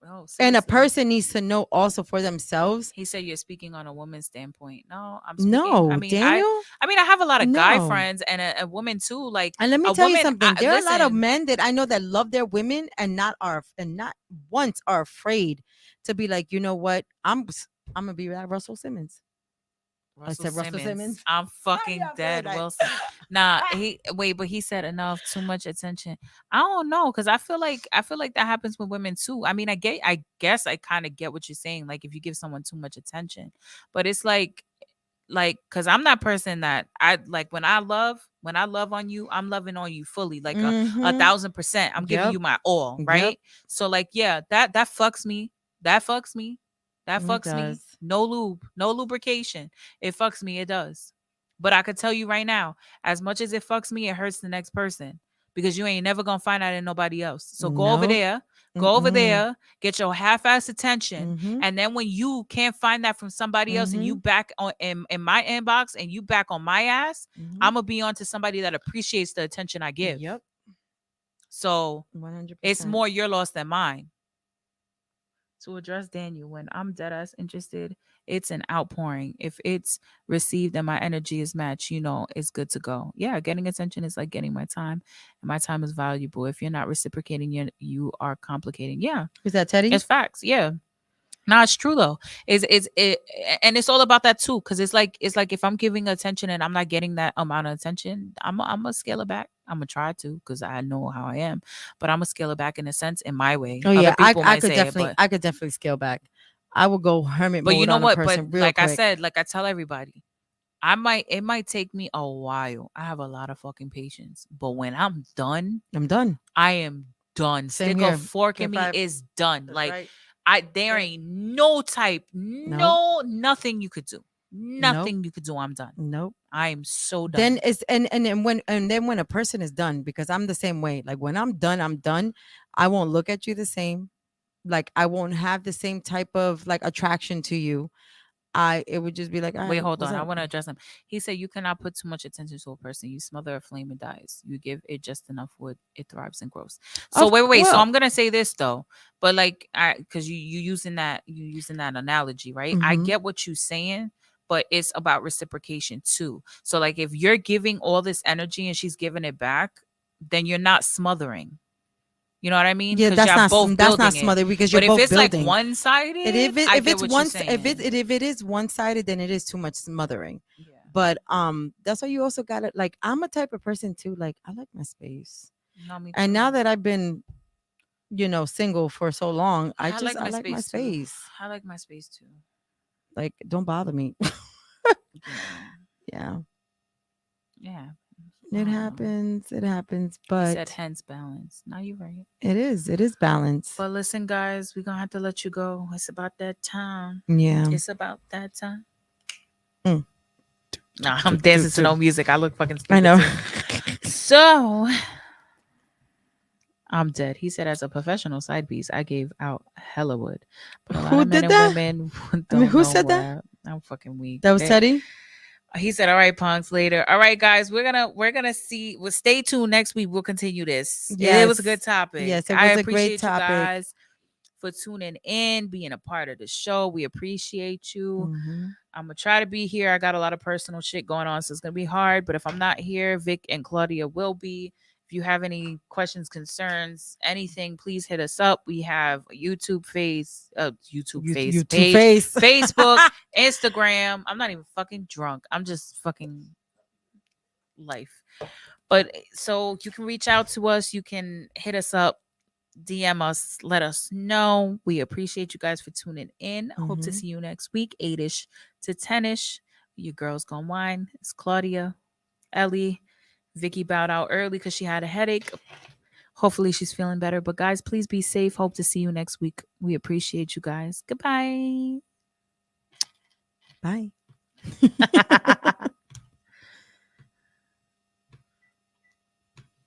Oh, And a seriously. person needs to know also for themselves. He said you're speaking on a woman's standpoint. No, I'm speaking. No, I mean, Daniel. I mean, I have a lot of guy No. friends and a woman too. Like, And let me a tell you woman, something. There are a lot of listen, men that I know that love their women and not once are afraid to be like, you know what? I'm gonna be like Russell Simmons. Russell said Russell Simmons. I'm fucking Yeah, dead, very nice. Wilson. Nah, but he said enough, too much attention. I don't know, because I feel like that happens with women too. I mean, I guess I kind of get what you're saying. Like, if you give someone too much attention, but it's like because I'm that person that I like when I love on you, I'm loving on you fully, like a Mhm. 1,000%. I'm giving Yep. you my all, Yep. right? So like, yeah, that fucks me. That fucks me. That It fucks me. does. No lube, no lubrication. It fucks me. It does. But I could tell you right now, as much as it fucks me, it hurts the next person because you ain't never gonna find out in nobody else. So go over Nope. there, go over Mm-mm. there, get your half-ass attention, Mhm. and then when you can't find that from somebody else, and you back on in my inbox, and you back on my ass, Mhm. I'm gonna be on to somebody that appreciates the attention I give. Yep. So 100%. it's more your loss than mine. To address Daniel, when I'm dead ass interested, it's an outpouring. If it's received and my energy is matched, it's good to go. Yeah, getting attention is like getting my time, and my time is valuable. If you're not reciprocating, you are complicating. Yeah, Is that Teddy? it's facts. Yeah. No, it's true though. And it's all about that too, because it's like if I'm giving attention and I'm not getting that amount of attention, I'm gonna scale it back. I'm gonna try to, because I know how I am, but I'm gonna scale it back in a sense, in my way. Oh yeah, Other people I might could say definitely it, but I could definitely scale back. I will go hermit but mode you know on a what? person But real like I quick. said, like I tell everybody, it might take me a while. I have a lot of fucking patience, but when I'm done, I'm done. I am done. Same Stick here. a fork in If me I- is done. That's Like right. there ain't no type, nothing you could do. Nothing you could do. I'm done. Nope. I am so done. Then it's and then when a person is done, because I'm the same way. Like when I'm done, I'm done. I won't look at you the same. Like I won't have the same type of like attraction to you. It would just be like, all Wait, right, hold what's on. I up? want to address him. He said you cannot put too much attention to a person. You smother a flame, it dies. You give it just enough wood, it thrives and grows. So Of- wait. So well- I'm gonna say this though, but like, because you using that analogy, right? I Mhm. get what you're saying, but it's about reciprocation too. So like, if you're giving all this energy and she's giving it back, then you're not smothering. You know what I mean? Yeah, Because that's you're not both that's not building it. smothered because But you're if both it's like building. one-sided, I if get it's what you're one saying. if it is one sided, then it is too much smothering. Yeah. But that's why you also gotta like. I'm a type of person too. Like I like my space, No, me and too. now that I've been, single for so long, I like my too. space. I like my space too. Like don't bother me. Yeah. Yeah, Yeah. it happens. It happens. But He said hence balance. Now you're right. it is balance. But listen, guys, we're gonna have to let you go. It's about that time. Yeah. It's about that time. Mm. Nah, I'm dancing to no music. I look fucking stupid. I know. Too. So I'm dead. He said, as a professional side piece, I gave out hella wood. But a lot Who of men did and that? women don't I mean, who know said what that? I'm fucking weak. That was Teddy. He said, all right, punks, later. All right, guys, we're gonna see. Well, stay tuned. Next week we'll continue this. It was a good topic. Yes, it I was a appreciate great topic. you guys for tuning in, being a part of the show. We appreciate you. Mhm. I'm gonna try to be here. I got a lot of personal shit going on, so it's gonna be hard. But if I'm not here, Vic and Claudia will be. If you have any questions, concerns, anything, please hit us up. We have a YouTube face, YouTube page, face. Facebook, Instagram. I'm not even fucking drunk. I'm just fucking life. But so you can reach out to us. You can hit us up, DM us, let us know. We appreciate you guys for tuning in. Hope to Mhm. see you next week, 8ish to 10ish. Your girls gone wine. It's Claudia, Ellie. Vicky bowed out early because she had a headache. Hopefully she's feeling better. But guys, please be safe. Hope to see you next week. We appreciate you guys. Goodbye. Bye.